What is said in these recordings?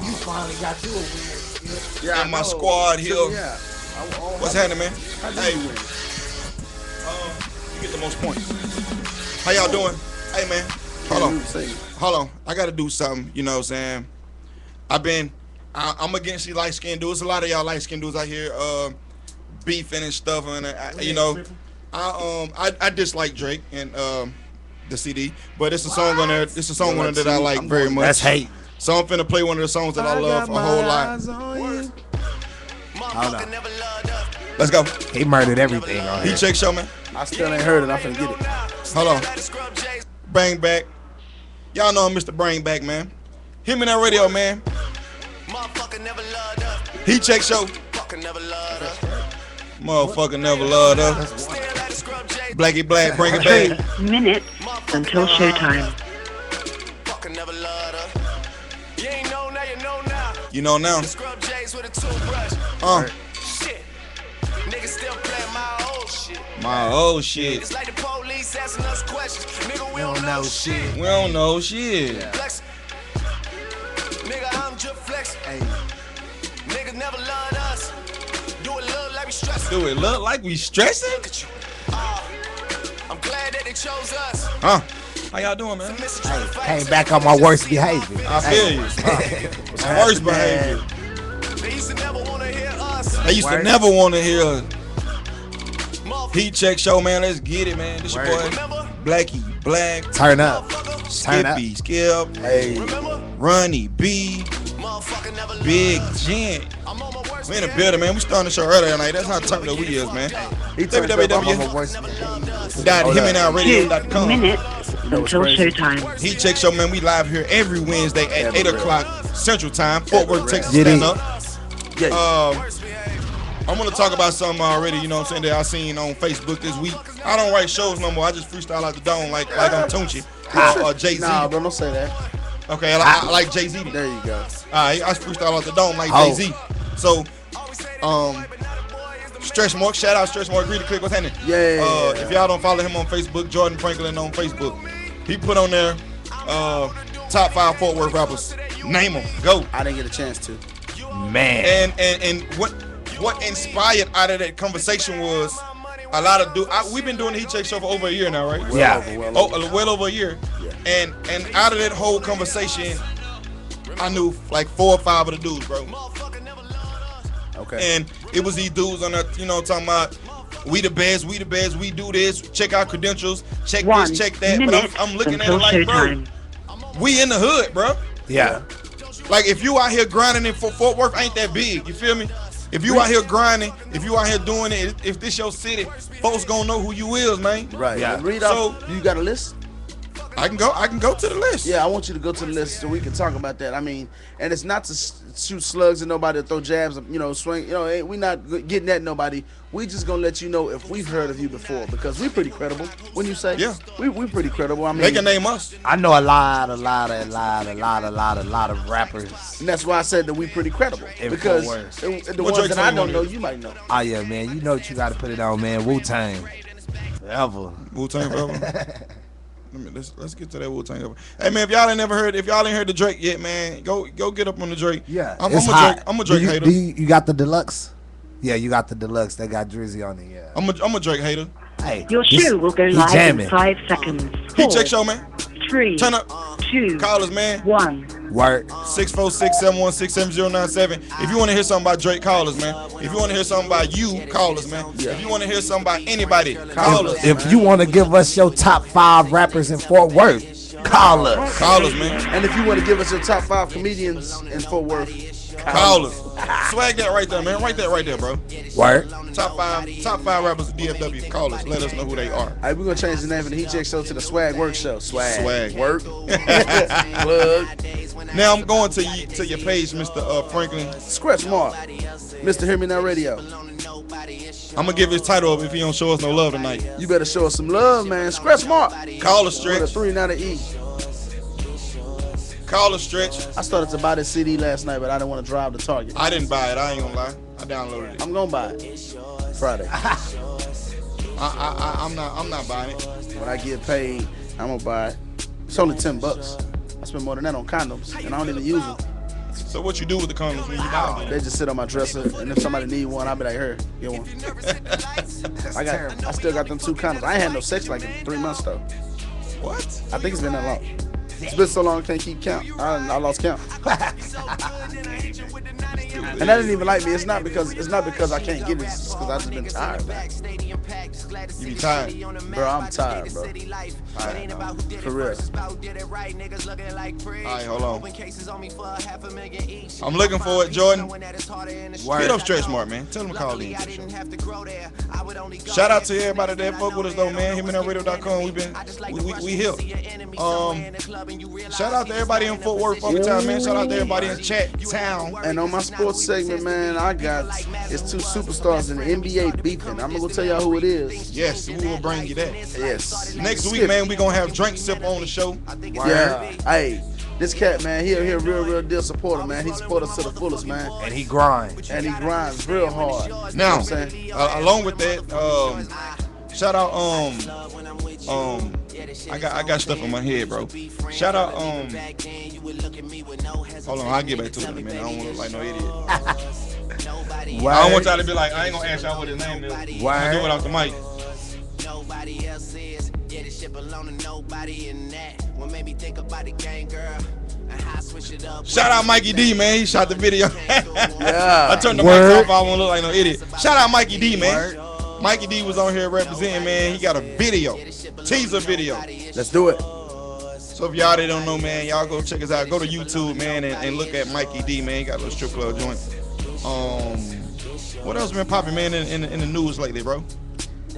You finally got you a win. Yeah, and my squad here. Yeah. What's happening, man? Hey, you win? you get the most points. How y'all doing? Hey, man. Hold on. I got to do something. You know what I'm saying? I'm against these light-skinned dudes. A lot of y'all light-skinned dudes out here beefing and stuff. And, I dislike Drake and the CD. But it's a song on there. It's a song on there that I like very much. That's hate. So I'm finna play one of the songs that I love a whole lot. Hold on. Let's go. He murdered everything on He here. check show, man. I still ain't heard it. I'm finna get it. Hold on. Bring back. Y'all know I'm Mr. Bring Back, man. Him and that radio, man. He check show. Motherfucker never loved us. Blackie Black, bring it back. 3 minutes until showtime. You know now. My old shit. It's like the police asking us questions. Nigga, We don't know shit. We don't know shit. Nigga, I'm just flexing. Hey. Niggas never loved us. Do it look like we stressing. Do it look like we stressing? I'm glad that they chose us. Huh? How y'all doing, man? Came back on my worst behavior. I feel you. Worst behavior. They used to never want to hear us. They used to never want to hear us. Heat check show, man. Let's get it, man. This your boy, Blackie Black. Turn up. Turn up. Skippy, Skip. Hey. Runny B. Big Gent. We in the building, man. We starting the show earlier tonight. That's how turned up we is, man. www.himandoutradio.com. 2 minutes until showtime. Heat check show, man. We live here every Wednesday at 8 o'clock Central Time. Fort Worth, Texas. Stand up. I'm going to talk about something already, you know what I'm saying, that I seen on Facebook this week. I don't write shows no more. I just freestyle out the dome like I'm Tunchi or Jay-Z. Nah, bro, don't say that. Okay, I like Jay-Z. There you go. I freestyle out the dome like Jay-Z. So, Stretch Mark, shout out Stretch Mark, agree to click what's happening. Yeah. If y'all don't follow him on Facebook, Jordan Franklin on Facebook. He put on there top 5 Fort Worth rappers. Name them. Go. I didn't get a chance to. Man. And what inspired out of that conversation was a lot of we've been doing the Heat Check show for over a year now, right? Well over a year. Yeah. And out of that whole conversation, I knew like 4 or 5 of the dudes, bro. Okay. And it was these dudes on there, you know, talking about we the best, we do this, check our credentials, check this, check that. But I'm looking at it like, bro, we in the hood, bro. Yeah. Like if you out here grinding in Fort Worth ain't that big, you feel me? If you out here grinding, if you out here doing it, if this your city, folks gonna know who you is, man. Right. Yeah. Read off. You got a list? I can go to the list. Yeah, I want you to go to the list so we can talk about that. I mean, and it's not to shoot slugs at nobody or throw jabs, you know, swing. You know, we not getting at nobody. We just gonna let you know if we've heard of you before because we pretty credible. When you say, yeah, we pretty credible. I mean, they can name us. I know a lot of rappers. And that's why I said that we pretty credible because the ones that I don't know, you might know. Oh yeah, man. You know what you got to put it on, man. Wu-Tang. Forever. Wu-Tang forever. Let's get to that Wu-Tang. Hey man, if y'all ain't heard the Drake yet, man, go get up on the Drake. Yeah, I'm a Drake hater. You got the deluxe? Yeah, you got the deluxe. They got Drizzy on it. Yeah. I'm a Drake hater. Hey, your shoe will go live in 5 seconds. 4, Heat check show, man. 3, turn up. 2, callers, man. 1. Work. 646-716-7097. If you want to hear something about Drake, call us, man. If you want to hear something about you, call us, man. If you want to hear something about anybody, call us. If you want to give us your top 5 rappers in Fort Worth, call us. Call us, man. And if you want to give us your top 5 comedians in Fort Worth, call us. Swag that right there, man. Write that right there, bro. Word. Top five rappers at DFW. Call us. Let us know who they are. All right, we're gonna change the name of the Heat Check Show to the Swag Work Show. Swag Work. Plug. Now I'm going to your page, Mr. Franklin. Scratch Mark. Mr. Hear Me Now Radio. I'm gonna give his title up if he don't show us no love tonight. You better show us some love, man. Scratch Mark. Call us, Stretch. With a 3, not an E. Call us, Stretch. I started to buy this CD last night, but I didn't want to drive to Target. I didn't buy it. I ain't gonna lie. I downloaded it. I'm gonna buy it Friday. I'm not buying it. When I get paid, I'm gonna buy it. It's only $10. I spend more than that on condoms, and I don't even use them. So what you do with the condoms when you buy them? They just sit on my dresser, and if somebody need one, I'll be like, here, get one. I still got them 2 condoms. I ain't had no sex like in 3 months though. What? I think it's been that long. It's been so long I can't keep count. I lost count. And that didn't even like me. It's not because I can't get it. It's just because I just been tired, man. You be tired? Bro, I'm tired, bro. For real. Alright, hold on. I'm looking for it, Jordan. Hit up Stretch Mark, man. Tell him to call in. Shout out to everybody that fuck with us though, man. HimandHerRadio.com. We here. Shout out to everybody in Fort Worth, Funky Town, man. Shout out to everybody in Chat Town. And on my sports segment, man, it's 2 superstars in the NBA beefing. I'm gonna tell y'all who it is. Yes, we will bring you that. Yes. Next week, man, we gonna have Drink Sip on the show. Yeah. Hey, this cat, man, he a real deal supporter, man. He supports us to the fullest, man. And he grinds. And he grinds real hard. Now, You know what I'm saying? along with that, shout out I got stuff in my head, bro. Shout out hold on, I'll get back to it in a minute. I don't want to look like no idiot. I don't want y'all to be like, I ain't gonna ask y'all what his name is. I'm gonna do it off the mic. Nobody else is. Yeah, this shit belong to nobody in that. What made me think about the gang, girl? And how I switch it up. Shout out Mikey D, man. He shot the video. Yeah. I turned the mic off. I won't look like no idiot. Shout out Mikey D, man. Mikey D was on here representing, man. He got a video, teaser video. Let's do it. So if y'all that don't know, man, y'all go check us out. Go to YouTube, man, and look at Mikey D, man. He got a little strip club joint. What else been popping, man, in the news lately, bro?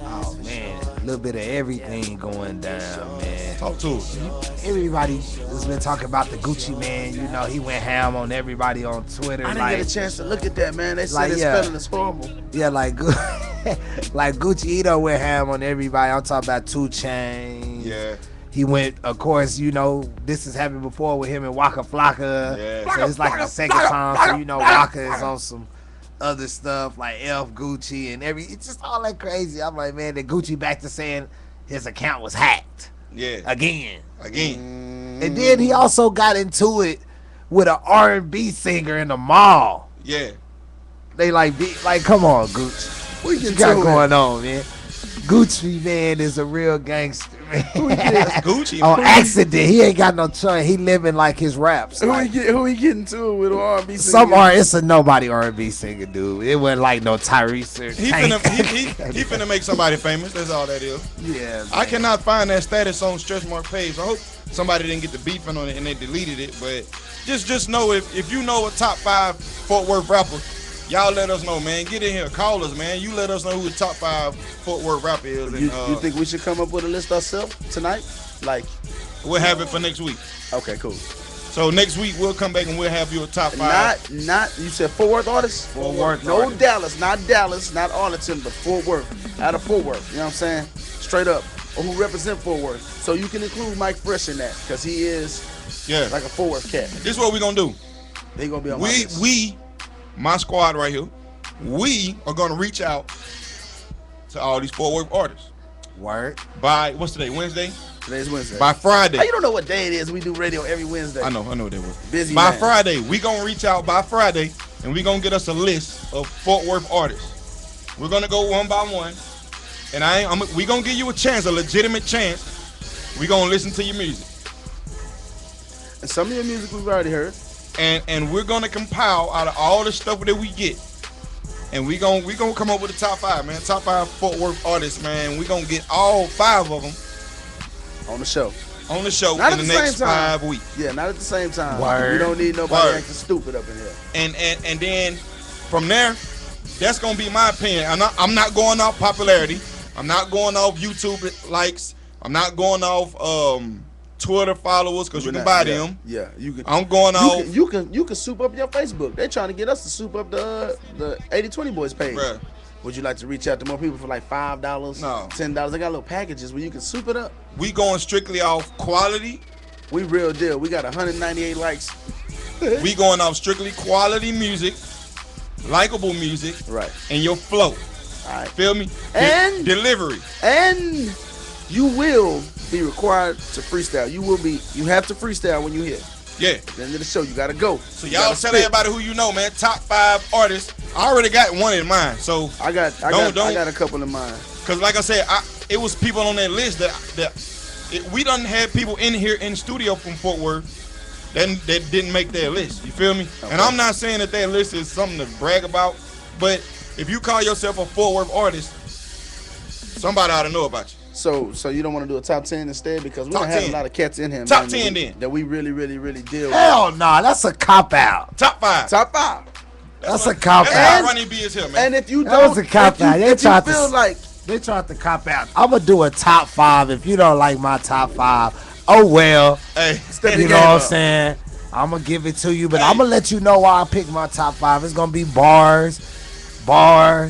Oh man, a little bit of everything going down, man. Talk to us. Everybody has been talking about the Gucci man. You know, he went ham on everybody on Twitter. I didn't get a chance to look at that, man. They said like, his yeah. spelling is horrible. Yeah, like Gucci, he done went ham on everybody. I'm talking about 2 Chainz. Yeah. He went, of course, you know, this has happened before with him and Waka Flocka. Yeah. So it's like the second time. So, you know, Waka is on some other stuff like Elf Gucci and it's just all that crazy. I'm like, man, the Gucci back to saying his account was hacked. Yeah. Again. And then he also got into it with an R&B singer in the mall. Yeah. They like, come on, Gucci. What you got going on, man? Gucci, man, is a real gangster, man. That's Gucci. On accident. He ain't got no choice. He living like his raps. Who he getting to it with an R&B singer? Some it's a nobody R&B singer, dude. It wasn't like no Tyrese or He finna make somebody famous. That's all that is. Yeah. I cannot find that status on Stretch Mark page. I hope somebody didn't get the beefing on it and they deleted it. But just know if you know a top 5 Fort Worth rapper, y'all let us know, man. Get in here, call us, man. You let us know who the top 5 Fort Worth rapper is. And, You think we should come up with a list ourselves tonight? Like, we'll have it for next week. okay, cool. So next week we'll come back and we'll have you a top 5. Not. You said Fort Worth artists. Fort Worth No artists. Dallas, not Arlington, but Fort Worth. Out of Fort Worth. You know what I'm saying? Straight up. Or who represent Fort Worth. So you can include Mike Fresh in that because he is like a Fort Worth cat. This is what we're gonna do. They gonna be on my list. My squad right here, we are gonna reach out to all these Fort Worth artists. Word. By what's today? Wednesday? Today's Wednesday. By Friday. How you don't know what day it is? We do radio every Wednesday. I know what that was. Busy by man. Friday, we gonna reach out by Friday and we gonna get us a list of Fort Worth artists. We're gonna go one by one. And we gonna give you a chance, a legitimate chance. We gonna listen to your music. And some of your music we've already heard. And we're gonna compile out of all the stuff that we get. And we gonna come up with the top 5, man. Top 5 Fort Worth artists, man. We gonna get all 5 of them On the show. Not in the next 5 weeks. Yeah, not at the same time. Word. We don't need nobody Word. acting stupid up in here. And then from there, that's gonna be my opinion. I'm not going off popularity. I'm not going off YouTube likes. I'm not going off Twitter followers because you can buy them. Yeah, you can. I'm going off. You can soup up your Facebook. They trying to get us to soup up the 80/20 Boys page. Bruh. Would you like to reach out to more people for like $5, No. $10? They got little packages where you can soup it up. We going strictly off quality. We real deal. We got 198 likes. We going off strictly quality music, likable music, Right. and your flow. All right. Feel me? And- delivery. And you will be required to freestyle. You have to freestyle when you hit. Yeah. At the end of the show, you gotta go. So y'all tell everybody who you know, man. Top 5 artists. I already got one in mind. So I got a couple in mind. Cause like I said, it was people on that list we done had people in here in the studio from Fort Worth that didn't make their list. You feel me? Okay. And I'm not saying that their list is something to brag about, but if you call yourself a Fort Worth artist, somebody ought to know about you. So you don't want to do a top 10 instead because we don't have a lot of cats in here. Top 10 then. That we really deal with. Hell no, that's a cop out. Top 5. Top 5. That's a cop out. That's why Ronnie B is here, man. And if you That don't, was a cop out. if you feel like they tried to cop out. I'm gonna do a top 5. If you don't like my top 5, oh well. Hey, You know what I'm saying? I'm gonna give it to you, but I'm gonna let you know why I picked my top 5. It's gonna be bars. Nah,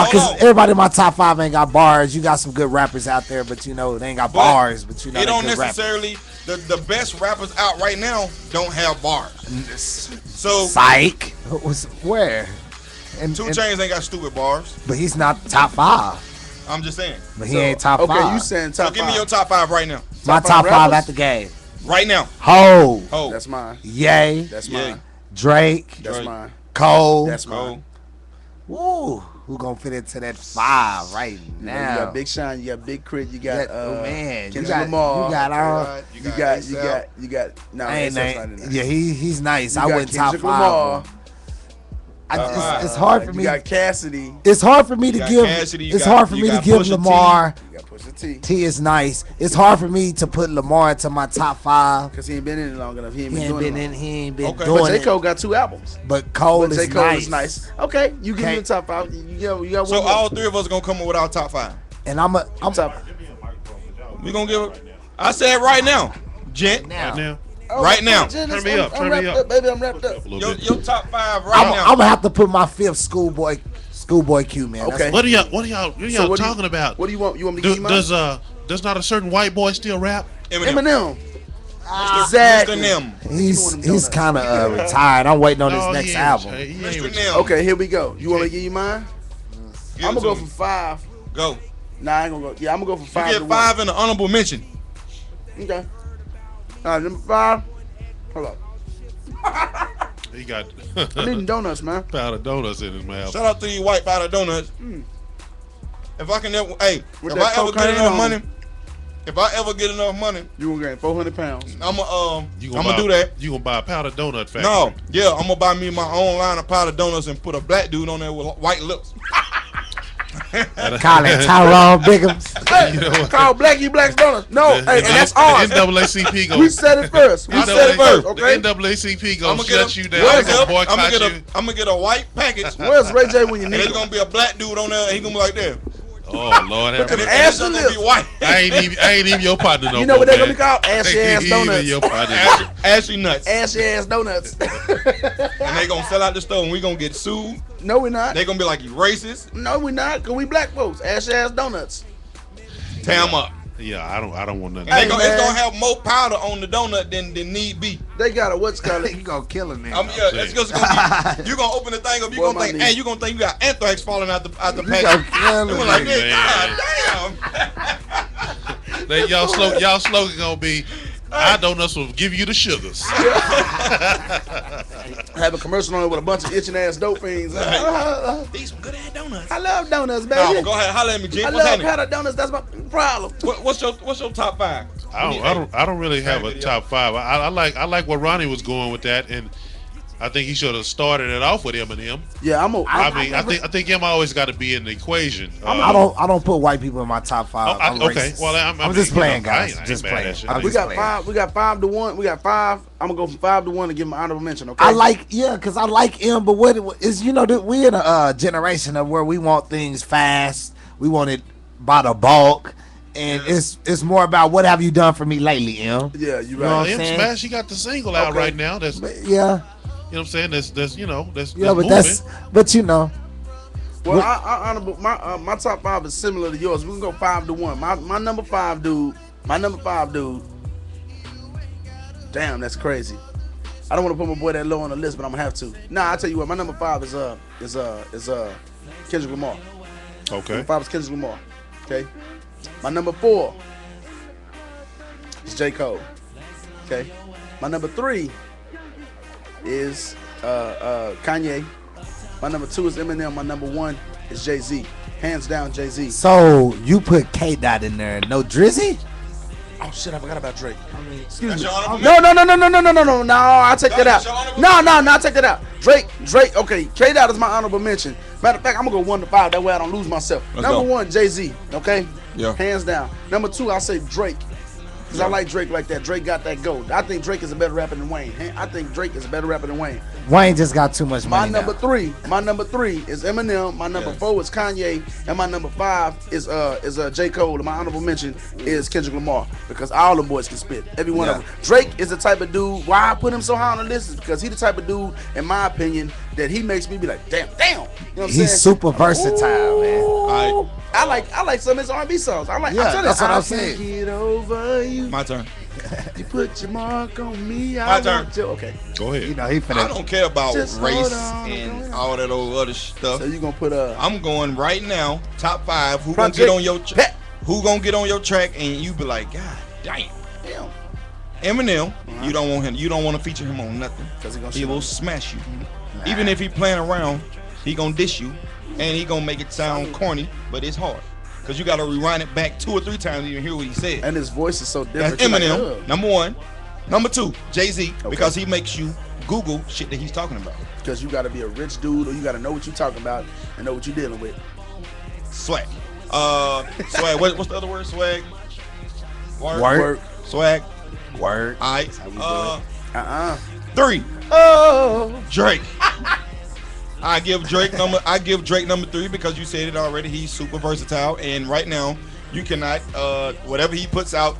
because everybody in my top 5 ain't got bars. You got some good rappers out there, but you know they ain't got bars. But you know it don't good necessarily. The best rappers out right now don't have bars. So Psych. Where? 2 Chainz ain't got stupid bars. But he's not top 5. I'm just saying. But he ain't top 5. Okay, you saying top 5. So give me your top 5 right now. My top 5 at the game. Right now. Ho. That's mine. Ye. That's mine. Drake. That's mine. Cole. That's mine. Woo. Who gonna fit into that 5 right now? You got Big Sean, you got Big Crit, you got man, Kendrick Lamar. You got no, yeah, he's nice. You I got went top Kendrick 5. Lamar. It's hard for me. You got Cassidy. It's hard for me to give. It's hard for me to give Lamar. You got Pusha T. T is nice. It's hard for me to put Lamar into my top 5 because he ain't been in it long enough. He ain't been doing it. He ain't been But doing J. it. Cole got 2 albums. But Cole is nice. Okay, you give me the top 5. You got one. So all 3 of us gonna come up with our top 5. And I'm top. We gonna give. I said right now, gent. Now. Right now. Turn me up. Baby, I'm wrapped up. Your top 5 right now. I'm gonna have to put my 5th schoolboy Q, man. Okay. What are y'all talking about? What do you want? You want me to give you mine? Does not a certain white boy still rap? Eminem. Exactly. Mr. Nim. He's kind of retired. I'm waiting on his next album. Mr. Nim. Okay, here we go. You want me to give you mine? I'm gonna go for 5. Go. Nah, I ain't gonna go. Yeah, I'm gonna go for 5. You get 5 in the honorable mention. Okay. Number 5. Hold up. He got I'm eating donuts, man. powder donuts in his mouth. Shout out to you white powder donuts. If I can ever, if With I that ever get cocaine enough on. money, if I ever get enough money, You gonna gain 400 pounds. I'm gonna buy- do that. You gonna buy a powder donut factory? No, yeah, I'm gonna buy me my own line of powder donuts and put a black dude on there with white lips. Call it Tyrone Biggums. Hey, You know what? call Blackie Black's donuts. No, hey, and that's ours. The NAACP We said it first. We said it first, okay? The NAACP gonna I'ma shut get you a- down. Where's Gonna I'm boycott gonna you. get a white package. Where's Ray J when you And need there's him? gonna be a black dude on there, and he gonna be like that. Oh Lord, have And mercy. it's just gonna be white. I ain't even your partner no You know more, what they're gonna man. be called? Ashy Ain't ass even donuts. your partner. Ashy nuts. Ashy ass donuts. And they gonna sell out the store, and we gonna get sued. No, we're not. They gonna be like, you racist. No, we're not. Cause we black folks. Ashy ass donuts. Tear them up. Yeah, I don't want nothing. And Hey, it's man. gonna have more powder on the donut than need be. They got a what's called You gonna kill him, man. It's just gonna be. You gonna open the thing up. You Boy, gonna my think, knee. hey, you gonna think you got anthrax falling out the You package. gonna kill You him. like, Man. God damn. Y'all slogan gonna be, "Our donuts will give you the sugars." have a commercial on it with a bunch of itching ass dope fiends. These some good ass donuts. I love donuts, baby. Nah, but go ahead, holler at me, Jim. I What's love happening? powder donuts. That's my problem. What's your top 5? I don't really have a video. top 5. I like where Ronnie was going with that, and I think he should have started it off with Eminem. Yeah, I think him always got to be in the equation. I don't put white people in my top 5. I'm okay, racist. well I'm just playing, guys. I ain't Just mad at playing. you. I'm We just got playing. 5. We got 5 to 1. We got 5. I'm gonna go from 5 to 1 and give him an honorable mention. Okay. Because I like him, but what is we in a generation of where we want things fast. We want it by the bulk, and it's more about what have you done for me lately, M. Yeah, you know right. what I'm M saying? Smash, he got the single out Okay. right now. That's But yeah, you know what I'm saying. That's yeah, but moving. but you know, Well, I honorable my top 5 is similar to yours. We can go 5 to 1. My number 5 dude. Damn, that's crazy. I don't want to put my boy that low on the list, but I'm gonna have to. Nah, I tell you what. My number 5 is Kendrick Lamar. Okay. Number 5 is Kendrick Lamar. Okay. My number 4 is J. Cole. Okay. My number 3 is Kanye. My number 2 is Eminem. My number 1 is Jay-Z. Hands down, Jay-Z. So you put K Dot in there, no Drizzy? Oh shit, I forgot about Drake. Excuse That's me. your honorable No, I'll take that That's out. your honorable No, I'll take that out. Drake, okay, K Dot is my honorable mention. Matter of fact, I'm gonna go 1 to 5, that way I don't lose myself. Let's Number go. 1, Jay-Z, okay? Yeah. Hands down. Number 2, I'll say Drake. Because I like Drake like that. Drake got that gold. I think Drake is a better rapper than Wayne. I think Drake is a better rapper than Wayne. Wayne just got too much My money number now. 3 is Eminem. My number 4 is Kanye, and my number 5 is J. Cole. And my honorable mention is Kendrick Lamar, because all the boys can spit. Every one of them. Drake is the type of dude. Why I put him so high on the list is because he the type of dude, in my opinion, that he makes me be like, damn. You know what I'm saying? He's super versatile, man. All I like some of his R&B songs. I like. Yeah, I'm telling that's you, what I'm I saying. can't get over you. My turn. You put your mark on me. My turn. Want you. Okay. Go ahead. You know, he I finna. don't care about Just race hold on, and all that old other stuff. So you gonna put I'm going right now, top 5. Who Project gonna get on your Pat. Who gonna get on your track and you be like, God damn. damn. Eminem, you don't want him. You don't want to feature him on nothing. 'Cause he gonna He shit will on smash you. Even if he playing around, he gonna diss you, and he gonna make it sound corny, but it's hard. Cause you gotta rewind it back 2 or 3 times to even hear what he said. And his voice is so That's different. You're Eminem, like, number 1. Number 2, Jay-Z, because he makes you Google shit that he's talking about. because you gotta be a rich dude, or you gotta know what you're talking about and know what you're dealing with. Swag. Swag. What's the other word? Swag. Work. Swag. Word. All right. Uh-uh. 3. Oh. Drake. I give Drake number 3 because you said it already. He's super versatile, and right now you cannot whatever he puts out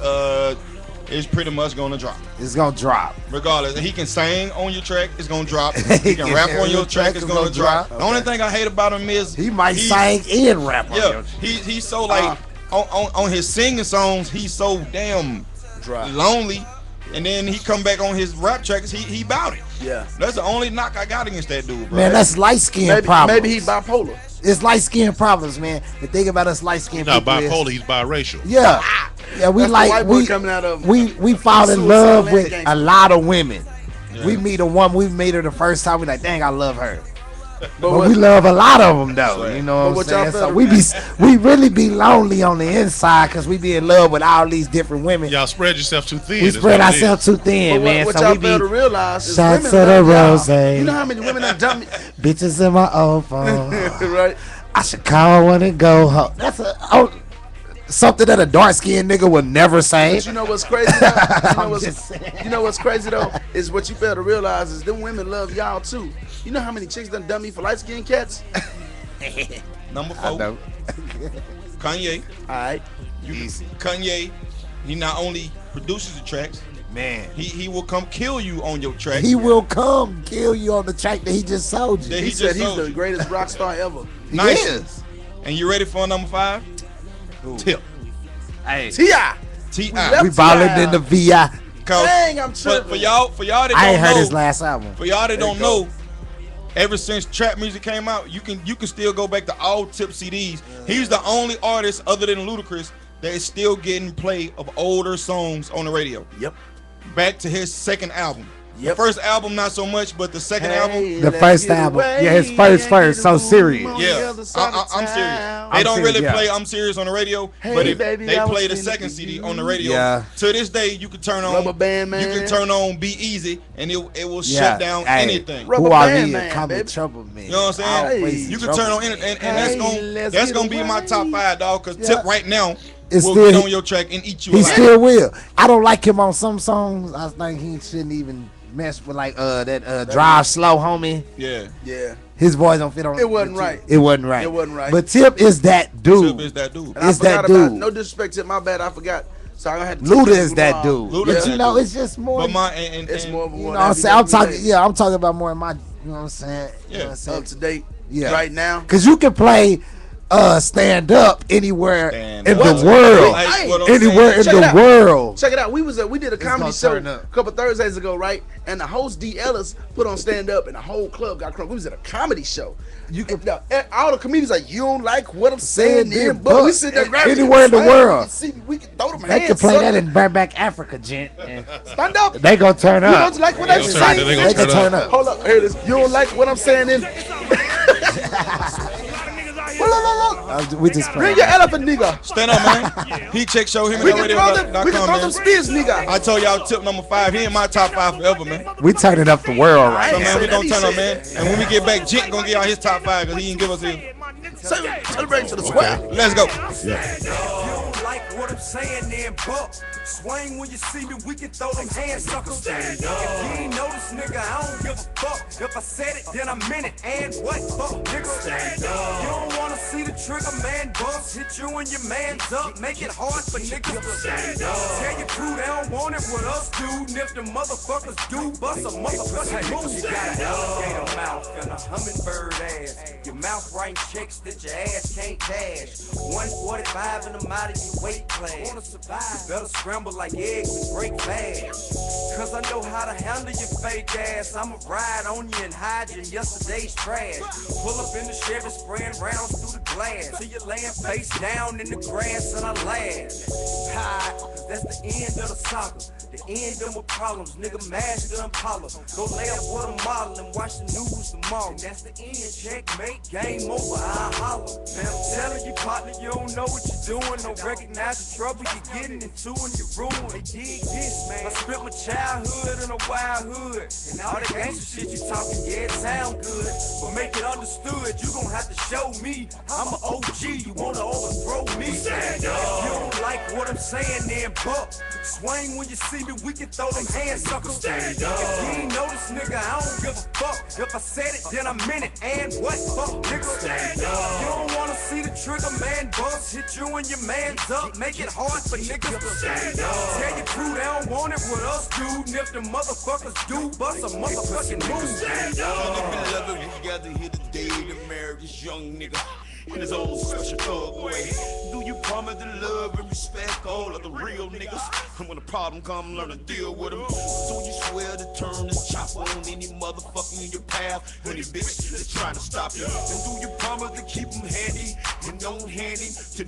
is pretty much gonna drop. It's gonna drop. Regardless, he can sing on your track, it's gonna drop. He can rap on your track, it's gonna drop. The only thing I hate about him is He might sing and rap on Yeah, your he's so like on his singing songs, he's so damn Dry. lonely, and then he come back on his rap tracks, he bout it. Yeah. That's the only knock I got against that dude, bro. Man, that's light skin Maybe, problems. maybe he bipolar. It's light skin problems, man. The thing about us light skin He's not people is, bipolar. He's biracial. yeah, yeah, we That's the like white boy coming out of we fall in Suicide love Land with gangster. a lot of women. Yeah. We meet a woman, we meet her the first time, we like, dang, I love her. But what- we love a lot of them though, Right. you know But what what I'm y'all saying? So we really be lonely on the inside because we be in love with all these different women. Y'all spread yourself too thin. We That's spread what it is. ourselves too thin, But man. what So y'all we fail to be realize is shots women of the love y'all. rosé. You know how many women that dump me? bitches in my old phone. Right? I should call one and go home. That's something that a dark skinned nigga would never say. But you know what's crazy though? I'm just saying. You know what's crazy though? Is what you fail to realize is them women love y'all too. You know how many chicks done dumb me for light skinned cats? Number I 4, know. Kanye. Alright. Kanye, he not only produces the tracks, Man, he will come kill you on your track. he will come kill you on the track that he just sold you. That He He said just he's told the you. greatest rock star ever. Nice. Yes. And you ready for number 5? Tip. Hey, T.I. T.I. we balling in the VI. Dang, I'm For tripping. y'all that I ain't don't heard know, his last album. for y'all that There don't you go. know, ever since trap music came out, you can still go back to all Tip CDs. He's the only artist other than Ludacris that is still getting play of older songs on the radio. Yep. Back to his second album. Yep. The first album not so much, but the second album, The first album. Yeah, his first, so serious. yeah, I'm serious. They don't serious, really yeah. play I'm Serious on the radio, Hey, but if baby, they I play was the thinking second of CD you. on the radio. Yeah. To this day, you can turn on Rubber Band Man. You can turn on Be Easy, and it will Yeah. shut down Hey, anything. Rubber Who are Band we? Man, Come baby. in trouble, man. You know what I'm saying? Always You in can turn trouble. on and Hey, let's that's get gonna be my away. top 5, dog. Cause Yeah. Tip right now It's will still- get on your track and eat you He alive. still will. I don't like him on some songs. I think he shouldn't even mess with like that Drive Slow homie. Yeah. Yeah. His voice don't fit on. It wasn't right. It wasn't right. It wasn't right. But Tip is that dude. Tip is that dude. And I It's forgot that about, dude. no disrespect to my bad, I forgot. So I had to Luda take is that dude. Luda But is you that know, dude. it's just more. But my and It's more of a you one. know what I'm saying? I'm talking. Yeah, I'm talking about more in my. You know what I'm saying? You know what I'm saying? Up to date. Yeah. Right now. Cause you can play stand up anywhere Stand in up. the world. Hey, what I'm Anywhere in saying, the world. Check it out. We did a comedy gonna show turn a up. couple Thursdays ago, right? And the host D. Ellis put on stand up, and the whole club got crunk. We was at a comedy show. And all the comedians like, you don't like what I'm saying, then, but we sit there grabbing anywhere in the world. We can throw them They hands. can play that sucker. in Bareback Africa, gent. And Stand up. they gonna turn You up. don't like what I'm They saying? gonna They gonna turn up. Hold up, here it is. You don't like what I'm saying, then? Look. We just Bring playing. your elephant, nigga. Stand up, man. Heat check show him We and can throw them radio.com, spears, nigga. I told y'all tip number 5. He in my top 5 forever, man. We turning up the world right So now. man, we gonna He turn up, said- man. And when we get back, Jent gonna get y'all his top 5 because he didn't give us his. Celebrate to the square. Let's go. You don't like what I'm saying, then buck. Swing when you see me, we can throw them hand suckers. If you ain't notice, nigga, I don't give a fuck. If I said it, then I meant it. And what, fuck, nigga? You don't wanna see the trigger man bust. Hit you and your man's up. Make it hard for niggas to stand up. Tell your crew they don't want it with us, dude. And if the motherfuckers do, bust a motherfucking move. You got an alligator mouth and a hummingbird ass. Your mouth writing checks that your ass can't cash. 145 and I'm out of your weight class. Wanna survive? You better scramble like eggs and break fast. Cause I know how to handle your fake ass. I'ma ride on you and hide you in yesterday's trash. Pull up in the Chevy, spraying rounds through the glass. Till you laying face down in the grass and I laugh. High, cause that's the end of the saga. The end of my problems, nigga, mash gun Impala. Go lay up with a model and watch the news tomorrow. And that's the end, checkmate, game over, I holler. Man, I'm telling you, partner, you don't know what you're doing. Don't recognize the trouble you're getting into and you're ruined. They dig this, man. I spent my childhood in a wild hood. And all that gangster shit you talking, yeah, it sound good. But make it understood, you gon' have to show me. I'm an OG, you wanna overthrow me. If you don't like what I'm saying, then buck. Swing when you see me, we can throw them hand suckers. If you ain't notice, nigga, I don't give a fuck. If I said it, then I meant it. And what, fuck, nigga? You don't wanna see the trigger man bust. Hit you and your man's up. Make it hard for niggas to stand up. Tell your crew they don't want it with us, dude. And if the motherfuckers do, bust a motherfucking move. Stand up. We together here today to marry this young nigga in his own special thug way. Do you promise to love and respect all of the real niggas? And when a problem come, learn to deal with them. So you swear to turn this chopper on any motherfucker in your path, any bitch that's trying to stop you. And do you promise to keep them handy and don't hand him to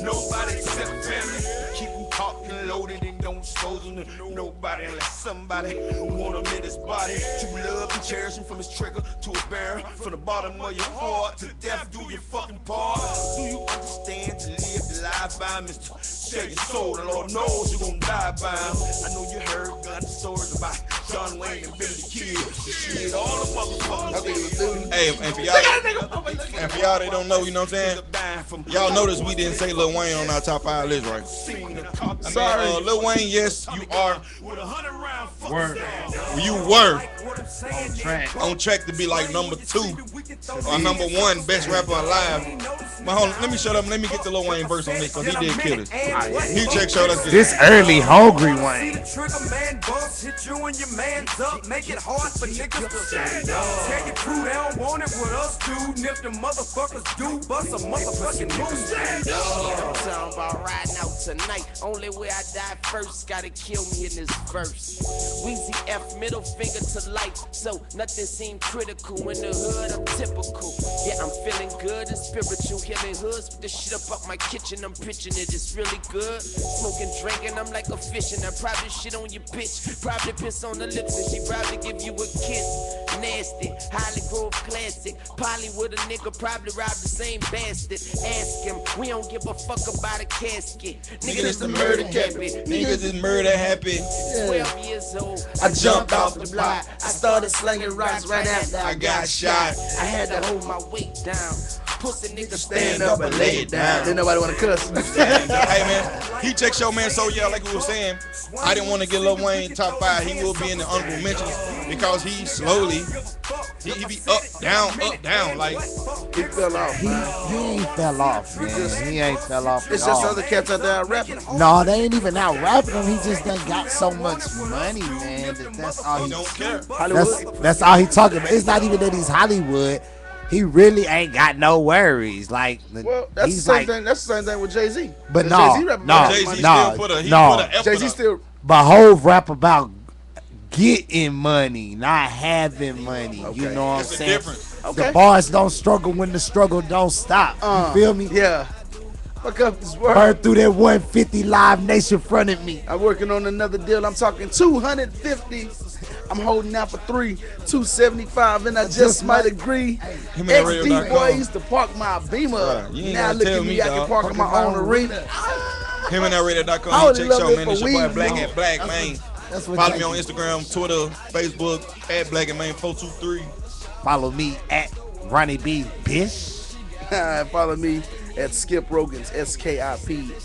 nobody except family? Keep them cocked and loaded and don't expose them to nobody unless somebody want him in his body. To love and cherish him from his trigger to his barrel, from the bottom of your heart to death. Do your fucking part. Do you understand to live the life by Mr. Share your soul, the Lord knows you're gonna die by him. I know you heard gun stories about John Wayne and Billy the Kid. Shit, all the motherfuckers. Hey, and for y'all that don't know, you know what I'm saying? Y'all notice we didn't say Lil Wayne on our top 5 list, right? Sorry. Lil Wayne, yes, you are. You were on track to be like number 2 or number 1 best rapper alive. But hold on, let me shut up. Let me get the Lil Wayne verse on this because he did kill it. He check show. Let's get This early hungry Wayne. Trigger man bust, hit you and your man's up. Make it hard for niggas to stand up. Tell your crew they don't want it with us, dude. And if the motherfuckers do, bust a motherfucking move. I'm talking about riding out tonight. Only way I die first, gotta kill me in this verse. Weezy F, middle finger to life. So nothing seemed critical in the hood, I'm typical. Yeah, I'm feeling good and spiritual. Healing hoods, put the shit up out my kitchen. I'm pitching it, it's really good. Smoking, drinking, I'm like a fish. And I probably shit on your bitch. Probably piss on the lips and she probably give you a kiss. Nasty, highly grove classic. Polly with a nigga probably robbed the same bastard. Ask him, we don't give a fuck about a casket. Nigga, this the murder happy. Niggas is murder happy. 12 years old. I jumped off the block. I started slinging rocks right after I got shot. I had to hold my weight down. Pussy nigga stand up and lay it down. Didn't nobody want to cuss. Hey man, he check show, man. So yeah, like we were saying, I didn't want to get Lil Wayne top 5. He will be in the honorable mentions because he slowly he be up down. Like He fell off. He ain't fell off, man. He ain't fell off. It's at just all. other cats out there rapping. No, they ain't even out rapping him. He just done got so much money, man. That's all he he. don't care. Hollywood. That's all he talking about. It's not even that he's Hollywood. he really ain't got no worries. Like, Well, that's the he's same like, thing. That's the same thing with Jay-Z. But no, Jay-Z rap no, about Jay-Z money. still put a, he no. put a effort Jay-Z up. still. but Hov rap about getting money, not having money. You Okay. know what I'm It's a saying? difference. Okay. The bars don't struggle when the struggle don't stop. You feel me? Yeah. Fuck up this word. Burn through that 150 Live Nation front of me. I'm working on another deal. I'm talking 250. I'm holding out for 3, 275, and I just might agree. Him and XD Radio.com. boy used to park my Beamer. Bruh, you ain't Now gotta look tell at me, me, I can dog. park in my own arena. Him and that radio.com. I only Check love show, it man. for It's your boy weed, Black man. and Black, man. That's what Follow me Jay-Z on Instagram, Twitter, Facebook, at Black and Man 423. Follow me at Ronnie B. Bish. Follow me at Skip Rogans,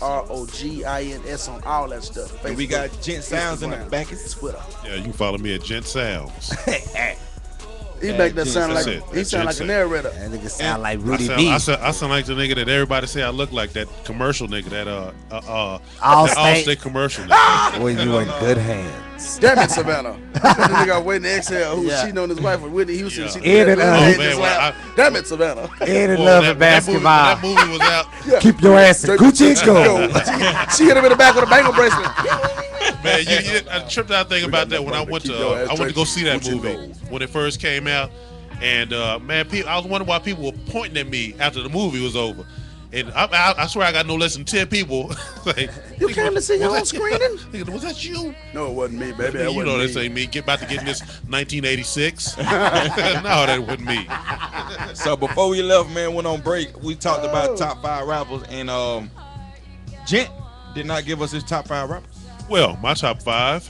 SKIPROGINS on all that stuff. And we got Facebook, Gent Sounds in the Instagram, back. Twitter. Yeah, you can follow me at Gent Sounds. He make that Gent sound like Sounds. he sound like a Gent narrator. That nigga sound like I Rudy sound, B. I sound like the nigga that everybody say I look like, that commercial nigga, that Allstate. Allstate commercial nigga. Boy, you in good hands. Damn it, Savannah. The nigga waiting to exhale who's Yeah. cheating on his wife with Whitney Houston. Yeah. She Yeah, did that- that. oh, Just man, laugh. Damn it, Savannah. And in Boy, love that- and basketball. That movie was out. Keep your ass in Gucci and go. She hit him in the back with a bangle bracelet. Man, I tripped out thinking about that when I went to keep your ass I went to go see that Gucci and movie gold. when it first came out, and man, I was wondering why people were pointing at me after the movie was over, and I swear I got no less than 10 people. Like, You came to see your own was that- screening? Nigga, was that you? No, it wasn't me, baby. You know this ain't me. About to get in this 1986. No, that wasn't me. So before we left, man, went on break, we talked about top 5 rappers, and Gent did not give us his top 5 rappers. Well, my top 5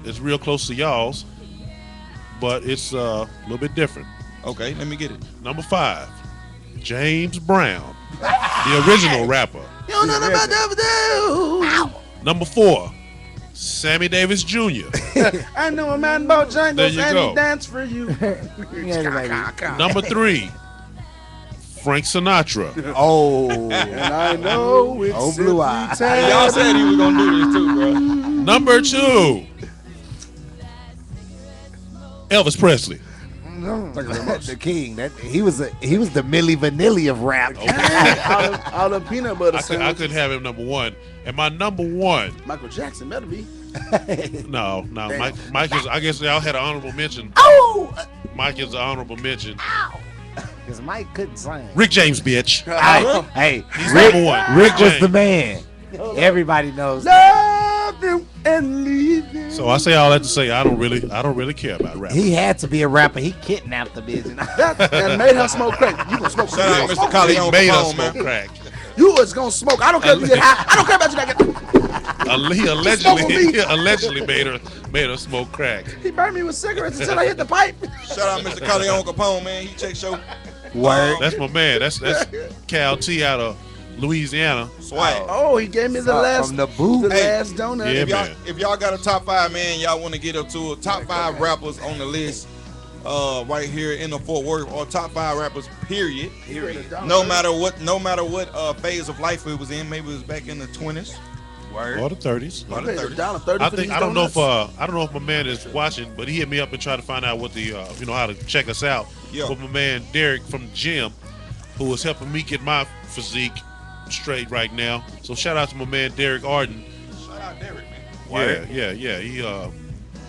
is real close to y'all's, but it's a little bit different. Okay, let me get it. Number 5, James Brown, the original rapper. You don't know nothing about that. Number 4, Sammy Davis Jr. I know a man about jangles There you and go. he dance for you. Number 3, Frank Sinatra. Oh, And I know it's Oh, blue eye. simply Y'all said he was gonna do this too, bro. Number 2, Elvis Presley. the king. He was the Milli Vanilli of rap. all the peanut butter I sandwiches. couldn't have him number 1. And my number 1, Michael Jackson better be. no, Damn. Mike is. I guess y'all had an honorable mention. Oh, Mike is an honorable mention. because Mike couldn't sing. Rick James, bitch. Hey, He's Rick, number 1. Rick was James. the man. Everybody knows. That. Love them and leave them. So I say all that to say I don't really care about rap. He had to be a rapper. He kidnapped the bitch. And made her smoke crack. You gonna smoke? Shout out You Mr. gonna smoke? He Collion made us Capone, smoke man. crack. You was gonna smoke. I don't care if you get high. I don't care about you not getting. He allegedly made her smoke crack. He burned me with cigarettes until I hit the pipe. Shout out Mr. Collion Capone, man. He check show Word. That's my man. That's Cal T out of Louisiana. swag. Oh, he gave me the last from the booth. the Hey. last donut. Yeah. If y'all got a top 5, man, y'all want to get up to a top 5 rappers on the list, right here in the Fort Worth, or top 5 rappers, period. No matter what phase of life it was in. Maybe it was back in the 20s. Or the 30s. Or the 30s. $1.30 I for think these I don't know donuts. if my man is watching, but he hit me up and tried to find out what the how to check us out. Yeah. But my man Derek from the gym, who was helping me get my physique straight right now. So shout out to my man Derek Arden. Shout out Derek, man. Yeah.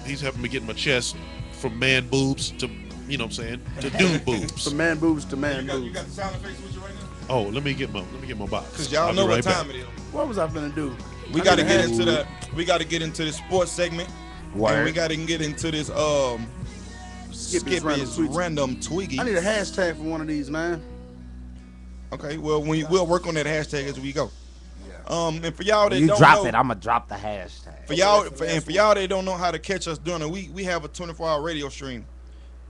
He's helping me get my chest from man boobs to to dude boobs. From man boobs to man You boobs. got the sound effects with you right now? Oh, let me get my box. Because y'all I'll be know what right time back. it is. What was I finna do? We got to get into the sports segment. And Word. we got to get into this Skippy's random Skippy's tweets. random Twiggy. I need a hashtag for one of these, man. Okay, well we'll work on that hashtag as we go. And for y'all that You don't drop know, it. I'ma drop the hashtag. for y'all that don't know how to catch us during the week, we have a 24-hour radio stream.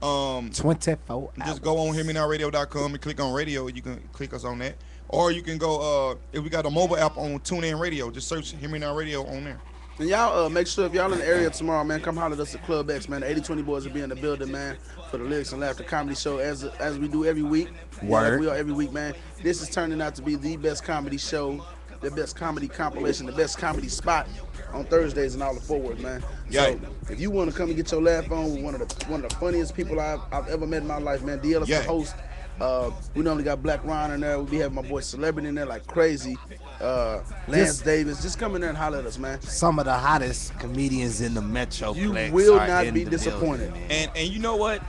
24 Just hours. go on hearmenowradio.com and click on radio. You can click us on that, or you can go if we got a mobile app on TuneIn Radio, just search Hear Me Now Radio on there. And y'all make sure if y'all in the area tomorrow, man, come holler at us at Club X, man. The 8020 boys will be in the building, man, for the Lyrics and Laughter comedy show as we do every week. Word. Yeah, we are every week, man. This is turning out to be the best comedy show the best comedy compilation, the best comedy spot on Thursdays in all the forwards, man. Yeah. So if you want to come and get your laugh on with one of the funniest people I've ever met in my life, man, DL is the host. We normally got Black Ron in there. We be having my boy Celebrity in there like crazy. Lance Davis, just come in there and holler at us, man. Some of the hottest comedians in the Metroplex. You will are not in be the disappointed. building. And you know what?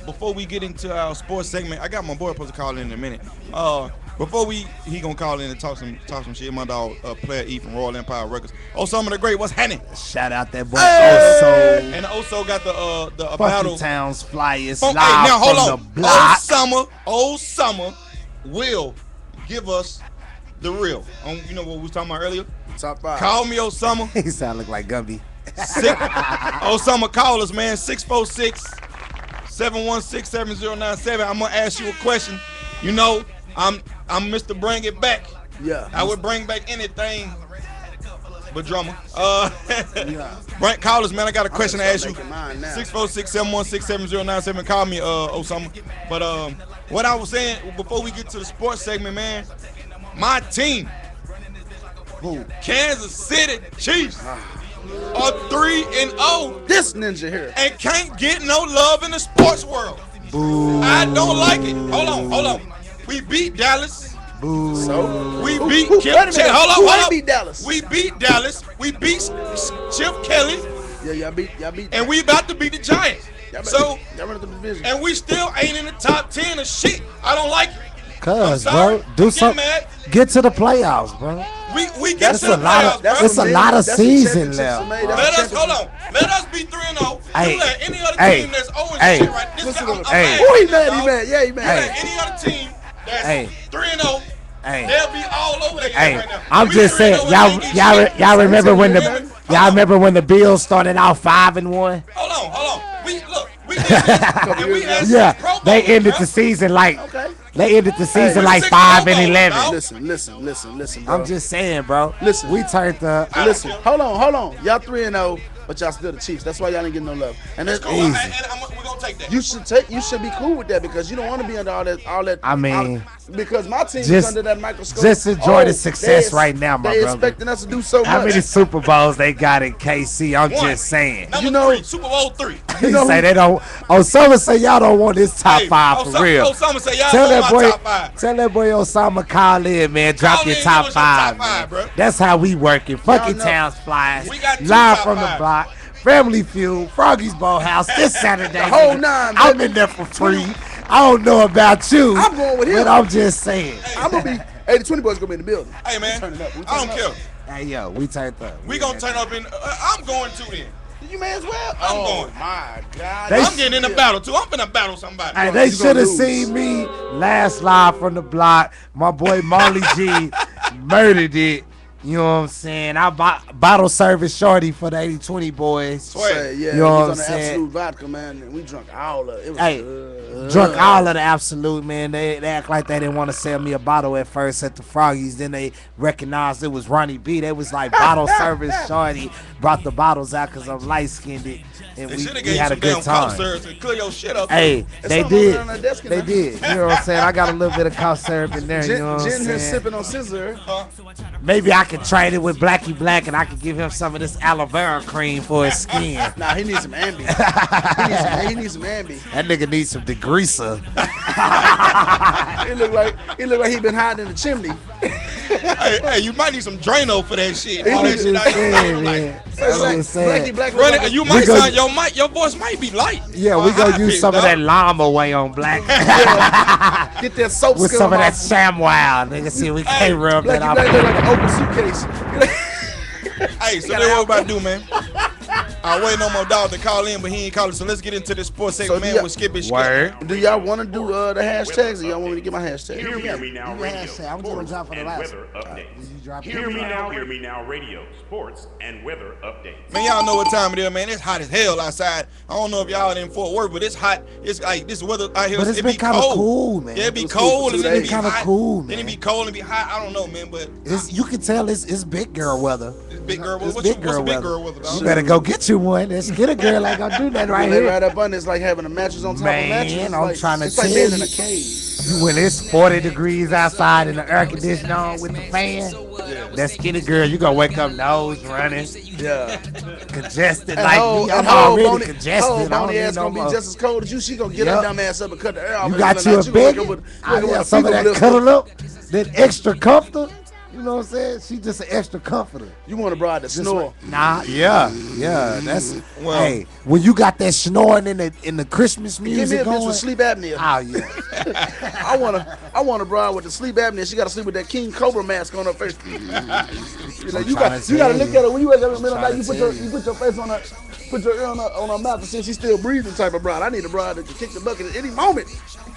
Before we get into our sports segment, I got my boy supposed to call in a minute. Before he gonna call in and talk some shit. My dog, Player E from Royal Empire Records. Some of the great. What's happening? Shout out that boy Oso. And also got the Funky battle. Towns Flyers Hey, live now hold from on. the block. Old Summer will give us the real. You know what we was talking about earlier? Top 5. Call me Old Summer. He sound look like Gumby. Old Summer, call us, man. 646-716-7097. I'm gonna ask you a question. You know, I'm Mr. Bring It Back. Yeah. I would bring back anything but drama. Call us, man. I got a question to ask you. 646-716-7097. Call me, Osama. But what I was saying before we get to the sports segment, man, my team, Kansas City Chiefs, are 3-0. This ninja here. And can't get no love in the sports world. Boo. I don't like it. Hold on. We beat Dallas. Boo. So we beat Chip. Hold on. Beat Dallas. We beat Dallas. We beat Chip Kelly. Yeah, y'all beat. And we about to beat the Giants. Y'all run up the division. And we still ain't in the top 10 of shit. I don't like it. Cuz, bro, do something. Get to the playoffs, bro. We get to the playoffs, bro. It's a lot of season left. Let us be 3-0. Hey, Let any other team that's 0 shit right. This guy, he mad. Yeah, he mad. Any other team that's 3-0. Hey. They'll be all over the Hey, right now. I'm just saying, y'all remember when the Bills started out 5-1? Hold on. We did this, and we had Yeah, they ended the season like 5-11. Listen, bro. I'm just saying, bro. Listen. We turned the. Listen, hold on. Y'all 3-0, but y'all still the Chiefs. That's why y'all ain't getting no love. And that's cool. easy. We're gonna take that. You should be cool with that because you don't want to be under all that. I mean, because my team is under that microscope. Just enjoy the success right now, my brother. brother. They expecting us to do so much. How many Super Bowls they got in KC? I'm just saying. Number 3, Super Bowl 3. He say they don't. Osama say y'all don't want this top 5 for real. Osama say y'all don't want my top 5. Tell that boy Osama call in, man. Drop your top 5, man. Bro. That's how we working. Funky Towns Flyers. We got live from the block. Family Feud, Froggy's Boathouse this Saturday. The whole 9, I'm in there for free. I don't know about you. I'm going with him. But I'm just saying. I'm gonna be. Hey, the 20 boys gonna be in the building. Hey man, turn it up. I don't care. Hey yo, we turned up. We gonna turn up in. I'm going to then. You may as well. I'm going. My God. I'm getting in the battle too. I'm finna battle somebody. Hey, they should have seen me last live from the block. My boy Molly G murdered it. You know what I'm saying? I bottle service shorty for the 80/20 boys. Yeah, you know what I'm saying? Absolute vodka, man, and we drunk all of it. It was good. Drunk all of the Absolute, man. They act like they didn't want to sell me a bottle at first at the Froggies. Then they recognized it was Ronnie B. They was like, bottle service shorty. Brought the bottles out because I'm light-skinned. And we had a good time. Clear your shit up. Hey, they did. They did. You know what I'm saying? I got a little bit of cough syrup in there. You know what I'm saying? Here sipping on scissor. Maybe I can trade it with Blackie Black and I can give him some of this aloe vera cream for his skin. Nah, he needs some Ambi. he needs some Ambi. That nigga needs some degreaser. He look like he been hiding in the chimney. hey, you might need some Drano for that shit. All that shit out here. Blackie Black. You might sound your voice might be light. Yeah, we gonna use some of that llama away on Black. Get that soap with some of that ShamWow. Nigga, see, we can't rub that off. Black look like an open suitcase. Hey, so that's what we about to do, man. I'm waiting on my dog to call in, but he ain't calling. So let's get into this sports segment, man, with Skip and Skip. Do y'all want to do the hashtags, or y'all want me to get my hashtag? Hear me now, radio, I'm gonna drop for the last weather updates. Hear me now, radio, sports and weather updates. Man, y'all know what time it is, man. It's hot as hell outside. I don't know if y'all in Fort Worth, but it's hot. It's like this weather out here. But it's been kind of cool, man. Yeah, it be cold and then it be kind of hot. cool, man. Then it be cold and be hot. I don't know, man, but you can tell it's big girl weather. It's big girl weather. It's What's big girl big girl weather? You better go get you one. Let's get a girl like I do that right here. Right up under, it's like having a mattress on top of a mattress. Man, I'm trying to it's tell like being you. in a cage. When it's 40 degrees outside and the air conditioner on with the fan, That skinny girl, you gonna wake up nose running, Yeah. congested And like whole, me. and I'm whole already bony, congested. whole I don't bony need ass no gonna be more. just as cold as you. She gonna get Yep. her dumb ass up and cut the air off. You and got then you a she gonna wake big, up with some of fever that blister. cuddle up, that extra comforter. You know what I'm saying? She just an extra comforter. You want a bride to snore? Nah, yeah. That's Well- hey. When you got that snoring in the Christmas Give me music a bitch going, with sleep apnea. oh yeah. I want a bride with the sleep apnea. She got to sleep with that King Cobra mask on her face. You tryna got to tell look you. at her when you wake up in the middle of the night. tryna You put your face on her, put your ear on her mouth, and see if she's still breathing. Type of bride. I need a bride that can kick the bucket at any moment.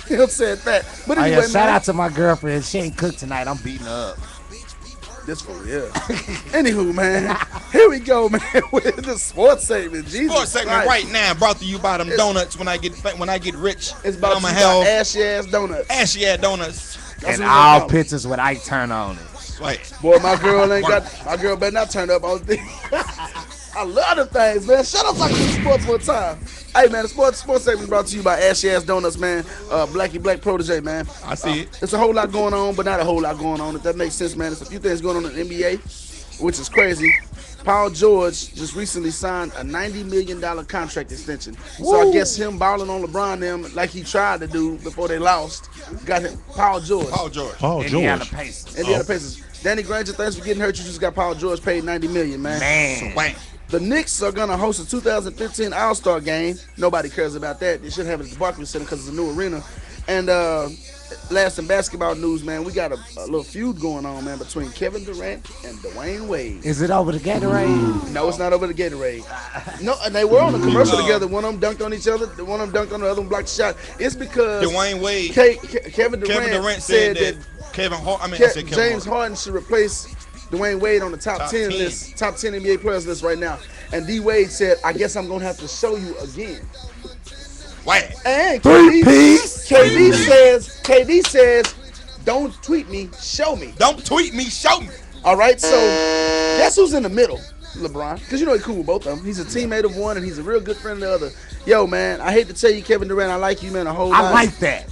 He'll say that. But Oh, anyway, yeah, shout man, out to my girlfriend. She ain't cooked tonight. I'm beating her up. this for real. Anywho, man, here we go, man, with the sports segment. Jesus Sports segment Christ. right now brought to you by them donuts. When I get rich, It's about I'ma to have ashy ass donuts. ashy ass donuts. That's And what all we gonna pictures with Ike Turner on it. Right. Boy, my girl better not turn up on things. I love the things, man. Shut up, talking to sports one time. Hey, man, the sports segment brought to you by Ashy Ass Donuts, man. Blackie Black Protege, man. I see it. It's a whole lot going on, but not a whole lot going on. If that makes sense, man. There's a few things going on in the NBA, which is crazy. Paul George just recently signed a $90 million contract extension. So I guess him balling on LeBron them like he tried to do before they lost, got him Paul George. Paul George. Paul Indiana George. Pacers. Indiana Pacers. Danny Granger, thanks for getting hurt. You just got Paul George paid $90 million, man. Man. Wham. The Knicks are going to host a 2015 All-Star game. Nobody cares about that. They should have it at the Barclays Center because it's a new arena. And last in basketball news, man, we got a little feud going on, man, between Kevin Durant and Dwayne Wade. Is it over the Gatorade? No, it's not over the Gatorade. No, and they were on a commercial together. One of them dunked on each other. One of them dunked on the other one, blocked the shot. It's because Dwayne Wade. Kevin Durant said that Kevin Hart. James Harden should replace Dwayne Wade on the top 10 list, top 10 NBA players list right now. And D Wade said, "I guess I'm gonna have to show you again." Wham. And Three-piece. KD says, "Don't tweet me, show me." Don't tweet me, show me. All right, so guess who's in the middle? LeBron, because you know he's cool with both of them. He's a teammate of one, and he's a real good friend of the other. Yo, man, I hate to tell you, Kevin Durant, I like you, man, a whole lot. I like that.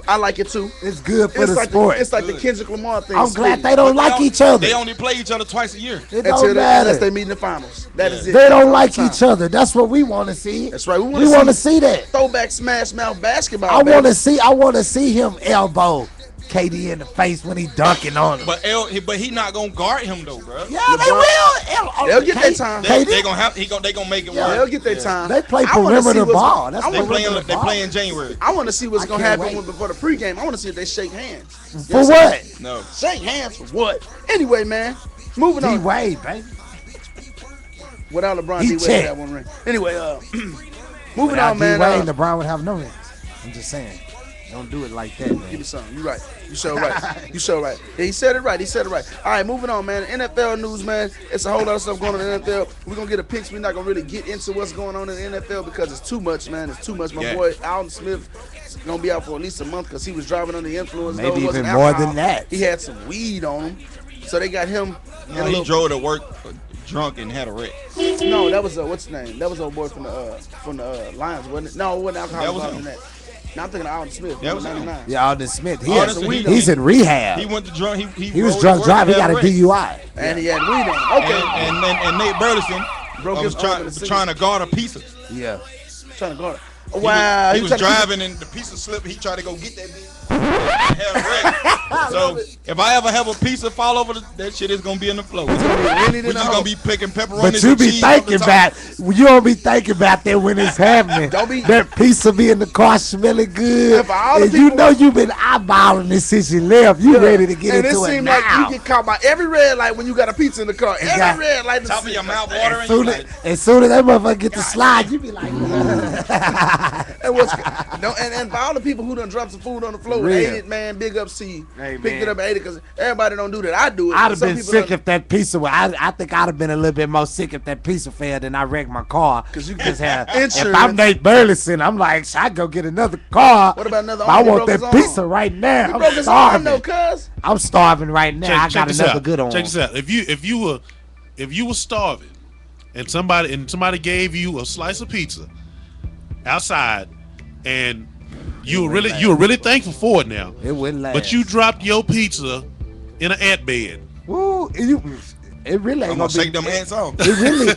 I like it too. It's good for It's the like sport. it's like the Kendrick Lamar thing. I'm glad they don't like each other. They only play each other twice a year. It Until don't matter. unless they meet in the finals. That is it. They don't All like the time. each other. That's what we want to see. That's right. We We want to see that. throwback smash mouth basketball. I baby. want to see him elbow KD in the face when he dunking on him. But he not gonna guard him though, bro. Yeah, they will. They'll get their time. They gonna make it Yeah, work. They'll get their time. They play I wanna see perimeter what's ball. gonna- That's I They wanna- perimeter play ball. in January. I want to see what's I gonna can't happen wait. before the pregame. I want to see if they shake hands. For what? No. Shake hands for what? Anyway, man, moving D on. Wade, baby. Without LeBron, He D Wade checked. had one ring. Anyway, moving Without on, man. D Wade, LeBron would have no rings. I'm just saying. Don't do it like that, Give me man. something. You right. You sure right. You sure right. Yeah, he said it right. All right, moving on, man. NFL news, man. It's a whole lot of stuff going on in the NFL. We're going to get a picks. We're not going to really get into what's going on in the NFL because it's too much, man. It's too much. My boy, Alden Smith, is going to be out for at least a month because he was driving under the influence. Maybe No, it wasn't even more alcohol. than that. He had some weed on him. So they got him. No, he drove to work drunk and had a wreck. No, that was what's his name? That was old boy from the Lions, wasn't it? No, it wasn't alcohol That was involved him. in that. No, I'm thinking of Alden Smith. That was him. 99. Yeah, Alden Smith. Alden Smith, He's in rehab. He went to drunk. He was rode to drunk work driving. He and got a had wreck. DUI. And he had weed on him. Okay. And Nate Burleson Broke his was arm in the trying to guard a pizza. Yeah. Trying to guard it. Oh, wow. He was tried to keep- driving and the pizza slipped. He tried to go get that bitch. Had a wreck. So if I ever have a pizza fall over, that shit is gonna be in the floor. We're just gonna be picking pepperonis. But you and be cheese off the thinking top. about, you don't be thinking about that when it's happening. Don't be- That pizza be in the car smelling good. And for all the And you people- know you been eyeballing this since you left. You ready to get and into it it seemed now. like you get caught by every red light when you got a pizza in the car. Every got- red light. Top of your mouth watering. As soon as that motherfucker get to slide, you be like, And what's and for all the people who done dropped some food on the floor and Real. ate it, man, big ups to you. Hey, Picked man. it up and ate it because everybody don't do that. I do it. I'd have Some been people sick done- if that pizza was. I think I'd have been a little bit more sick if that pizza failed and I wrecked my car. 'Cause you Just get have, if insurance. I'm Nate Burleson, I'm like, should I go get another car? What about another But I arm? He want broke that his pizza arm. right now. He I'm broke his arm starving. though, cuz. I'm starving right now. I got this another out. good one. Check this out. If you were starving and somebody gave you a slice of pizza outside and you were really thankful for it now. It wouldn't last. But you dropped your pizza in an ant bed. Woo, it really ain't I'm gonna gonna be. shake them ants off. It really.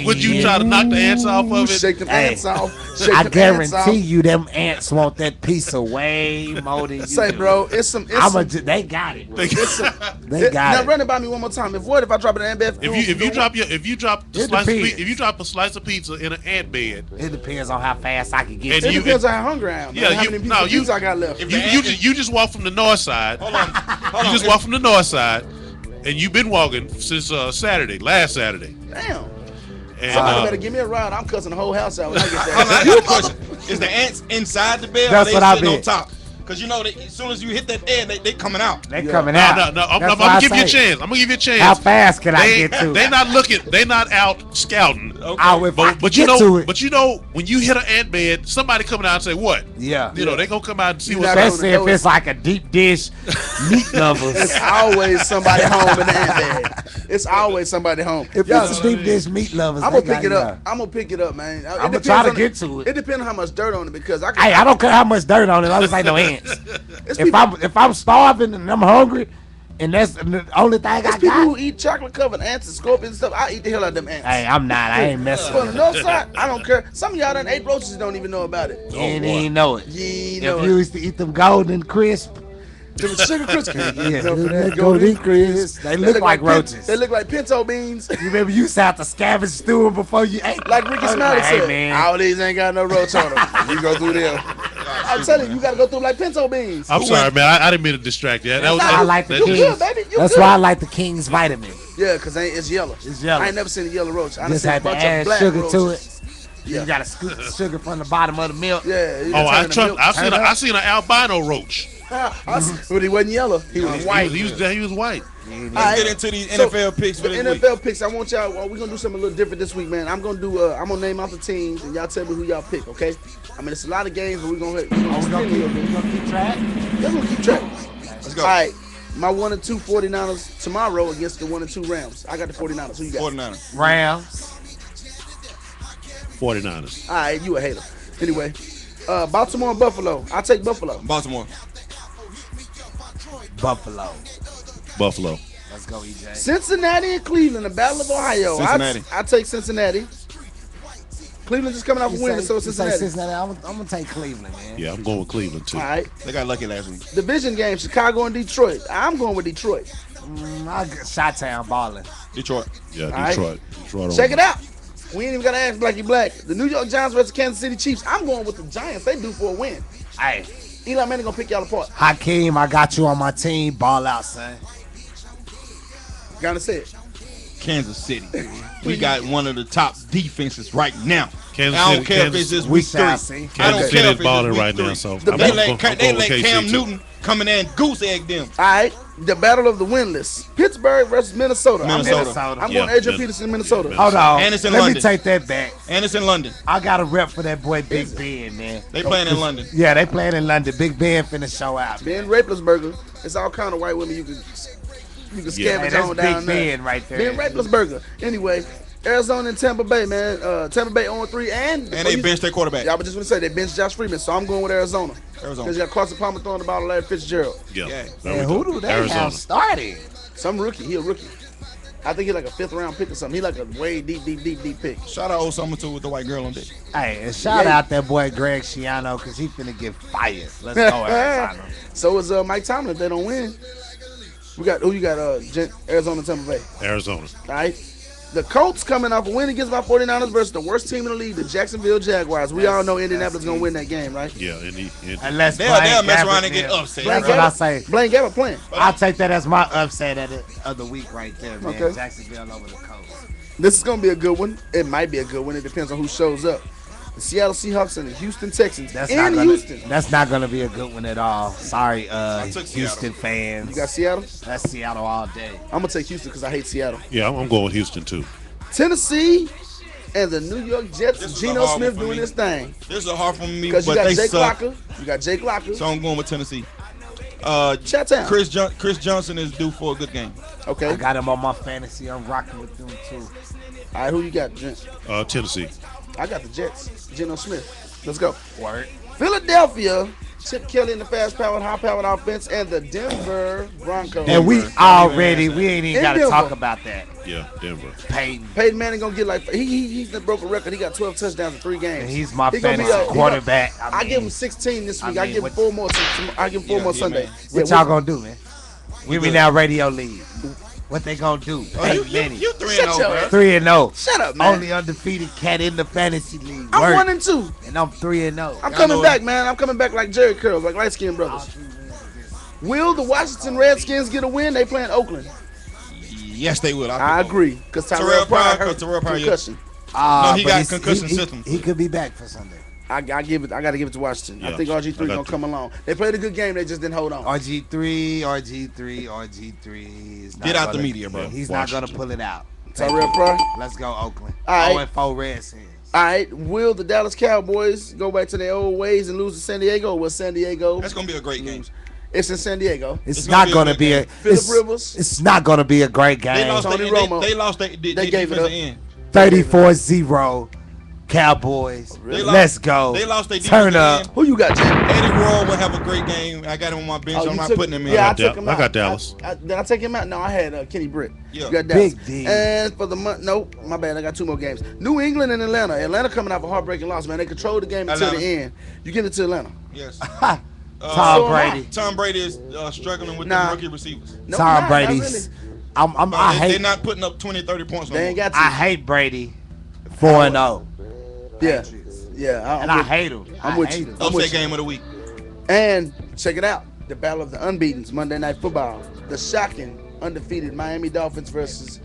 Would you try to knock the ants off of it? Shake them Hey, ants off. Shake I them ants off. guarantee you, them ants want that piece of way more than you Say, do. bro, it's some. They got it. Bro. It's some. They got now it. run it by me one more time. If I drop it in bed? If you drop It depends. if you drop a slice of pizza in an ant bed, It depends on how fast I can get. And to It it. depends on how hungry I am. Yeah, how you- many no, you- pieces I got left. If you just walk from the north side. Hold on. You just walk from the north side, and you've been walking since last Saturday. Damn. And Somebody better give me a ride. I'm cussing the whole house out when I get Hold on, I there. got a question. Is the ants inside the bed That's or what they I sitting on bet. top? Because you know, as soon as you hit that air, they coming out. They coming out. no, I'm That's gonna why I give you a say, chance. I'm gonna give you a chance. How fast can I They get to they it? not looking. They not out scouting. Oh, if I can But you get to know, it. but you know, when you hit an ant bed, somebody coming out and say what? Yeah. You know, they gonna come out and see You what's not up. Especially if it's like a deep dish meat lovers. It's always somebody home in the ant bed. It's always somebody home. If Y'all- it's a deep dish meat lovers, I'm they gonna pick got it up. I'm gonna pick it up, man. It I'ma try depends to on get to it. It depends on how much dirt on it because I can. Hey, I don't care how much dirt on it. I just ain't no ants. It's If I'm starving and I'm hungry, and that's the only thing I There's people got. who eat chocolate covered ants and scorpions and stuff. I eat the hell out of them ants. Hey, I'm not. I ain't messing On with the it. north side, I don't care. Some of y'all done ate roaches and don't even know about it. You ain't even know it. You ain't If know you it. used to eat them golden crisp, Them sugar crisps. yeah, them golden crisp, they look like roaches. They look like pinto beans. You remember you used to have to scavenge through them before you ate. Like Ricky I was Smiley like, hey, said, man. all these ain't got no roach on them. You go through them. I'm telling you, you gotta go through like pinto beans. I'm sorry, man. I didn't mean to distract you. That was, I like the You King's. good, baby. You That's good. why I like the King's vitamin. Yeah, cause it's yellow. It's yellow. I ain't never seen a yellow roach. I done Just seen a had to bunch of add black sugar roaches. to it. Yeah. You gotta scoop the sugar from the bottom of the milk. Yeah. you oh, gotta turn the milk. I seen an albino roach. But he wasn't yellow. He was white. He was white. Let's get into these NFL picks for the this week. NFL picks. I want y'all. We're gonna do something a little different this week, man. I'm gonna name out the teams, and y'all tell me who y'all pick. Okay? I mean, it's a lot of games, but we're gonna We gonna keep track. We're gonna keep track. Let's go. All right. My 1 and 2 49ers tomorrow against the 1 and 2 Rams. I got the 49ers. Who you got? 49ers. Rams. 49ers. All right, you a hater. Anyway, Baltimore and Buffalo. I'll take Buffalo. Baltimore. Buffalo. Buffalo. Let's go, EJ. Cincinnati and Cleveland, the Battle of Ohio. Cincinnati. I take Cincinnati. Cleveland just coming off a win, so You say Cincinnati. Cincinnati. I'm gonna take Cleveland, man. Yeah, I'm going with Cleveland too. All right. They got lucky last week. Division game, Chicago and Detroit. I'm going with Detroit. I got Chi-Town balling. Detroit. Yeah, right. Detroit. Detroit. Check it out. We ain't even got to ask Blackie Black. The New York Giants versus Kansas City Chiefs. I'm going with the Giants. They due for a win. Hey, Eli Manning going to pick y'all apart. Hakeem, I got you on my team. Ball out, son. Gotta say it. Kansas City. We got one of the top defenses right now. Kansas I don't City- care Kansas- if it's just we week shall 3. see. I don't Kansas care City if is it's balling just right week now, 3. so They I'm They going let KC Cam too. Newton come in there and goose egg them. All right. The battle of the winless. Pittsburgh versus Minnesota. Minnesota. I'm Yeah, going Adrian Min- Peterson, Minnesota. Hold on. And it's in Let London. me take that back. And it's in London. I got a rep for that boy Big Ben, man. They playing in London. Yeah, they playing in London. Big Ben finna show out. Ben Raplesberger. It's all kind of white women you can Yeah. scavenge Hey, that's on down Big there. Ben right there. Ben Raplesberger. Anyway, Arizona and Tampa Bay, man. Tampa Bay 0-3, and And they benched their quarterback. Yeah, I was just gonna say they benched Josh Freeman, so I'm going with Arizona. Arizona. Because you got Carson Palmer throwing the ball to Larry Fitzgerald. Yeah. Yeah. There we And go. who do they Arizona. have starting? Some rookie. He a rookie. I think he's like a 5th round pick or something. He like a way deep pick. Shout out Osama too with the white girl on dick. Hey, and shout Yeah. out that boy Greg Schiano because he finna get fired. Let's go, Arizona. So is Mike Tomlin if they don't win. We got who you got? Arizona, Tampa Bay. Arizona. All right. The Colts coming off a win against my 49ers versus the worst team in the league, the Jacksonville Jaguars. We all know Indianapolis gonna win that game, right? Yeah, Unless They'll Blaine mess Gabbert around and get there. upset. That's what I say. Blaine Gabbert playing. I'll take that as my upset of the week right there, man. Okay. Jacksonville over the coast. This is gonna be a good one. It might be a good one. It depends on who shows up. The Seattle Seahawks and the Houston Texans in Houston. That's not gonna be a good one at all. Sorry, took Houston Seattle. fans. You got Seattle? That's Seattle all day. I'm gonna take Houston because I hate Seattle. yeah. I'm going with Houston too. Tennessee and the New York Jets. This is Geno a hard Smith one for doing me. his thing. This is a hard for me, Because you but got they Jake suck. Locker. You got Jake Locker. So I'm going with Tennessee. Chat-town. Chris Johnson is due for a good game. Okay. I got him on my fantasy. I'm rocking with them too. All right, who you got, Gent? Tennessee. I got the Jets. Geno Smith. Let's go. Word. Philadelphia Chip Kelly in the fast-powered, high-powered offense, and the Denver Broncos. And we already, we ain't even got to Denver. talk about that. Yeah, Denver. Peyton Manning gonna get like he broke a record. He got 12 touchdowns in 3 games. And he's my He gonna be fantasy quarterback. I give him 16 this week. I give him what- 4 more. I give him 4 more Sunday. What y'all gonna do, man? Give me now radio lead. What they gonna do? Oh, you 3-0, bro. 3-0. Shut up, man. Only undefeated cat in the fantasy league. I'm Work. 1-2. And I'm 3-0. I'm coming back, man. I'm coming back like Jerry Curls, like light skinned brothers. Will the Washington Redskins get a win? They playing Oakland. Yes, they will. I agree. Because Terrell Pryor hurt concussion. No, he but got concussion symptoms. He could be back for Sunday. I got to give it to Washington. Yeah, I think RG3 gonna come along. They played a good game. They just didn't hold on. RG3 is not Get out gonna, the media, bro. He's not gonna pull it out. Terrell Pryor. Let's go Oakland. All right. 0-4 Redskins. All right. Will the Dallas Cowboys go back to their old ways and lose to San Diego? Or will San Diego? That's gonna be a great game. It's in San Diego. It's not gonna be a. Phillip Rivers. It's not gonna be a great game. They lost. Tony They Romo. lost. They gave it up. end. 34-0 Cowboys. They Let's go. They lost their Turn defense up. end. Who you got, Jay? Eddie Royal will have a great game. I got him on my bench. Oh, I'm you not took- putting him in. Yeah, I I got took him out. I got Dallas. Did I take him out? No, I had Kenny Britt. Yeah. You got Dallas. Big D. And for the month, nope, my bad. I got 2 more games. New England and Atlanta. Atlanta coming off a heartbreaking loss, man. They controlled the game until the Atlanta. end. You give it to Atlanta. Yes. Tom Brady. Tom Brady is struggling with Nah. the rookie receivers. No, Tom not Brady's. really. I They're hate. not putting up 20, 30 points no They ain't more. got to. I hate Brady. 4-0. Yeah. Yeah. And I hate him. I'm I with hate you. him. I'm with Upset you. game of the week. And check it out. The battle of the unbeatens, Monday Night Football. The shocking, undefeated Miami Dolphins versus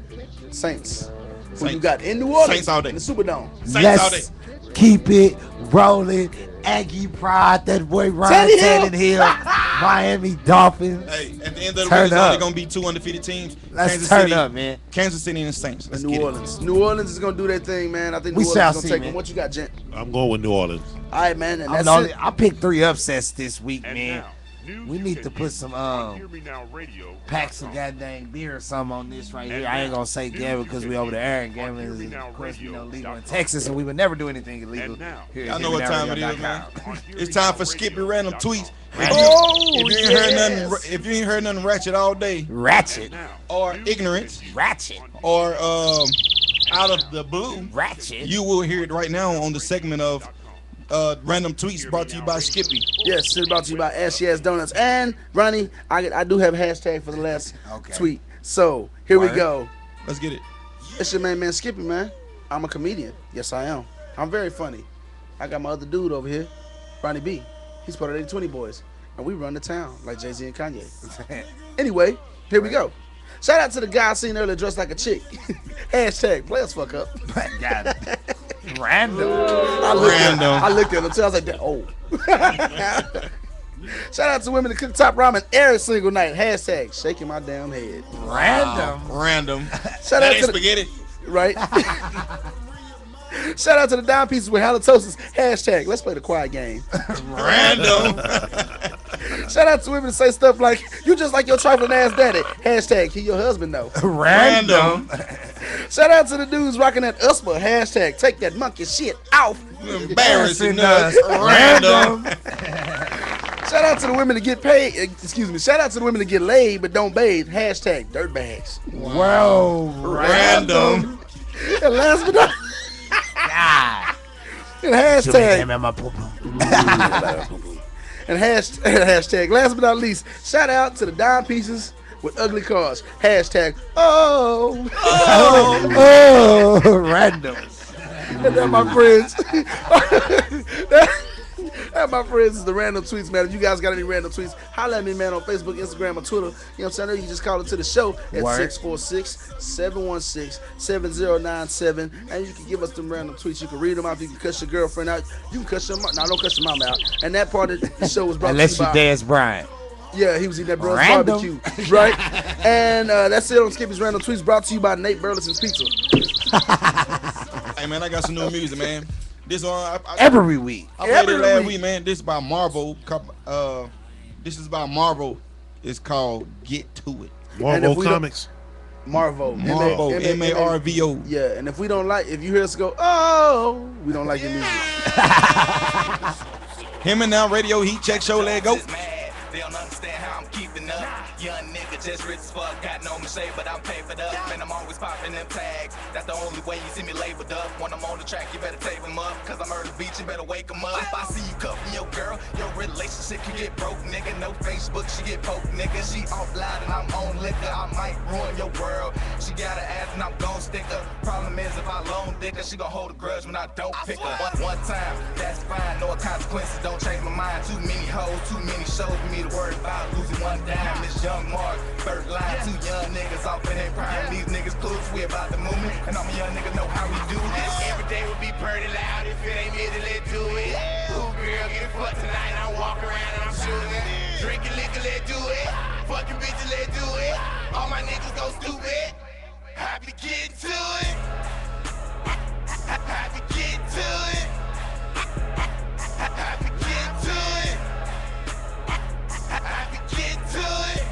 Saints. Who you Saints. got in New Orleans? Saints all day. In the Superdome. Saints all day. Let's keep it rolling. Aggie pride, that boy Ryan Tannehill. Tannehill, Miami Dolphins. Hey, at the end of the Turn week, it's only up. going to be 2 undefeated teams. Let's Kansas turn City, up, man. Kansas City and the Saints. Let's New get Orleans. New Orleans is gonna do their thing, man. I think New We shall Orleans is see, gonna take man. them. What you got, Gent? I'm going with New Orleans. All right, man. And I'm that's the only, it. I picked 3 upsets this week, And man. now, news We you need can to put hear some on Hear Me Now Radio. packs of goddamn beer or something on this right here. I ain't gonna say gambling because we over there, and gambling is of course legal in Texas, and we would never do anything illegal. And now, Here Y'all at know what time it is, HearMeNowRadio.com. man. It's time for Skippy Random Tweets. Oh, If you ain't heard nothing ratchet all day, Ratchet, or ignorant, ratchet, or out of the blue, ratchet. you will hear it right now on the segment of Random Tweets brought to you by Skippy. Yes, it's brought to you by Ashy Ass Donuts. And Ronnie, I do have a hashtag for the last tweet. So here we Word. go. Let's get it. It's your man Skippy, man. I'm a comedian. Yes, I am. I'm very funny. I got my other dude over here, Ronnie B. He's part of the 20 Boys. And we run the town like Jay-Z and Kanye. Anyway, here we go. Shout out to the guy I seen earlier dressed like a chick. Hashtag players fuck up. God. Random. I looked at him too. I was like, oh. Shout out to women that cook top ramen every single night. Hashtag shaking my damn head. Random. Shout That out ain't to the, spaghetti. right? Shout out to the dime pieces with halitosis. Hashtag let's play the quiet game. Random. Shout out to women that say stuff like you just like your trifling ass daddy. Hashtag he your husband though. Random. Shout out to the dudes rocking that USPA. Hashtag take that monkey shit off. Embarrassing us. Random. Shout out to the women that get paid. Excuse me. Shout out to the women that get laid but don't bathe. Hashtag dirtbags. Whoa. Random. And last but not God. and hashtag Damn, my poo-poo. and hashtag last but not least. Shout out to the dime pieces with ugly cars. Hashtag oh. Random. And that, my friends. That, my friends, is the random tweets, man. If you guys got any random tweets, holla at me, man, on Facebook, Instagram, or Twitter. You know what I'm saying? Or you can just call into the show at 646-716-7097. And you can give us them random tweets. You can read them out. You can cuss your girlfriend out. You can cuss your mom. No, don't cuss your mom out. And that part of the show was brought Unless to you you by... dance Brian. Yeah, he was eating that bro's Random. barbecue. Right? And that's it on Skippy's Random Tweets, brought to you by Nate Burleson's Pizza. Hey, man, I got some new music, man. This one, Every week. I played it Every last week. week, man. This is by Marvel. This is by Marvel. It's called Get To It. Marvel we don't- Comics. Marvo. Marvel. M-A-R-V-O. Yeah, and if you hear us go, oh, we don't like your music. Him and now radio heat check show leg go. They don't understand how I'm keeping up. Young nigga just rich as fuck, got no machine, but I'm papered up. Man, I'm always popping them tags. That's the only way you see me labeled up. When I'm on the track, you better tape them up. Cause I'm Murder Beach, you better wake them up. If I see you cuffing your girl, your relationship can get broke, nigga. No Facebook, she get poked, nigga. She offline and I'm on liquor. I might ruin your world. She got an ass and I'm gon' stick her. Problem is, if I loan dick her, she gon' hold a grudge when I don't pick her. One time, that's fine, no consequences, don't change my mind. Too many hoes, too many shows for me to worry about. Losing one dime, Miss Young Mark, first line, two young niggas off in their prime. These niggas clues, we about the movement, and all my young niggas know how we do this. Every day will be pretty loud, if it ain't me, then let's do it. Ooh, girl, get it fucked tonight, I walk around and I'm shooting. Drinking liquor, let's do it. Fucking bitches, let's do it. All my niggas go stupid. Happy to get to it. Happy to get to it. Happy to get to it. Happy to get to it.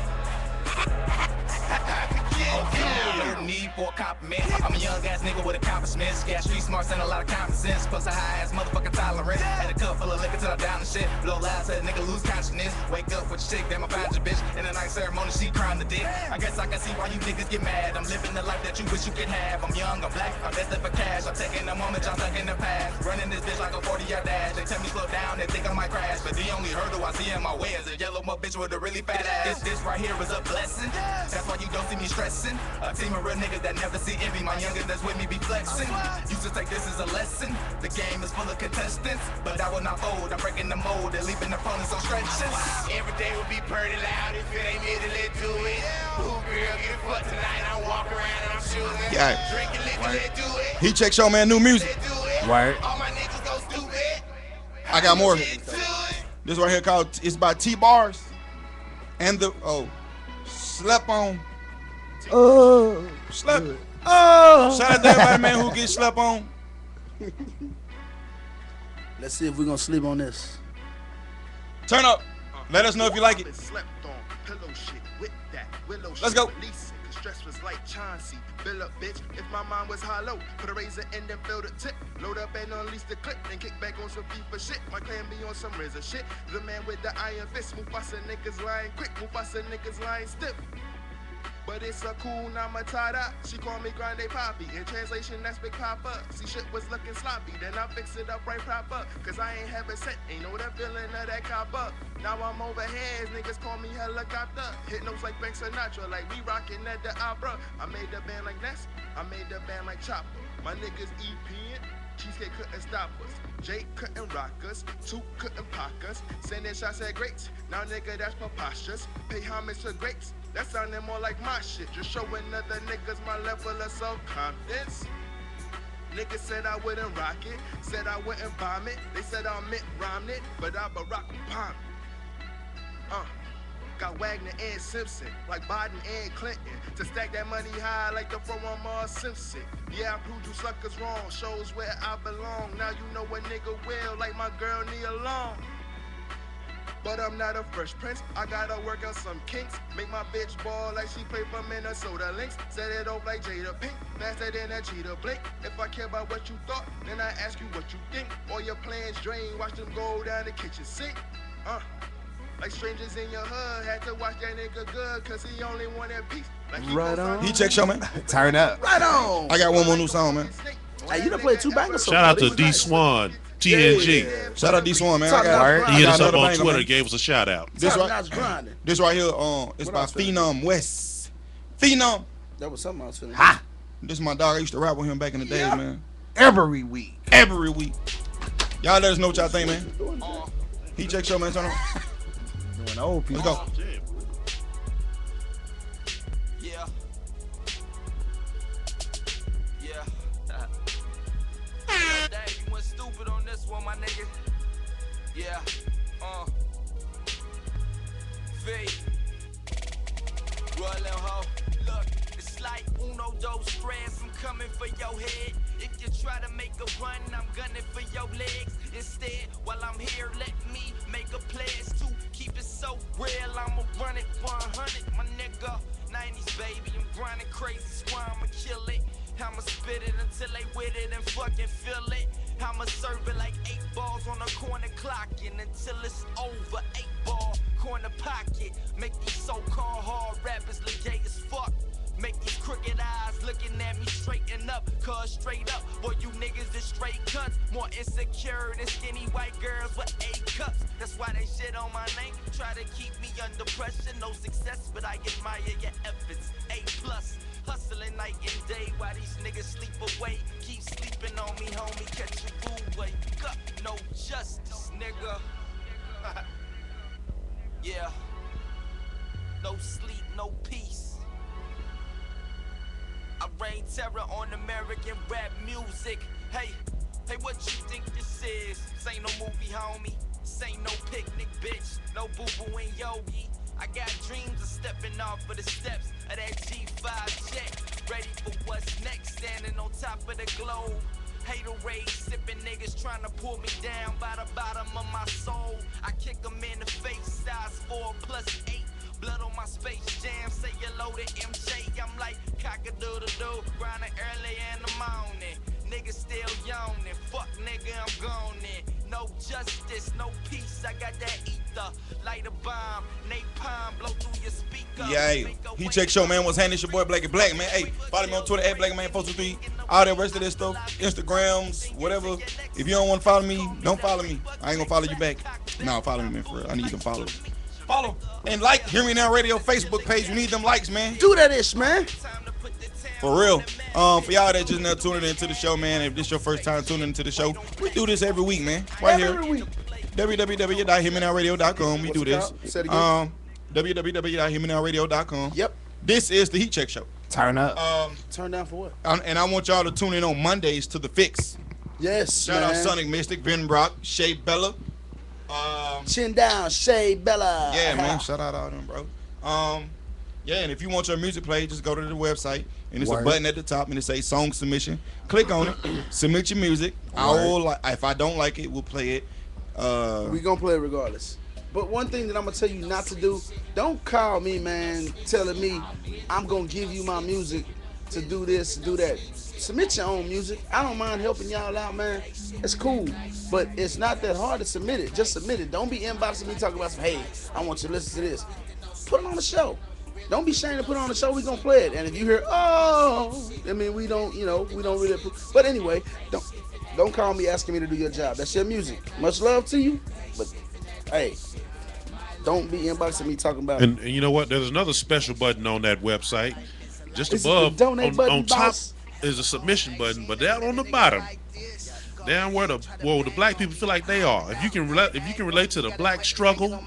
Happy to get to it. No need for a compliment. I'm a young ass nigga with accomplishments. Got street smarts and a lot of common sense. Plus a high ass motherfucking tolerance. Had a cup full of liquor till I'm down and shit. Blow loud till a nigga lose consciousness. Wake up with your chick, damn I find your bitch. In a nice ceremony, she crying the dick. I guess I can see why you niggas get mad. I'm living the life that you wish you could have. I'm young, I'm black, I'm destined for cash. I'm taking the moment, y'all stuck in the past. Running this bitch like a 40-yard dash. They tell me slow down, they think I might crash. But the only hurdle I see in my way is a yellow mud bitch with a really fat ass. This right here is a blessing. That's why you don't see me stressing. A team of real niggas that never see envy. My youngest that's with me be flexing. Used to take this as a lesson. The game is full of contestants, but I will not fold. I'm breaking the mold and leaving opponents on stretches. Every day will be pretty loud. If it ain't me, then let's do it. Ooh, girl, get it fucked tonight. I walk around and I'm shooting. Yeah. Drinking liquor, let's do it. Heat check show, man. New music. Let's do it. Right. All my niggas go stupid. I got more. Get to it. This right here called, it's by T-Bars. And the, slept on. Slept. Shout out to everybody, man, who gets slept on. Let's see if we're gonna sleep on this. Turn up. Let us know if you like it. Slept on pillow shit with that willow Let's go. release it. The stress was like Chauncey. Bill up, bitch. If my mind was hollow, put a razor in them, fill the tip. Load up and unleash the clip, then kick back on some FIFA shit. My clan be on some razor shit. The man with the iron fist. Mufasa niggas lying quick. Mufasa niggas lying stiff. But it's a cool Matata. She call me Grande Poppy. In translation, that's Big Papa. See, shit was looking sloppy. Then I fix it up right proper. Cause I ain't have a set. Ain't know the feeling of that copper. Now I'm over heads. Niggas call me helicopter. Hit notes like Frank Sinatra. Like we rockin' at the opera. I made the band like Ness. I made the band like Chopper. My niggas EP'ing. Cheesecake couldn't stop us. Jake couldn't rock us. Two couldn't pock us. Sending shots at greats. Now nigga, that's preposterous. Pay homage to greats. That sounded more like my shit. Just showing other niggas my level of self-confidence. Niggas said I wouldn't rock it. Said I wouldn't bomb it. They said I meant rhyme it. But I Barack Obama. Got Wagner and Simpson, like Biden and Clinton, to stack that money high like the 411 Simpson. Yeah, I proved you suckers wrong, shows where I belong. Now you know a nigga will, like my girl Nia Long. But I'm not a fresh prince, I gotta work out some kinks. Make my bitch ball like she play for Minnesota Lynx. Set it off like Jada Pink, faster than a cheetah blink. If I care about what you thought, then I ask you what you think. All your plans drain, watch them go down the kitchen sink. Like strangers in your hood, had to watch that nigga good, cause he only wanted peace. Like Right on. Heat check show, man. Turn up. Right on. I got one more new song, man. Hey, you done played 2 bangers so Shout out far. to D Swan, TNG. Shout out D-Swan, man. I got, He hit us up another on banger, Twitter, man. gave us a shout out. This Top right, notch grinding. this right here, it's by else was it? Phenom West. Phenom. That was something I was feeling. Ha! This is my dog. I used to rap with him back in the days, man. Every week. Every week. Y'all let us know what y'all think, man. Heat check show, man. Turn on. Doing old people. Let's go. Yeah. Yeah. Dang, you went stupid on this one, my nigga. Yeah. V. Roll them hoe. Look, it's like uno, dos, tres. I'm coming for your head. If you try to make a run, I'm gunning for your legs. Instead, while I'm here, let me make a pledge to keep it so real. I'ma run it 100, my nigga. 90s baby, I'm grinding crazy, so I'ma kill it. I'ma spit it until they with it and fucking feel it. I'ma serve it like 8 balls on a corner clock. rocking until it's over. 8-ball, corner pocket. Make these so-called hard rappers look gay as fuck. Make these crooked eyes looking at me straighten up. Cause straight up, boy, you niggas is straight cunts. More insecure than skinny white girls with A cups. That's why they shit on my name. Try to keep me under pressure. No success, but I admire your efforts. A+. Hustling night and day while these niggas sleep away. Keep sleeping on me, homie. Catch a rude wake up. No justice, nigga. Yeah. No sleep, no peace. I rain terror on American rap music. Hey, what you think this is? This ain't no movie, homie. This ain't no picnic, bitch. No boo-boo and yogi. I got dreams of stepping off of the steps of that G5 jet. Ready for what's next, standing on top of the globe. Haterade, sipping niggas trying to pull me down by the bottom of my soul. I kick them in the face, size 4+8. Blood on my Space Jam, say hello to MJ. I'm like cock-a-doodle-doo, grinding early in the morning. Niggas still yawning, fuck nigga, I'm gone in. No justice, no peace, I got that ether. Light a bomb, napalm, blow through your speaker. Yeah, Heat Check Show, man. What's happening? It's your boy Black and Black, man. Hey, follow me on Twitter at BlackandMan423. All that rest of this stuff, Instagrams, whatever. If you don't want to follow me, don't follow me. I ain't gonna follow you back. No, follow me, man, for real. I need them followers. Follow and like Hear Me Now Radio Facebook page. We need them likes, man. Do that ish, man. For real. For y'all that just now tuning into the show, man, if this your first time tuning into the show, we do this every week, man. Right here. Every week. www.hearmenowradio.com. We do this. Say it again. www.hearmenowradio.com. Yep. This is the Heat Check Show. Turn up. Turn down for what? And I want y'all to tune in on Mondays to The Fix. Yes, Shout man. out Sonic Mystic, Ben Brock, Shay Bella. Chin down, Shay Bella. Yeah, man. Shout out all them, bro. Yeah, and if you want your music played, just go to the website, and it's a button at the top, and it says Song Submission. Click on it, submit your music. I will, if I don't like it, we'll play it. We gonna play it regardless. But one thing that I'm gonna tell you not to do, don't call me, man, telling me I'm gonna give you my music to do this, to do that. Submit your own music. I don't mind helping y'all out, man. It's cool. But it's not that hard to submit it. Just submit it. Don't be inboxing me talking about some, hey, I want you to listen to this. Put it on the show. Don't be ashamed to put it on the show. We gonna play it. And if you hear, oh, I mean, we don't really. But anyway, don't call me asking me to do your job. That's your music. Much love to you. But hey, don't be inboxing me talking about. And you know what? There's another special button on that website. Just Is it above, the donate button, on top boss? is a submission button, but down on the bottom, down where the black people feel like they are. If you can relate to the black struggle,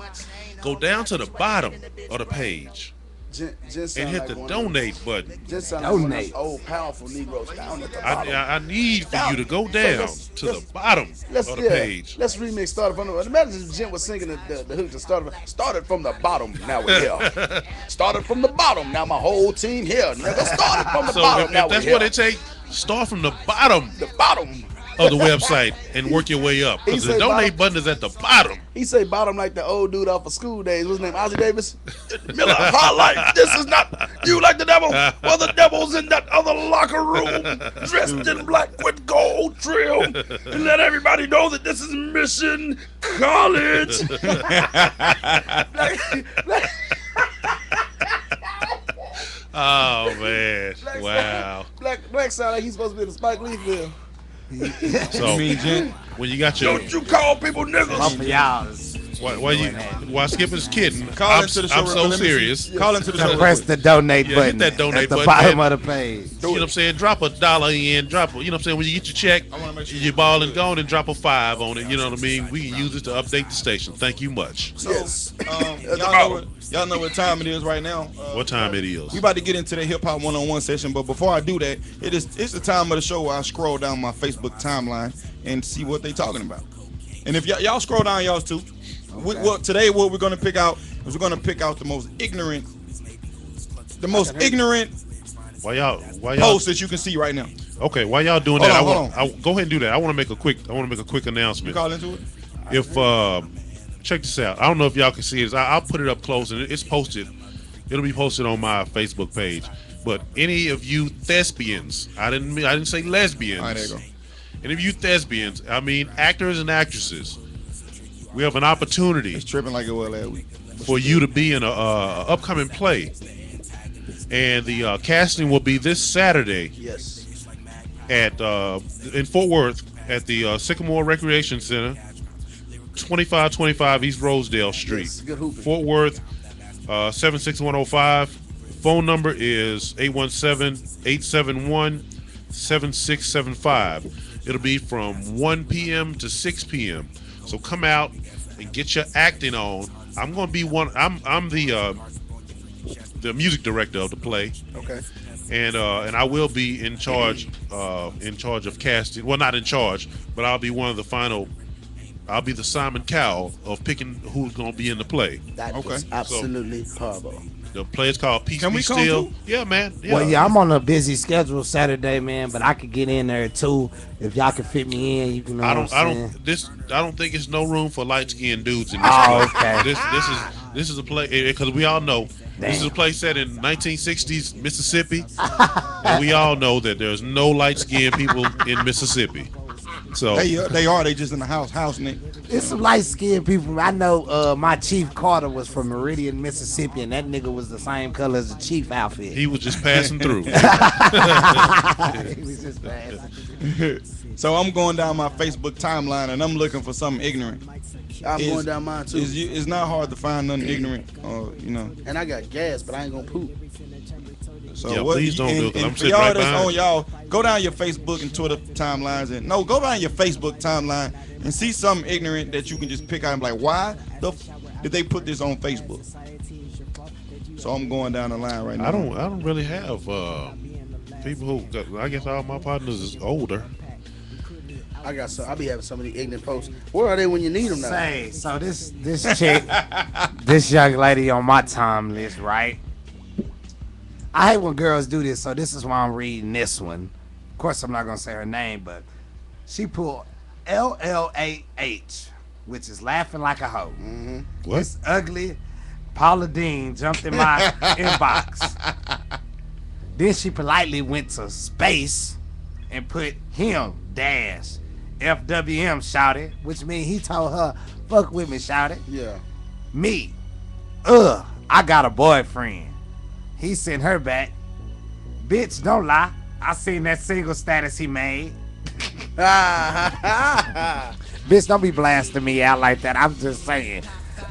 go down to the bottom of the page and hit the donate button. Just sound like one of those old powerful Negroes down at the bottom. I need for you to go down to the bottom of the page. Let's remix. Started from the. Imagine if Jim was singing the hook to started from the bottom. Now we're here. Started from the bottom. Now my whole team here. Never started from the bottom. If now that's we're what here. it takes, start from the bottom. The bottom of the website and work your way up. Because the donate button is at the bottom. He say bottom like the old dude off of School Days. What's his name? Ozzie Davis? Miller High Life. This is not you like the devil. Well, the devil's in that other locker room, dressed in black with gold trim. And let everybody know that this is Mission College. Oh man! Wow. Black sound like he's supposed to be in the Spike Lee film. So when you got your don't you call people niggas? While Skip is kidding, Call I'm into the show. so serious. Call into the show. Press the donate button. Hit that donate at the button bottom of the page. You know what I'm saying? Drop $1 in. Drop. You know what I'm saying? When you get your check, you ball and go and drop a $5 on it. You know what I mean? We can use it to update the station. Thank you much. So, y'all know what time it is right now. What time it is? We about to get into the hip hop one-on-one session, but before I do that, it's the time of the show where I scroll down my Facebook timeline and see what they talking about. And if y'all scroll down y'all too. Today what we're gonna pick out is we're gonna pick out the most ignorant post that you can see right now. Okay, while y'all doing that, Hold on. go ahead and do that. I want to make a quick announcement. You call into it? If check this out. I don't know if y'all can see it. I'll put it up close and it's posted. It'll be posted on my Facebook page. But any of you thespians, I didn't say lesbians. All right, there you go. Any of you thespians, I mean actors and actresses, we have an opportunity It's tripping like it was last week. for you to be in a upcoming play, and the casting will be this Saturday. Yes. At in Fort Worth at the Sycamore Recreation Center, 2525 East Rosedale Street. Yes, good hooping. Fort Worth, 76105. Phone number is 817-871-7675. It'll be from 1 p.m. to 6 p.m. So come out and get your acting on. I'm going to be one. I'm the music director of the play. Okay. And I will be in charge of casting. Well, not in charge, but I'll be one of the final. I'll be the Simon Cowell of picking who's going to be in the play. That is absolutely horrible. The play is called Peace Can Be we come Still. too? Yeah, man. Yeah. Well, yeah, I'm on a busy schedule Saturday, man, but I could get in there too if y'all can fit me in. You can know I what I'm saying? I don't think it's no room for light skinned dudes in this Oh, play. okay. This is a play because we all know this is a play set in 1960s Mississippi, and we all know that there's no light skinned people in Mississippi. So They are. They just in the house, nigga. It's some light skinned people. I know my Chief Carter was from Meridian, Mississippi, and that nigga was the same color as the Chief outfit. he was just passing through. He was just passing. So I'm going down my Facebook timeline and I'm looking for something ignorant. I'm going down mine too. It's not hard to find nothing ignorant, you know. And I got gas, but I ain't gonna poop. So Yeah, what? please don't do it, 'cause I'm for sitting y'all right that's behind on you. y'all, go down your Facebook and Twitter timelines and go down your Facebook timeline and see something ignorant that you can just pick out and be like, why did they put this on Facebook? So I'm going down the line right now. I don't really have people who. I guess all my partners is older. I be having so many ignorant posts. Where are they when you need them now? Say, so this chick, this young lady on my time list, right? I hate when girls do this, so this is why I'm reading this one. Of course, I'm not gonna say her name, but she pulled LLAH, which is laughing like a hoe. Mm-hmm. What? It's ugly. Paula Dean jumped in my inbox. Then she politely went to space and put him dash FWM shouted, which means he told her, fuck with me, shouted. Yeah. Me, I got a boyfriend. He sent her back, bitch, don't lie. I seen that single status he made. Bitch, don't be blasting me out like that. I'm just saying.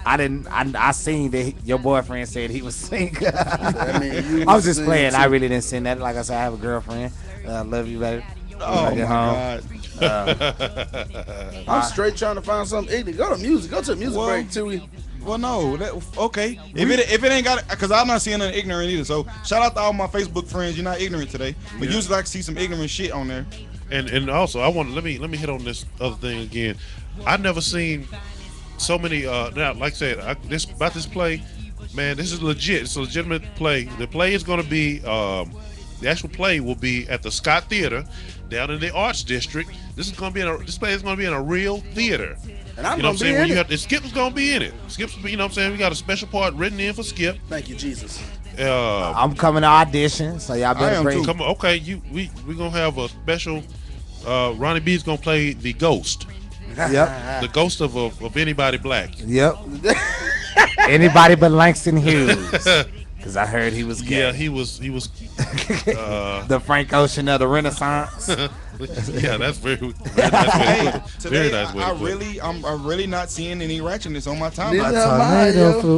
I seen that your boyfriend said he was single. I was just playing. I really didn't send that. Like I said, I have a girlfriend. Love you, baby. Oh my God. I'm straight trying to find something ignorant. Go to music. Go to a music break too. Well, no. Okay. If it ain't got it, because I'm not seeing nothing ignorant either. So shout out to all my Facebook friends. You're not ignorant today, but usually I can see some ignorant shit on there. And also I want let me hit on this other thing again. I've never seen so many. Now, like I said, this play, man. This is legit. It's a legitimate play. The play is going to be. The actual play will be at the Scott Theater down in the Arts District. This play is going to be in a real theater. And I'm going to be in it. Skip's going to be in it. Skip's, you know what I'm saying? We got a special part written in for Skip. Thank you, Jesus. I'm coming to audition, so y'all better bring. Come on, okay. We gonna have a special. Ronnie B's gonna play the ghost. Yep. The ghost of anybody black. Yep. Anybody but Langston Hughes. Because I heard he was gay. Yeah, he was. The Frank Ocean of the Renaissance. Yeah, that's very nice way to put it. Today, Very nice way to put it. I'm really not seeing any ratchetness on my timeline.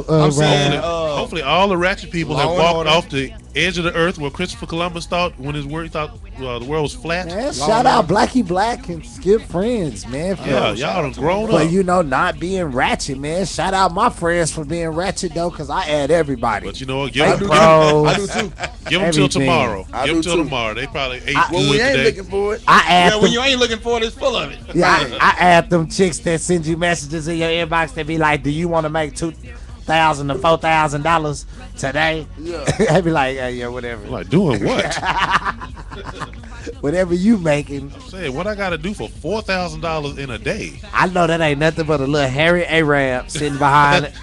I'm seeing Hopefully, all the ratchet people have Law and walked Order. off the edge of the earth where Christopher Columbus thought when his word thought the world was flat. Man, shout out Blackie Black and Skip Friends, man. Yeah, y'all done grown up. But you know, not being ratchet, man. Shout out my friends for being ratchet though, because I add everybody. But you know what? Fake pros, I do too. Give them till everything. tomorrow. I Give them do till too. tomorrow. They probably ate When good we ain't today. looking for it. I add Yeah, when them, you ain't looking for it, it's full of it. yeah, I add them chicks that send you messages in your inbox that be like, "Do you want to make $2,000 to $4,000 today?" Yeah. I be like, yeah, whatever. Like doing what? Whatever you making. Say what I got to do for $4,000 in a day. I know that ain't nothing but a little hairy Arab sitting behind it.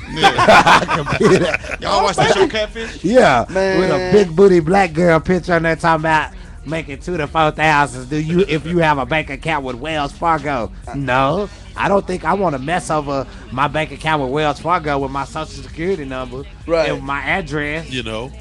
Computer. Y'all watch that show Catfish? Yeah, Man. with a big booty black girl picture on there talking about making 2,000 to 4,000. Do you if you have a bank account with Wells Fargo? No, I don't think I want to mess over my bank account with Wells Fargo with my social security number, and my address,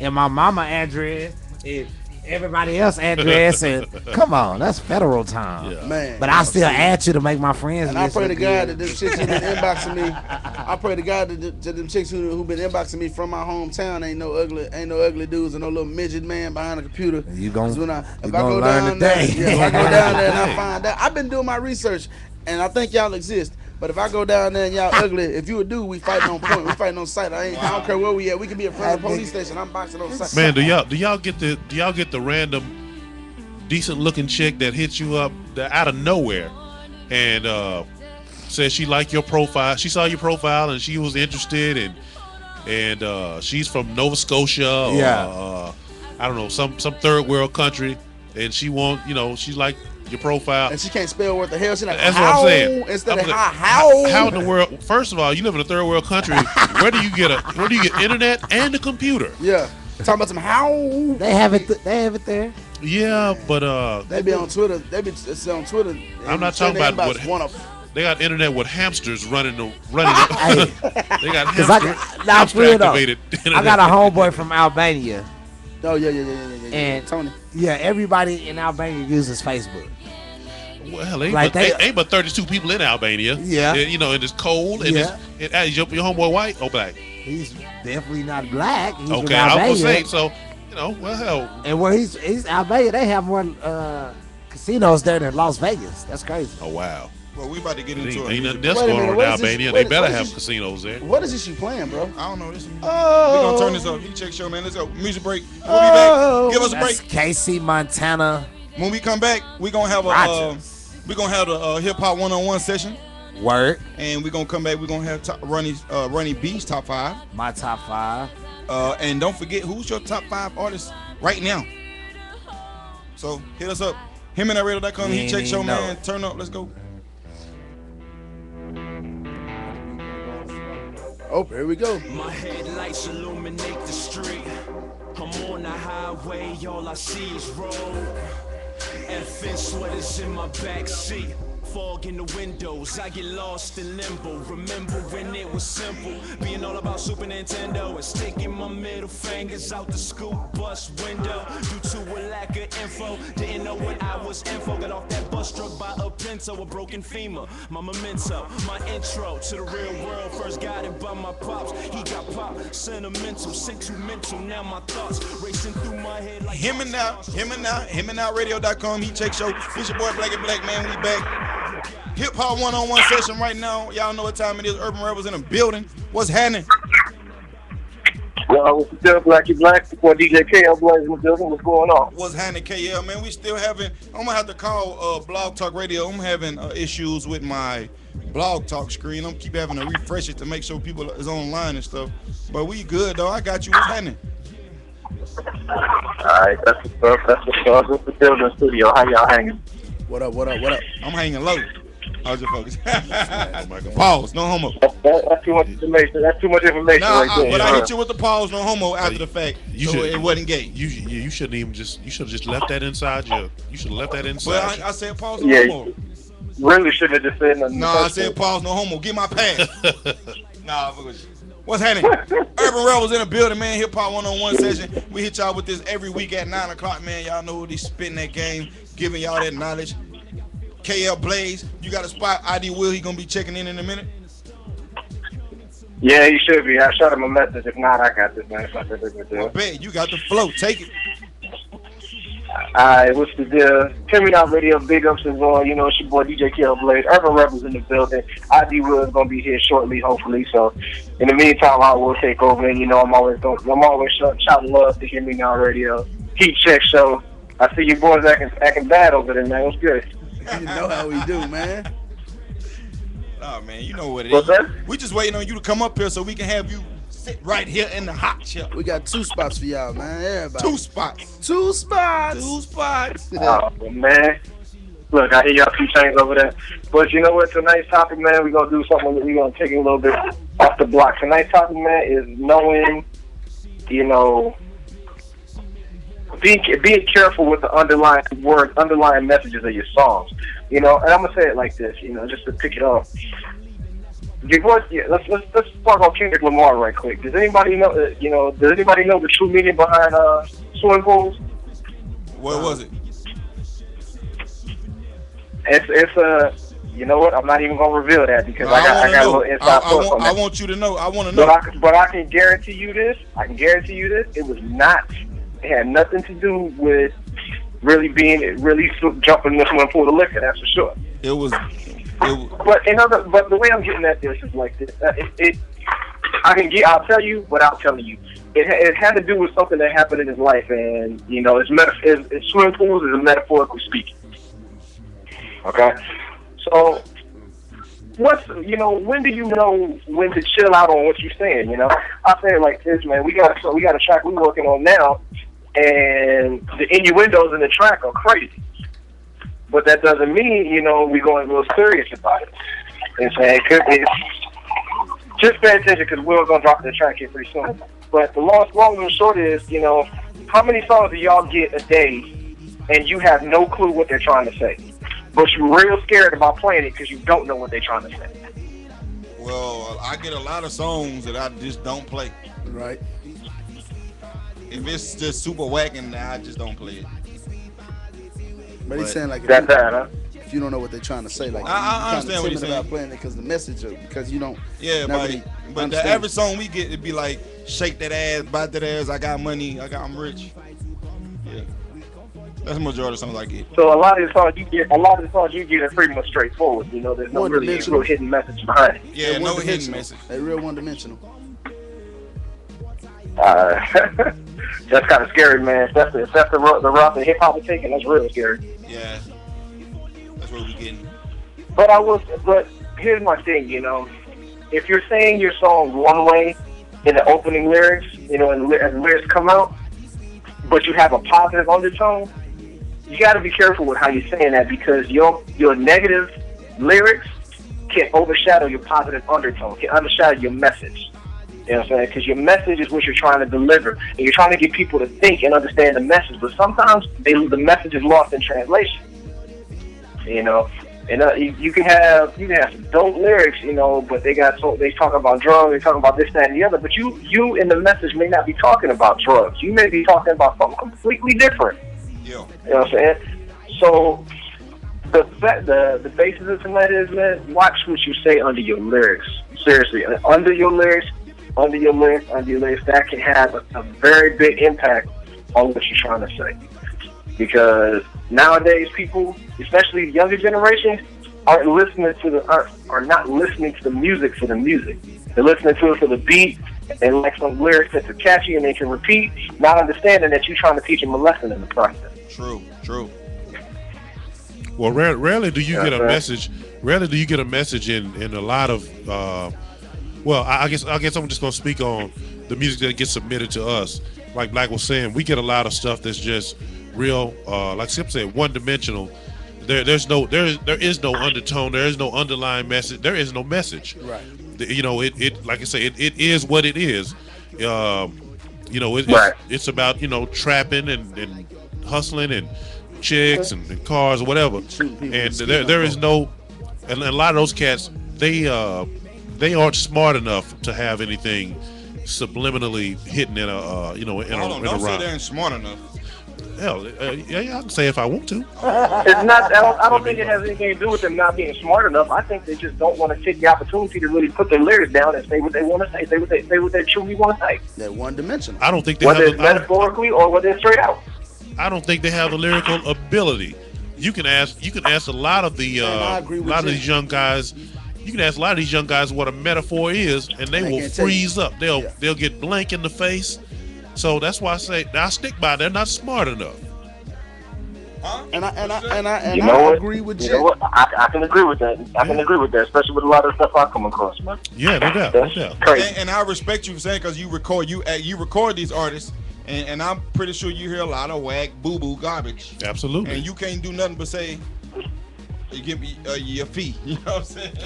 and my mama address, and everybody else address, and come on, that's federal time, man. But I still add you to make my friends. And I pray to God that them chicks who been inboxing me, I pray to God that them chicks who been inboxing me from my hometown ain't no ugly dudes and no little midget man behind a computer. You gonna if I go down there, if I go down there and I find out, I've been doing my research, and I think y'all exist. But if I go down there and y'all ugly, if you a dude, we fighting on point. We fighting on sight. I don't care where we at. We can be in front of the police station. I'm boxing on sight. Man, do y'all get the random decent looking chick that hits you up out of nowhere and says she liked your profile? She saw your profile and she was interested, and she's from Nova Scotia or I don't know, some third world country, and she she's like your profile, and she can't spell what the hell. She's like, that's how? What I'm saying. Instead of how? How in the world? First of all, you live in a third world country. Where do you get internet and a computer? Yeah, talking about some how? They have it there. Yeah, but they be on Twitter. They be on Twitter. I'm not talking about what. They got internet with hamsters running. They got hamster activated. I got a homeboy from Albania. Oh yeah. And Tony. Yeah, everybody in Albania uses Facebook. Well, ain't but 32 people in Albania. Yeah. And, and it's cold. And your homeboy white or black? He's definitely not black. He's okay, I was saying, so, well, hell. And where he's Albania, they have more casinos there than Las Vegas. That's crazy. Oh, wow. Well, we about to get into it. Ain't nothing else going on in Albania. They better have casinos there. What is this you playing, bro? I don't know. We're going to turn this up. Heat check show, man. Let's go. Music break. We'll be back. Give us a break. KC Montana. When we come back, we're going to have the hip hop one-on-one session. Word. And we're going to come back. We're going to have Ronnie B's top 5. My top 5. And don't forget, who's your top 5 artists right now? So hit us up. HimandThatRadio.com. Heat check show, man. Turn up. Let's go. Oh, here we go. My headlights illuminate the street. I'm on the highway, all I see is road. FN sweaters in my backseat. Fog in the windows, I get lost in limbo. Remember when it was simple, being all about Super Nintendo and sticking my middle fingers out the school bus window. Due to a lack of info, didn't know what I was info. Got off that bus struck by a pinto, a broken femur. My memento, my intro to the real world. First got it by my pops, he got pop, sentimental, sentimental. Now my thoughts racing through my head like HimandNowRadio.com. He check show. It's your boy Black and Black, man. We back. Hip hop one-on-one session right now. Y'all know what time it is. Urban Rebels in the building. What's happening? Yo, what's the deal, Blackie Black? Before DJ KL Blaze in the building. What's going on? What's happening, KL, man? We still having. I'm gonna have to call Blog Talk Radio. I'm having issues with my Blog Talk screen. I'm keep having to refresh it to make sure people is online and stuff. But we good though. I got you. What's happening? Alright, that's the stuff. What's the deal in the studio? How y'all hanging? What up? I'm hanging low. How's your focus? Pause. No homo. That's too much information. Right there. But I hit you with the pause. No homo after the fact. It wasn't gay. You shouldn't even you should have just left that inside you. You should have left that inside. Well, I said pause. No homo. Really shouldn't have just said nothing. No, I said pause. No homo. Get my pass. Nah, what's happening? Urban Rebels in the building, man. Hip hop one-on-one session. We hit y'all with this every week at 9 o'clock, man. Y'all know who they spitting that game, giving y'all that knowledge. KL Blaze, you got a spot. ID Will, he gonna be checking in a minute. Yeah, he should be. I shot him a message. If not, I got this, man. I bet you got the flow. Take it. Alright, what's the deal? Hear Me Now Radio, big ups as well. It's your boy DJ KL Blaze. Urban Rebels in the building. ID Will is gonna be here shortly, hopefully. So, in the meantime, I will take over. And I'm always shouting love to Hear Me Now Radio. Heat check show. I see you boys acting bad over there, man. What's good? You know how we do, man. Oh man, you know what it is. We just waiting on you to come up here so we can have you sit right here in the hot chair. We got 2 spots for y'all, man. Everybody. 2 spots. 2 spots. 2 spots. Oh man. Look, I hear y'all 2 chains over there. But you know what? Tonight's topic, man, we're gonna do something that we're gonna take it a little bit off the block. Tonight's topic, man, is knowing, being careful with the underlying messages of your songs. You know, and I'm gonna say it like this. You know, just to pick it up. Let's talk about Kendrick Lamar right quick. Does anybody know? Does anybody know the true meaning behind swimming pools? What was it? It's you know what? I'm not even gonna reveal that because I got a little inside source on that. I want you to know. I want to know. But I can guarantee you this. It was not. It had nothing to do with really jumping in the swimming pool to liquor. That's for sure. It was. But the way I'm getting at this is like this. I'll tell you without telling you. It had to do with something that happened in his life, and you know, swimming pools is a metaphorically speaking. Okay, so when do you know when to chill out on what you're saying? You know, I say it like this, man. We got a track we're working on now, and the innuendos in the track are crazy. But that doesn't mean, you know, we're going real serious about it. And saying, just pay attention because we're going to drop the track here pretty soon. But the long and short is, you know, how many songs do y'all get a day and you have no clue what they're trying to say? But you're real scared about playing it because you don't know what they're trying to say. Well, I get a lot of songs that I just don't play. Right. If it's just super whacking, I just don't play it. But he's saying like if you don't know what they're trying to say, like I understand what he's saying about playing it because the message, because you don't. Yeah, but the average song we get, it'd be like shake that ass, bite that ass. I got money, I'm rich. Yeah, that's the majority of songs I get. So a lot of the songs you get are pretty much straightforward. You know, there's no really real hidden message behind it. Yeah, no hidden message. They're real one-dimensional. That's kind of scary, man. If that's the route that hip hop is taking, that's real scary. Yeah, that's what we getting. But here's my thing, you know, if you're saying your song one way in the opening lyrics, you know, and as the lyrics come out, but you have a positive undertone, you got to be careful with how you're saying that because your negative lyrics can overshadow your positive undertone, can overshadow your message. You know what I'm saying? Because your message is what you're trying to deliver. And you're trying to get people to think and understand the message. But sometimes the message is lost in translation. You know? And you can have some dope lyrics, you know, but they talk about drugs, they talk about this, that, and the other. But you in the message may not be talking about drugs. You may be talking about something completely different. Yeah. You know what I'm saying? So the basis of tonight is, man, watch what you say under your lyrics. Seriously, under your lyrics, that can have a very big impact on what you're trying to say. Because nowadays people, especially the younger generation, are not listening to the music for the music. They're listening to it for the beat and like some lyrics that are catchy and they can repeat, not understanding that you're trying to teach them a lesson in the process. True. Well, rarely do you get a message. Rarely do you get a message in a lot of. Well, I guess I'm just gonna speak on the music that gets submitted to us. Like Black was saying, we get a lot of stuff that's just real, like Skip said, one-dimensional. There is no undertone. There is no underlying message. There is no message. Right. You know, it like I say, it is what it is. You know, it's about, you know, trapping and hustling and chicks and cars or whatever. And there is no, and a lot of those cats, they aren't smart enough to have anything subliminally hitting in a in a don't say rhyme. they ain't smart enough. Hell, yeah, I can say if I want to. It's not. I don't think it has anything to do with them not being smart enough. I think they just don't want to take the opportunity to really put their lyrics down and say what they want to say. Say what they truly want to say. They're one-dimensional. I don't think they whether have it's metaphorically or whether it's straight out. I don't think they have the lyrical ability. You can ask a lot of the these young guys. You can ask a lot of these young guys what a metaphor is, and they will freeze up. They'll get blank in the face. So that's why I say I stick by it. They're not smart enough. And I agree with you. You know what? I can agree with that. I can agree with that, especially with a lot of stuff I come across, man. Yeah, no doubt. Crazy. And I respect you for saying because you record these artists, and I'm pretty sure you hear a lot of whack boo boo garbage. Absolutely. And you can't do nothing but say, "You give me your fee." You know what I'm saying?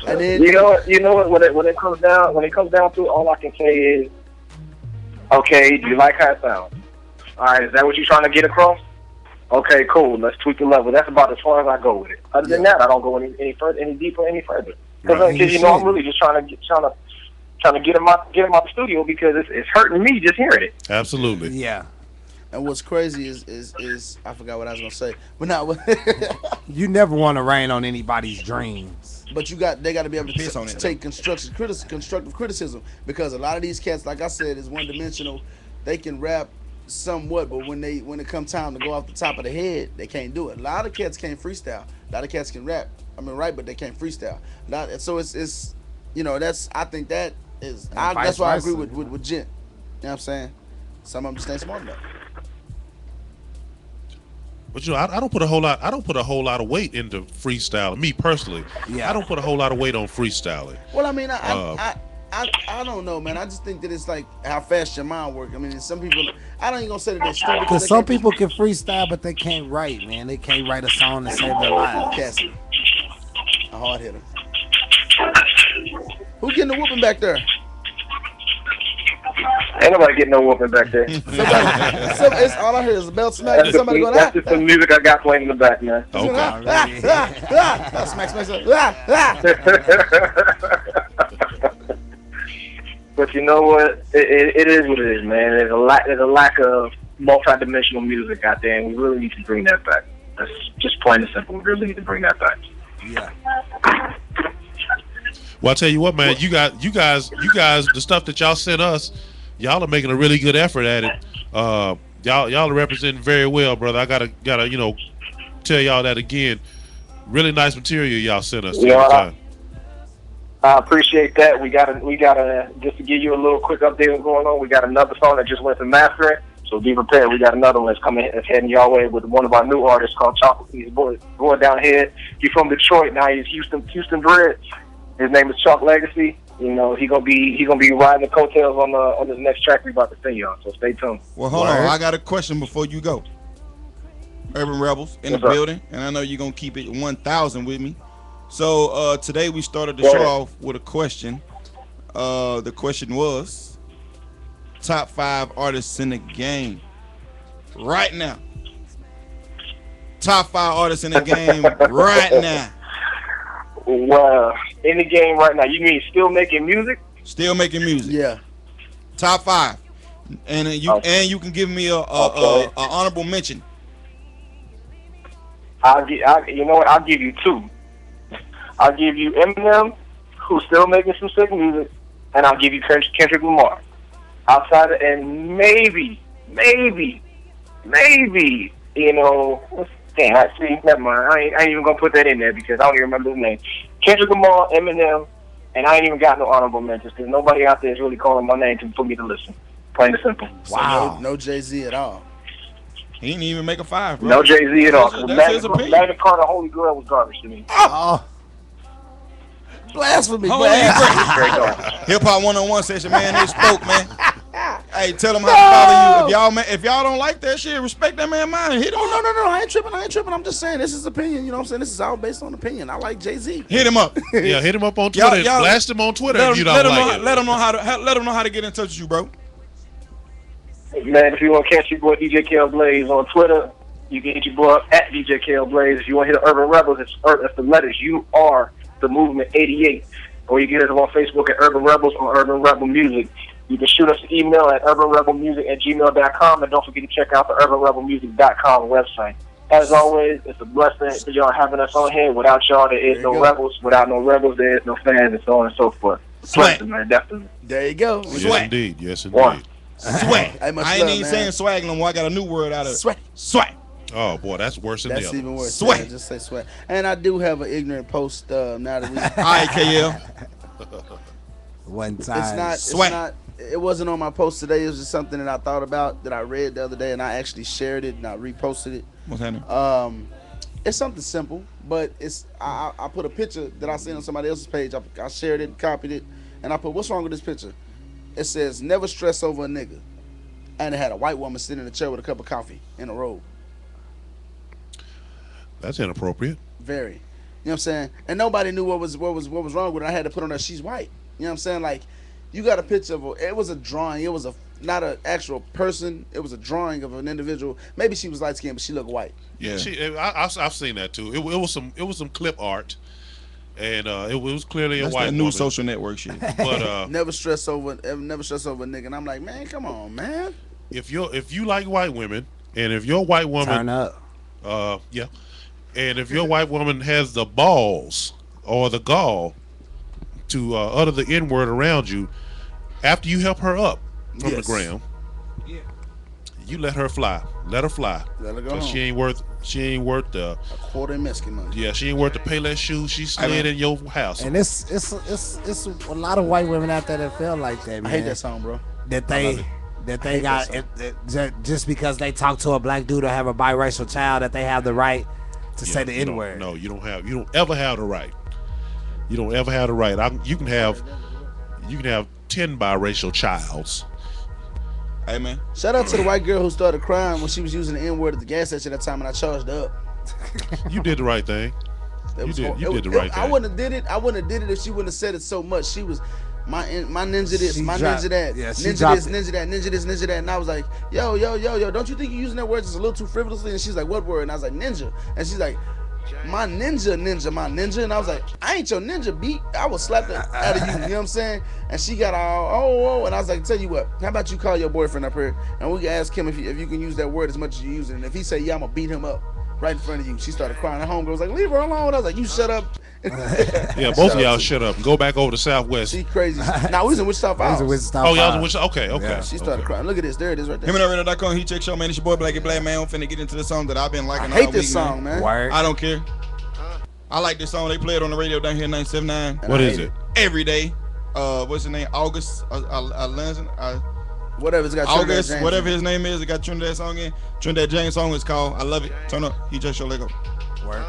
And then you know what? When it comes down to it, all I can say is, okay, do you like how it sounds? All right, is that what you're trying to get across? Okay, cool. Let's tweak the level. That's about as far as I go with it. Other than that, I don't go any further, any deeper, any further. Because you know, I'm really just trying to get him out the studio because it's hurting me just hearing it. Absolutely. Yeah. And what's crazy is I forgot what I was gonna say, but not. You never want to rain on anybody's dreams. But they got to be able to take constructive criticism, because a lot of these cats, like I said, is one dimensional. They can rap somewhat, but when it comes time to go off the top of the head, they can't do it. A lot of cats can't freestyle. A lot of cats can rap. Right, but they can't freestyle. So it's I think that is that's why I agree with Gent. You know what I'm saying? Some of them just ain't smart enough. But I don't put a whole lot of weight into freestyling. Me personally, I don't put a whole lot of weight on freestyling. Well, I mean, I don't know, man. I just think that it's like how fast your mind works. I mean, some people, I don't even gonna say that they're stupid. Because some people can freestyle, but they can't write, man. They can't write a song to save their lives. Cassie, a hard hitter. Who getting the whooping back there? Ain't nobody getting no whooping back there. It's all I hear is a belt smack. Somebody going. That's just the music I got playing in the back, man. Okay. Smack. But you know what? It is what it is, man. There's a lack of multi-dimensional music out there, and we really need to bring that back. That's just plain and simple. We really need to bring that back. Yeah. Well, I tell you what, man. You guys, the stuff that y'all sent us, y'all are making a really good effort at it. Y'all are representing very well, brother. I gotta tell y'all that again. Really nice material y'all sent us. I appreciate that. We gotta just to give you a little quick update on what's going on. We got another song that just went to mastering, so be prepared. We got another one that's heading your way with one of our new artists called Chocolate. He's going down here. He's from Detroit now. He's Houston bred. His name is Chalk Legacy. You know, he gonna be riding the coattails on this next track we about to sing y'all. So stay tuned. Well, hold on. I got a question before you go. Urban Rebels in the building, and I know you're gonna keep it 1,000 with me. So today we started the show off with a question. The question was top 5 artists in the game right now. Top 5 artists in the game right now. Well, in the game right now, you mean still making music? Still making music. Yeah. Top 5, and you can give me a honorable mention. You know what? I'll give you 2. I'll give you Eminem, who's still making some sick music, and I'll give you Kendrick Lamar. Outside of, and maybe, you know, damn, see, never mind. I ain't even gonna put that in there because I don't even remember his name. Kendrick Lamar, Eminem, and I ain't even got no honorable mentions because nobody out there is really calling my name to put me to listen. Plain and simple. Wow. So no Jay-Z at all. He didn't even make a 5, bro. No Jay-Z at all. That's his opinion. Magna Carta Holy Grail was garbage to me. Oh. Blasphemy, Hip Hop 101 session, man. They spoke, man. Hey, tell them how to follow you. If y'all don't like that shit, respect that man mind. Hit him. Oh, no. I ain't tripping. I'm just saying this is opinion. You know what I'm saying? This is all based on opinion. I like Jay-Z. Hit him up. Yeah, hit him up on Twitter. Blast him on Twitter if you don't like it. Let him know how to get in touch with you, bro. Man, if you want to catch your boy DJ KL Blaze on Twitter, you can hit your boy up at DJ KL Blaze. If you want to hit the Urban Rebels, it's the letters UR the Movement 88, or you get us on Facebook at Urban Rebels or Urban Rebel Music. You can shoot us an email at urbanrebelmusic@gmail.com, and don't forget to check out the urbanrebelmusic.com website. As always, it's a blessing for y'all having us on here. Without y'all, there is no Rebels. Without no Rebels, there is no fans, and so on and so forth. Blessing, man, definitely. There you go. Yes, indeed. Yes, indeed. One. Swag. I ain't even saying swag no more. I got a new word out of it. Swag. Oh boy, that's worse than the other. That's even worse. Swag. Man. Just say swag. And I do have an ignorant post now that we. All right, KL. One time. It's not. It wasn't on my post today. It was just something that I thought about that I read the other day, and I actually shared it and I reposted it. What's happening? It's something simple, but it's. I put a picture that I seen on somebody else's page. I shared it, copied it, and I put, "What's wrong with this picture?" It says, "Never stress over a nigga," and it had a white woman sitting in a chair with a cup of coffee in a robe. That's inappropriate. Very. You know what I'm saying? And nobody knew what was wrong with it. I had to put on there, she's white. You know what I'm saying? Like, you got a picture of her. It was a drawing. It was a not an actual person. It was a drawing of an individual. Maybe she was light skinned, but she looked white. Yeah. I've seen that too. It was some clip art, and it was clearly That's a white that new woman. social network shit. But never stress over a nigga. And I'm like, man, come on, man. if you like white women, and if your white woman Turn up. yeah, and if your white woman has the balls or the gall to utter the N word around you, after you help her up from the ground, you let her fly. Let her fly. Let her go 'Cause home. she ain't worth the A quarter of Mexican money. yeah, she ain't worth the Payless shoes she slid in your house. And it's a lot of white women out there that feel like that, man. I hate that song, bro. That they got just because they talk to a black dude or have a biracial child that they have the right to say the N word. No, you don't ever have the right. You don't ever have the right. You can have 10 biracial childs. Hey man, shout out to the white girl who started crying when she was using the N word at the gas station at that time, and I charged her up. You did the right thing. You did the right thing. I wouldn't have did it. I wouldn't have did it if she wouldn't have said it so much. She was my ninja this, my ninja that, ninja this, ninja that, ninja this, ninja that, and I was like, yo, don't you think you're using that word just a little too frivolously? And she's like, what word? And I was like, ninja, and she's like, my ninja, my ninja, and I was like, I ain't your ninja, beat. I will slap the out of you. You know what I'm saying? And she got all and I was like, tell you what, how about you call your boyfriend up here and we can ask him if you can use that word as much as you use it, and if he say yeah, I'm gonna beat him up right in front of you. She started crying. Her homegirl was like, leave her alone. I was like, you shut up. Yeah, both of y'all shut up and go back over to Southwest. She crazy. Now we was in Wichita Falls. Oh, y'all was in Wichita. Okay. Yeah. She started crying. Look at this. There it is right there. HimandRadio.com. He check show, man. It's your boy Black man. I'm finna get into the song that I've been liking. I hate all this week, song, man. I don't care. I like this song. They play it on the radio down here in 97.9. What is it? Every day. What's his name? August. Whatever. It's got August. James Whatever his name is. It got Trinidad song in. Trinidad James song is called I Love It. Turn up. He just show Lego. Word.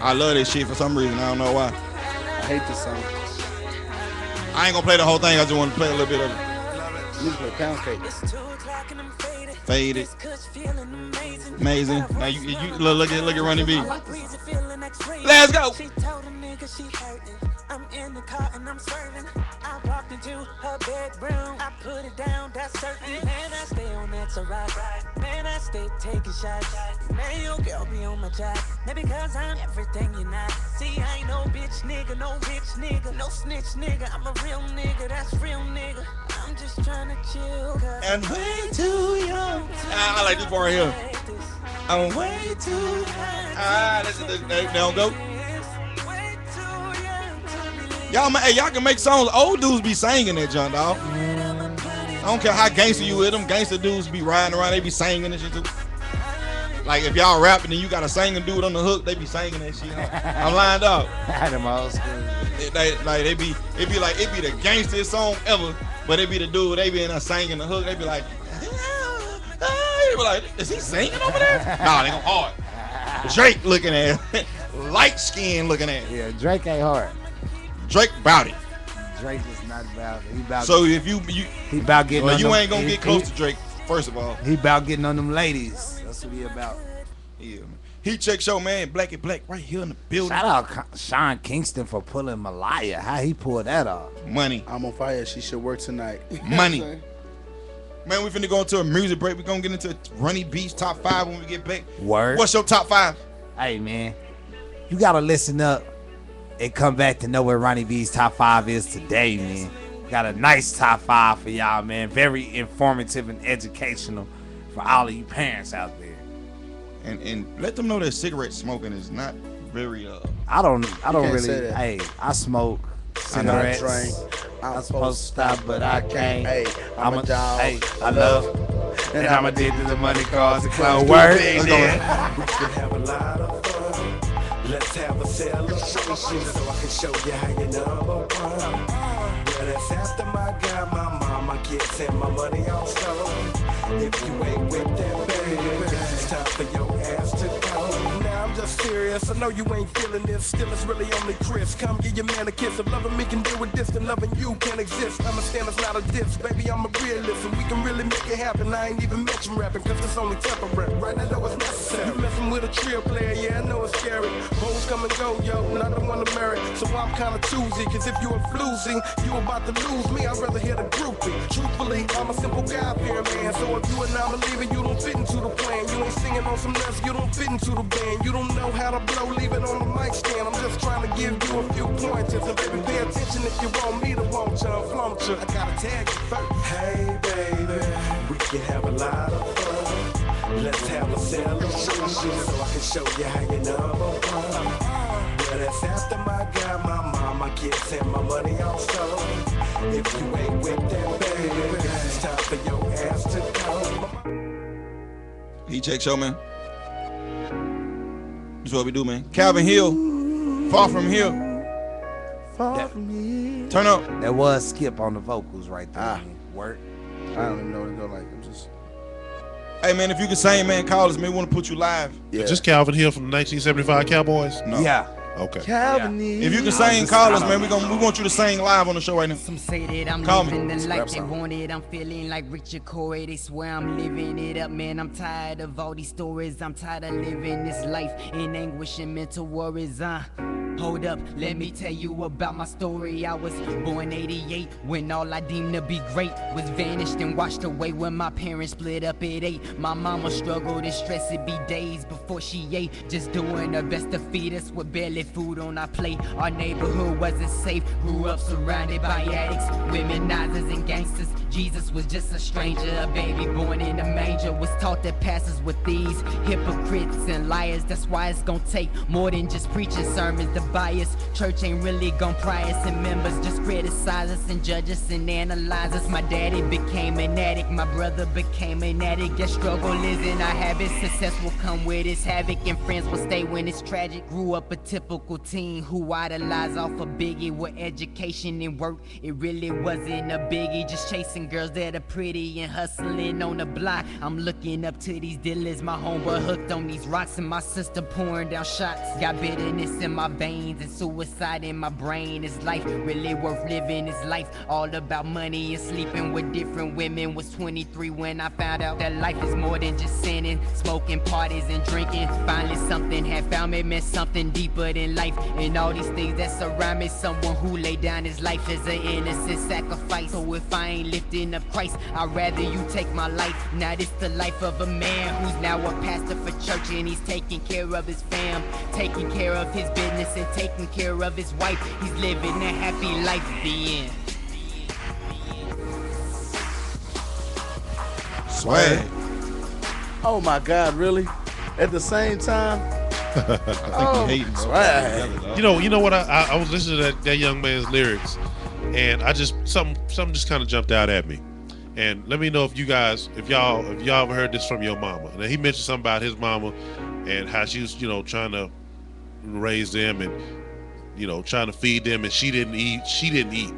I love this shit for some reason. I don't know why. I hate this song. I ain't gonna play the whole thing. I just want to play a little bit of it. You play Pound Cake. Faded. Amazing. Now you look at Ronnie B. Let's go. I'm in the car and I'm swerving. I walked into her bedroom. I put it down, that's certain. Man, I stay on that to ride. Man, I stay taking shots. Man, your girl be on my job. Maybe because I'm everything you're not. See, I ain't no bitch nigga, no rich nigga, no snitch nigga. I'm a real nigga, that's real nigga. I'm just trying to chill. And way too young. I like this part right here. I'm way too young. They don't go. Y'all can make songs. Old dudes be singing that junk, dog. I don't care how gangster you with them. Gangster dudes be riding around. They be singing and shit too. Like if y'all rapping and you got a singing dude on the hook, they be singing that shit. I'm lined up. It be the gangster song ever, but it be the dude. They be in there singing the hook. They be like, is he singing over there? Nah, they go hard. Drake looking at it. Light skin looking at it. Yeah, Drake ain't hard. Drake bout it. Drake is not about it. He about so if you he about getting well, on you them, ain't gonna get close to Drake, first of all. He about getting on them ladies. That's what he about. Yeah, man. He check show, man. Black and Black right here in the building. Shout out Sean Kingston for pulling Malaya. How he pulled that off. Money. I'm on fire. She should work tonight. Money. Man, we finna go into a music break. We gonna get into Ronnie B's top 5 when we get back. Word. What's your top 5? Hey, man. You gotta listen up and come back to know where Ronnie B's top 5 is today, man. Got a nice top 5 for y'all, man. Very informative and educational for all of you parents out there. And let them know that cigarette smoking is not very I don't really. say that. Hey, I smoke cigarettes. I'm supposed to stop, but I can't. Hey, I'm a dog. Hey, I love. And I'm addicted to money, cars, and clown. Word. Let's go. We can have a lot of fun. Let's have a celebration so I can show you how you number one. Well, that's after my guy, my mama, kids, and my money also. If you ain't with that, baby, it's time for your ass to go. Now I'm just serious. I know you ain't feeling this, still it's really only Chris. Come give your man a kiss. If loving me can deal with this, then loving you can't exist. Understand it's not a diss, baby, I'm a realist, and we can really make it happen. I ain't even mention rapping, cause it's only temporary. Right, I know it's necessary. You messing with a trio player, yeah, I know it's scary. Hoes come and go, yo, and I don't wanna marry. So I'm kinda choosy, cause if you a floozy, you about to lose me, I'd rather hear the groupie. Truthfully, I'm a simple guy here, man. So if you a non-believer, you don't fit into the plan. You ain't singing on some nuts, you don't fit into the band. You don't know how to blow, leave it on the mic stand. I'm just trying to give you a few pointers. And baby, pay attention if you want me to want you, flaunt you. I gotta tag you first. Hey, baby, we can have a lot of fun. Let's have a celebration so I can show you how you number one. But that's after my guy, my mama, kids, and my money also. If you ain't with that, baby, it's time for your ass to go. E-Check Show, man. That's what we do, man. Calvin Hill, Far From Here. Far from here. Turn up. That was Skip on the vocals right there. Work. I don't even know what to go like. I'm just. Hey, man, if you can sing, man, call us. Man, we want to put you live. Is this Calvin Hill from the 1975 Cowboys? No. Yeah. Okay. Calvin If you can sing, call us, man. We want you to sing live on the show right now. Some say that I'm Call living me. the life they wanted. I'm feeling like Richard Corey. They swear I'm living it up, man. I'm tired of all these stories. I'm tired of living this life in anguish and mental worries. Hold up, let me tell you about my story. I was born 88 when all I deemed to be great was vanished and washed away when my parents split up at 8. My mama struggled and stressed, it'd be days before she ate, just doing her best to feed us with barely food on our plate. Our neighborhood wasn't safe, grew up surrounded by addicts, womenizers and gangsters. Jesus was just a stranger, a baby born in a manger. Was taught that pastors were thieves, hypocrites and liars. That's why it's gonna take more than just preaching sermons to bias. Church ain't really gonna pry us, and members just criticize us and judge us and analyze us. My daddy became an addict, my brother became an addict. That struggle isn't our habit. Success will come with its havoc, and friends will stay when it's tragic. Grew up a typical teen who idolized off a biggie with education and work. It really wasn't a biggie, just chasing girls that are pretty and hustling on the block. I'm looking up to these dealers, my homeboy hooked on these rocks, and my sister pouring down shots. Got bitterness in my veins and suicide in my brain. Is life really worth living? Is life all about money and sleeping with different women? Was 23 when I found out that life is more than just sinning, smoking, parties, and drinking. Finally something had found me, meant something deeper than life, and all these things that surround me. Someone who laid down his life as an innocent sacrifice. So if I ain't lifting up Christ, I'd rather you take my life. Now this the life of a man who's now a pastor for church, and he's taking care of his fam, taking care of his business, and taking care of his wife. He's living a happy life. The end. Swag. Oh my God, really? At the same time? I think you swag. You know what? I was listening to that young man's lyrics, and I just something just kind of jumped out at me. And let me know if y'all ever heard this from your mama. Now he mentioned something about his mama and how she was, trying to raise them and trying to feed them, and she didn't eat.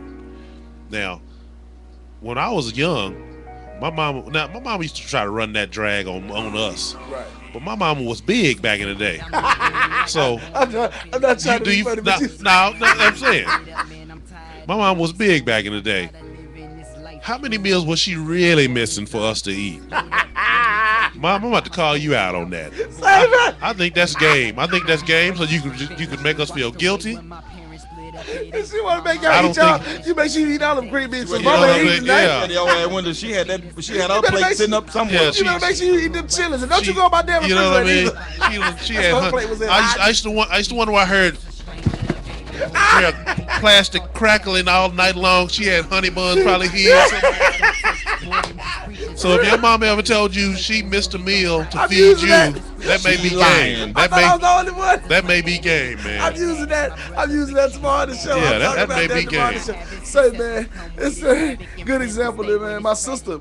Now, when I was young, my mama used to try to run that drag on us. Right. But my mama was big back in the day. So I'm not trying to be funny, but I'm saying my mom was big back in the day. How many meals was she really missing for us to eat? Mom, I'm about to call you out on that. I think that's game. So you could make us feel guilty. If she want to make y'all eat y'all, you make sure you eat all them green beans. Mama ain't eating tonight. Yeah. She had her plate sitting up somewhere. You better make sure you eat them chilies, and don't you go about damn refrigerator. She had. I used to wonder why her plastic crackling all night long. She had honey buns probably here. So if your mom ever told you she missed a meal to feed you, that may be game. That may be game, man. I'm using that tomorrow on the show. Yeah, that may be game. Say, man, it's a good example there, man. My sister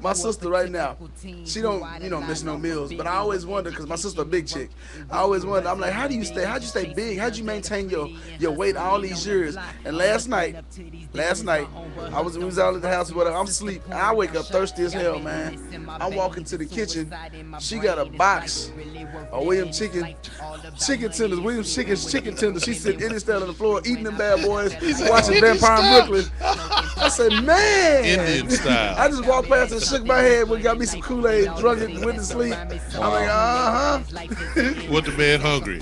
right now, she don't miss no meals. But I always wonder, because my sister a big chick. I always wonder, I'm like, how'd you stay big? How'd you maintain your weight all these years? And last night, we was out at the house with her. I'm asleep. I wake up thirsty as hell, man. I walk into the kitchen. She got a box Oh, William chicken tenders. William's chicken tenders. She sit any style on the floor eating them bad boys, watching Vampire in Brooklyn. I said, man. Indian style. I just walked past and shook my head when got me some Kool-Aid, drunk it, went to sleep. I'm like, What the man hungry?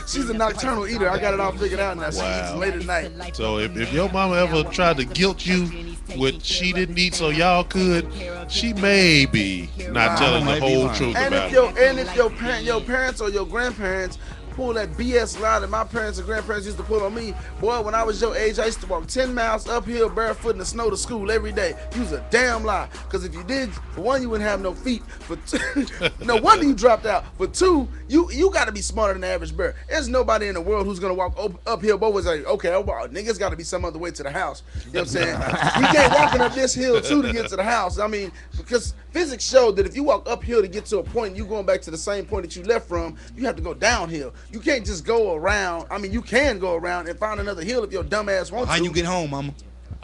She's a nocturnal eater. I got it all figured out now. She eats late at night. So if your mama ever tried to guilt you with she didn't eat so y'all could, she may be not telling the whole truth about it. And if your parents or your grandparents pull that BS line that my parents and grandparents used to pull on me, boy, when I was your age, I used to walk 10 miles uphill barefoot in the snow to school every day. You was a damn lie. Because if you did, for one, you wouldn't have no feet. For two, no wonder you dropped out. For two, you got to be smarter than the average bear. There's nobody in the world who's going to walk uphill both ways. Like, okay, niggas got to be some other way to the house. You know what I'm saying? We can't walking up this hill, too, to get to the house. I mean, because physics showed that if you walk uphill to get to a point, you going back to the same point that you left from, you have to go downhill. You can't just go around. I mean, you can go around and find another hill if your dumb ass wants to. How you get home, mama?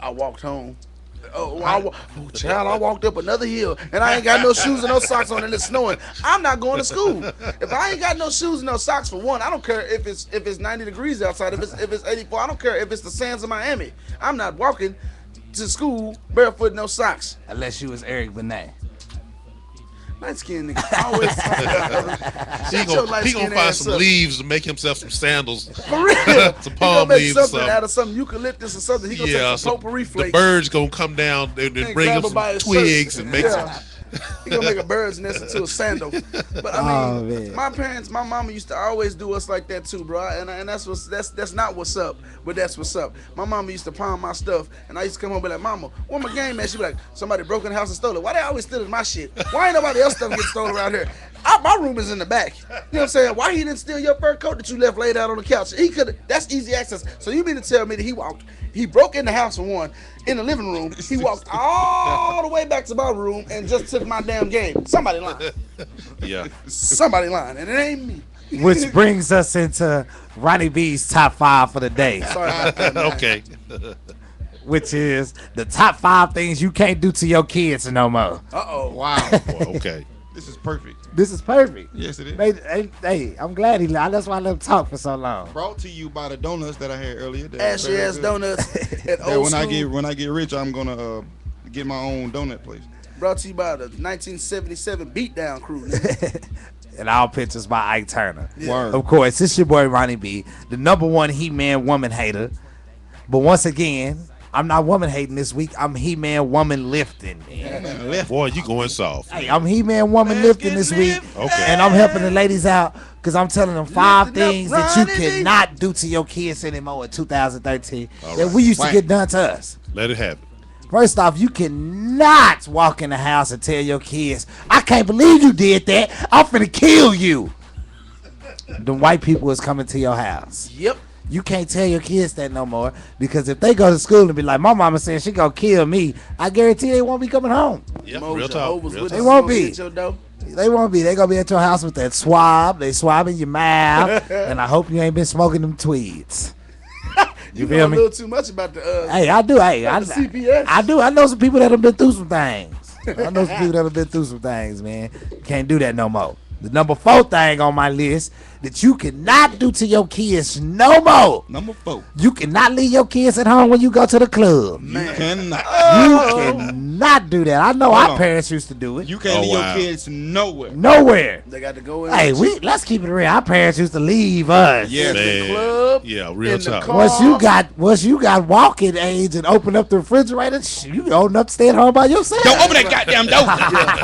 I walked home. Child, I walked up another hill and I ain't got no shoes and no socks on and it's snowing. I'm not going to school. If I ain't got no shoes and no socks, for one, I don't care if it's 90 degrees outside, if it's 84, I don't care if it's the sands of Miami. I'm not walking to school barefoot, no socks. Unless you was Eric Benet. Light skinned nigga always He gonna find some leaves to make himself some sandals. For real. Some palm leaves or something out of some eucalyptus or something. He gonna take some potpourri flakes. The birds gonna come down and bring him some twigs and make some. He gonna make a bird's nest into a sandal. But I mean, my mama used to always do us like that too, bro. And that's not what's up, but that's what's up. My mama used to pawn my stuff, and I used to come home and be like, "Mama, where my game at?" She be like, "Somebody broke in the house and stole it." Why they always stealing my shit? Why ain't nobody else stuff get stolen around here? My room is in the back. You know what I'm saying? Why he didn't steal your fur coat that you left laid out on the couch? He could. That's easy access. So you mean to tell me that he broke in the house for one, in the living room. He walked all the way back to my room and just took my damn game. Somebody lying. Yeah. Somebody lying, and it ain't me. Which brings us into Ronnie B's top 5 for the day. Sorry about that, man. Okay. Which is the top 5 things you can't do to your kids no more. Uh-oh. Wow. Okay. This is perfect. This is perfect. Yes, it is. Hey, I'm glad that's why I let him talk for so long. Brought to you by the donuts that I had earlier. Ashy ass donuts at old school. When I get rich, I'm gonna get my own donut place. Brought to you by the 1977 Beatdown crew. And all pictures by Ike Turner. Yeah. Of course, it's your boy Ronnie B, the number one He-Man woman hater. But once again, I'm not woman hating this week. I'm He-Man woman lifting. Boy, you going soft. Hey, I'm He-Man woman lifting this week. Okay. And I'm helping the ladies out because I'm telling them 5 things that you cannot do to your kids anymore in 2013 that we used to get done to us. Let it happen. First off, you cannot walk in the house and tell your kids, "I can't believe you did that. I'm finna kill you." The white people is coming to your house. Yep. You can't tell your kids that no more because if they go to school and be like, "My mama said she gonna kill me," I guarantee they won't be coming home. Yep, real talk. They won't be. They won't be. They gonna be at your house with that swab. They swabbing your mouth, and I hope you ain't been smoking them tweeds. You feel me? A little too much about the. Hey, I do. Hey, the CPS. I do. I know some people that have been through some things. Man. Can't do that no more. The number 4 thing on my list that you cannot do to your kids no more. Number 4. You cannot leave your kids at home when you go to the club. Man. You cannot. You cannot do that. I know our parents used to do it. You can't leave your kids nowhere. Nowhere. They got to go in. Hey, let's keep it real. Our parents used to leave us. Yeah, the club. Yeah, real talk. Once you got walking age and open up the refrigerator, you open up, stay at home by yourself. Don't open that goddamn door.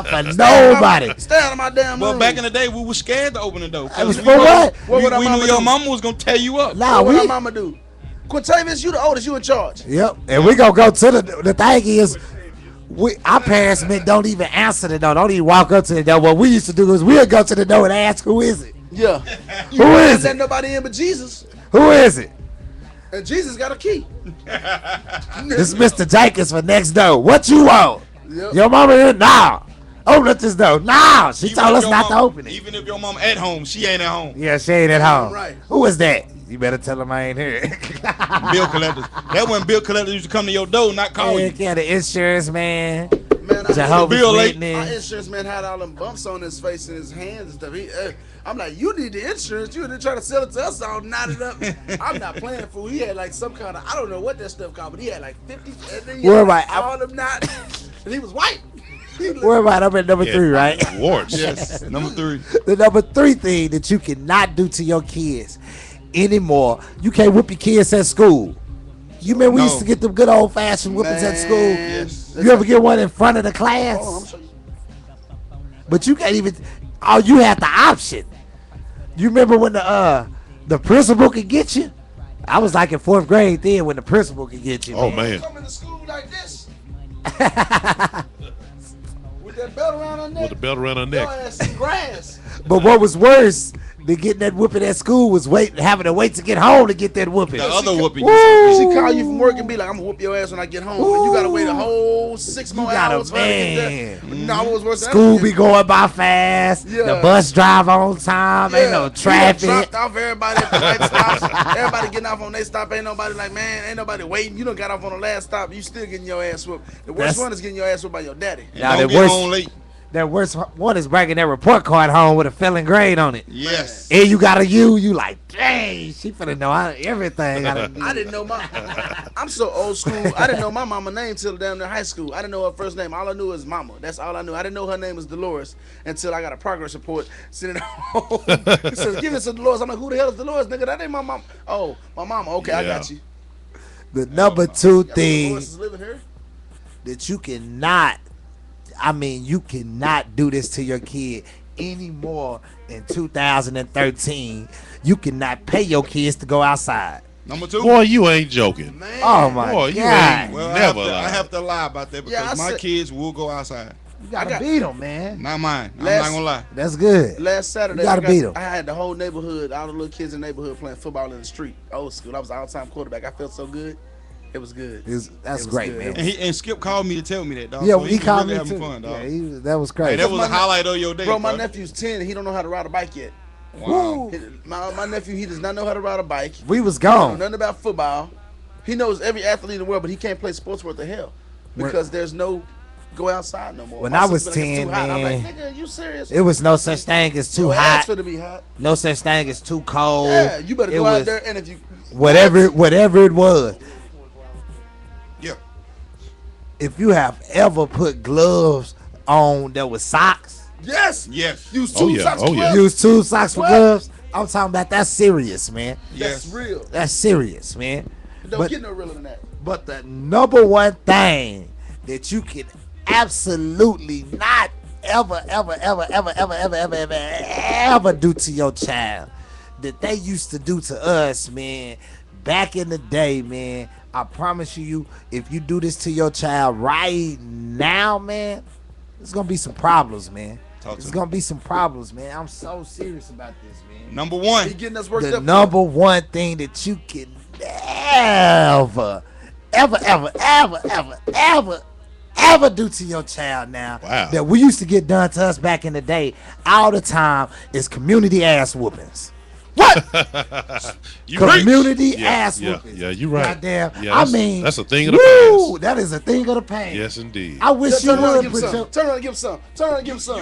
For nobody. Stay out of my damn room. Well, back in the day, we were scared to open the door. It was for what? What would our We mama knew do? your mama was gonna tear you up. Nah, What would our mama do? Quintavious, you the oldest, you in charge. Yep, and we gonna go to the thing is, our parents don't even answer the door. Don't even walk up to the door. What we used to do is we'd go to the door and ask, "Who is it?" Yeah. Who is Let it? nobody in but Jesus. Who is it? And Jesus got a key. This is Mr. Jenkins for next door. What you want? Yep. Your mama here? Nah. Open up this door. Nah. She Even told if us your not to mom- open it. Even if your mom at home, she ain't at home. Yeah, she ain't at home. Right. Who is that? You better tell him I ain't here. Bill collectors. That when bill collectors used to come to your door, not call you. Yeah, the insurance man. Man, Jehovah's bill late. my Witness. insurance man had all them bumps on his face and his hands and stuff. I'm like, you need the insurance. You didn't try to sell it to us all knotted up. I'm not playing fool. He had like some kind of, I don't know what that stuff called, but he had like 50. And then he Where had am like I? all them knots. And he was white. Where am I? I'm at number Yeah, 3, right? Warts. Yes, number 3. The number 3 thing that you cannot do to your kids anymore. You can't whip your kids at school. You remember we used to get them good old fashioned whippings at school? Yes. You ever get one in front of the class? Oh, I'm sorry. But you can't even. Oh, you had the option. You remember when the principal could get you? I was like in 4th grade then when the principal could get you. Oh man. Coming to school like this. With that belt around her neck. With the belt around her Your neck. ass in grass. But what was worse than getting that whooping at school was having to wait to get home to get that whooping. The other whooping. She call you from work and be like, I'm gonna whoop your ass when I get home. And you gotta wait a whole 6 more hours for her to get there. No, it was worse than School that. be going by fast. Yeah. The bus drive on time. Ain't no You done traffic. dropped off everybody at the right stops. Everybody getting off on their stop. Ain't nobody like, man, ain't nobody waiting. You done got off on the last stop. You still getting your ass whooped. The worst That's- one is getting your ass whooped by your daddy. Now, Don't the get worst- home late. That worst one is bringing that report card home with a failing grade on it. Yes. And you got a U. You like, dang, she finna know everything. I didn't know I'm so old school. I didn't know my mama name till down in high school. I didn't know her first name. All I knew was Mama. That's all I knew. I didn't know her name was Dolores until I got a progress report sitting home. It says, give it to Dolores. I'm like, who the hell is Dolores, nigga? That ain't my mom. Oh, my mama. Okay, I got you. The number 2 Dolores thing is living here. that you cannot do this to your kid anymore in 2013. You cannot pay your kids to go outside. Number 2. Boy, you ain't joking. Man. Oh my Boy, you God. ain't Well, never I lied. have to lie about that because Yeah, I my said- kids will go outside. You gotta I got- beat them, man. Not mine. I'm Last- not gonna lie. That's good. Last Saturday, You gotta beat 'em. I had the whole neighborhood, all the little kids in the neighborhood playing football in the street. Old school. I was an all-time quarterback. I felt so good. It was good. That's It was great, good. man. And Skip called me to tell me that, dog. Yeah, So he was called really me having too. fun, dog. Yeah, that was Hey, crazy. that was a highlight of your day, Bro, my nephew's 10 and he don't know how to ride a bike yet. Wow. My nephew, he does not know how to ride a bike. We was He don't know gone. nothing about football. He knows every athlete in the world, but he can't play sports worth the hell because there's no go outside no more. When My I sister was be like, "It's 10, too hot." I'm like, man, nigga, you serious? it was no such thing as too Your hot. ass finna be hot. No such thing as too cold. Yeah, you better It go out was there and if you whatever it was. Yeah. If you have ever put gloves on that was socks, yes, Yes. use Oh, two yeah. socks. Oh, yeah. use 2 socks for What? gloves. I'm talking about that's serious, man. That's Yes. real. That's serious, man. It don't But- get no realer than that. But the number one thing that you can absolutely not ever do to your child that they used to do to us, man, back in the day, man. I promise you, if you do this to your child right now, man, there's gonna be some problems, man. There's gonna be some problems, man. I'm so serious about this, man. Number 1. He getting us worked The up. number one thing that you can ever do to your child now Wow. that we used to get done to us back in the day all the time is community ass whoopings. You Community right. Yeah, ass yeah, whoopings. yeah, you right. Goddamn. Yeah, I that's- mean, that's a thing of the woo, past. that is a thing of the past. Yes, indeed. I wish you Turn around and would give put him some. your. Turn around and give him some. Turn around and give him some.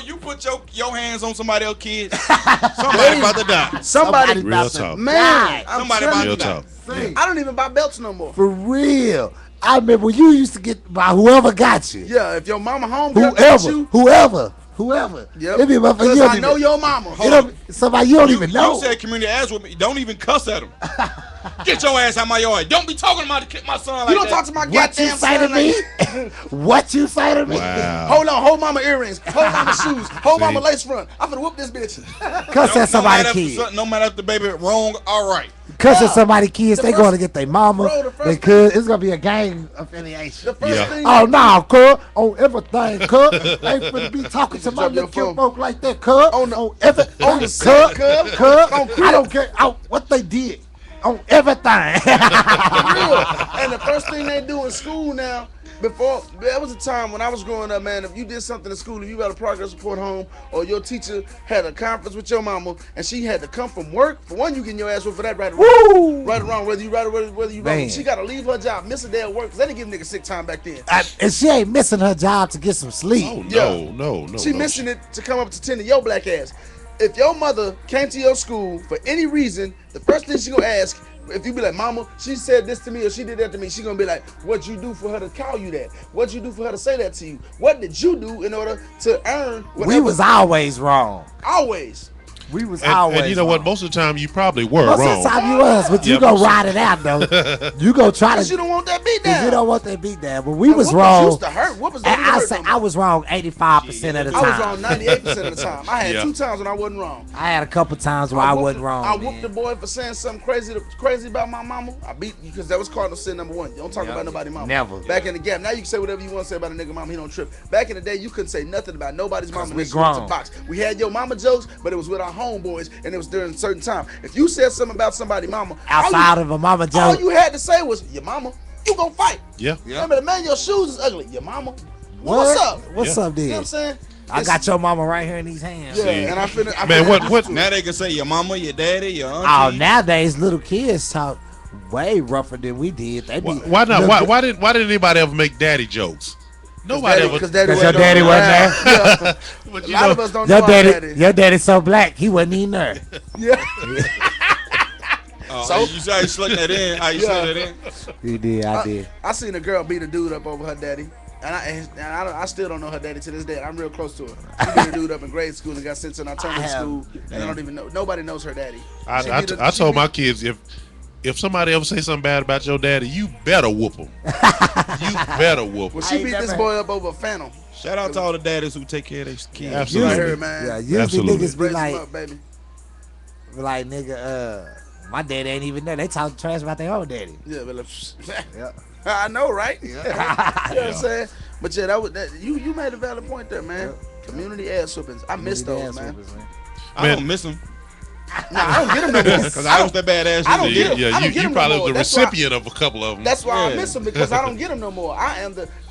You put your hands on somebody else's kids. Somebody about to die. Somebody, Real about to talk. man, I'm Somebody telling about Real to die. talk. I don't even buy belts no more. For real. I remember you used to get by whoever got you. Yeah, if your mama home girl got Whoever. you, yep. It be a motherfucker Because you don't I know even- your mama. You don't- somebody you don't even know. You said community ass with me. Don't even cuss at him. Get your ass out my yard. Don't be talking about my son like You don't that. talk to my What you goddamn say to son me? like What you say to me? Wow. Hold on, hold mama earrings, hold mama shoes, hold See? mama lace front. I'm finna whoop this bitch. Cuss at somebody matter if kids. the son- no matter if the baby wrong, all right. Cuss Yeah. at somebody kids. The They first- going to get their mama. Bro, the first They could. It's gonna be a gang affiliation. The first Yeah. thing Oh no, cuz on everything, cuz ain't finna be talking to my drop your little phone. folk like that, cuz on everything, on the cuz, set, cuz. cuz. I don't care what they did on everything. For real. And the first thing they do in school now before there was a time when I was growing up, man. If you did something in school, if you got a progress report home, or your teacher had a conference with your mama, and she had to come from work, for one, you getting your ass whooped for that right or wrong. Right or wrong, whether you right or whether you wrong. Man. She got to leave her job, miss a day at work, because they didn't give niggas sick time back then. And she ain't missing her job to get some sleep. Oh, no. She missing it to come up to tend to your black ass. If your mother came to your school for any reason, the first thing she gonna ask, if you be like, mama, she said this to me or she did that to me, she gonna be like, what'd you do for her to call you that? What'd you do for her to say that to you? What did you do in order to earn whatever? We was always wrong. Always. We was always and you know wrong. what? Most of the time, you probably were Most wrong. of the time you was, but you go ride it out though. You go try to. You don't want that beat down. You don't want that beat down. But we was whoopers wrong. used to hurt. Whoopers don't And even I hurt say no more. I was wrong 85% of the time. I was wrong 98% of the time. I had Yeah. 2 times when I wasn't wrong. I had a couple times where I wasn't wrong. I whooped the boy for saying something crazy about my mama. I beat you because that was Cardinal sin number 1. You don't talk about nobody mama. Never. Back in the gap, now you can say whatever you want to say about a nigga mama. He don't trip. Back in the day, you couldn't say nothing about nobody's mama. we unless you went to grown. box. We had your mama jokes, but it was with our homeboys, and it was during a certain time. If you said something about somebody's mama Outside of a mama all joke. you had to say was your mama. You gonna fight? Yeah. Remember, the man, your shoes is ugly. Your mama. What's up? What's up, dude? You know what I'm saying? I got your mama right here in these hands. Yeah, and I finna. Man, what? Now they can say your mama, your daddy, your auntie. Oh, nowadays little kids talk way rougher than we did. They be Why not? Why didn't anybody ever make daddy jokes? Nobody ever. Because your daddy wasn't there. But A you lot know, of us don't Your know our daddy, daddy. your daddy's so black, he wasn't even there. Yeah. So you say you sluck that in? How you slug that in? You did, I did. I seen a girl beat a dude up over her daddy, and I still don't know her daddy to this day. I'm real close to her. She beat a dude up in grade school and got sent to an alternative school, and I don't even know. Nobody knows her daddy. I told my kids if somebody ever say something bad about your daddy, you better whoop him. You better whoop him. Well, she beat this boy up over a phantom. Shout out to all the daddies who take care of their kids. Absolutely. Right here, man. Yeah, usually Absolutely. niggas be like, up, baby. nigga, my daddy ain't even there. They talk trash about their own daddy. Yeah, but I know, right? Yeah. You know what I'm saying? But yeah, you made a valid point there, man. Community ass whoopings. I miss those, man. I don't miss them. Nah, I don't get them no more. Because I was that badass. I don't get them. Yeah, I don't get you them probably no more. the That's why- recipient of a couple of them. That's why I miss them, because I don't get them no more. I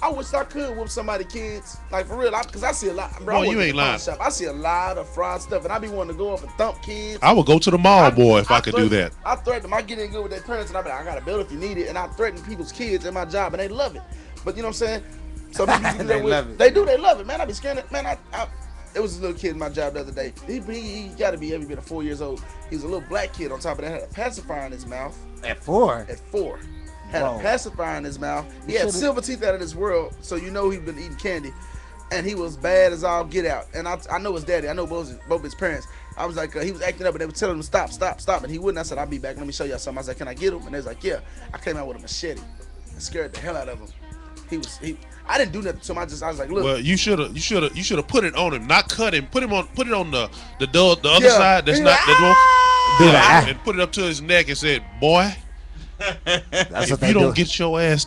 wish I could whoop somebody kids, like for real, because I see a lot. Bro, No, I work you in ain't the pawn lying. shop. I see a lot of fraud stuff, and I be wanting to go up and thump kids. I would go to the mall, boy, if I could do that. I threaten them. I get in good with their parents, and I be like, I got a bill if you need it, and I threaten people's kids in my job, and they love it. But you know what I'm saying? So people you can do that with. love it. They do. They love it, man. I be scared. Man, there was a little kid in my job the other day. He got to be every bit of 4 years old. He's a little black kid. On top of that, had a pacifier in his mouth. At 4? At 4. Had Whoa. a pacifier in his mouth. He had silver teeth out of this world, so you know he'd been eating candy. And he was bad as all get out. And I know his daddy. I know both his parents. I was like, he was acting up, and they were telling him stop. And he wouldn't. I said, I'll be back. Let me show y'all something. I was like, can I get him? And they was like, yeah. I came out with a machete and scared the hell out of him. I didn't do nothing to him. I was like, look. Well, you should have put it on him, not cut him. Put it on the other side. That's not that and put it up to his neck and said, boy, if you don't get your ass,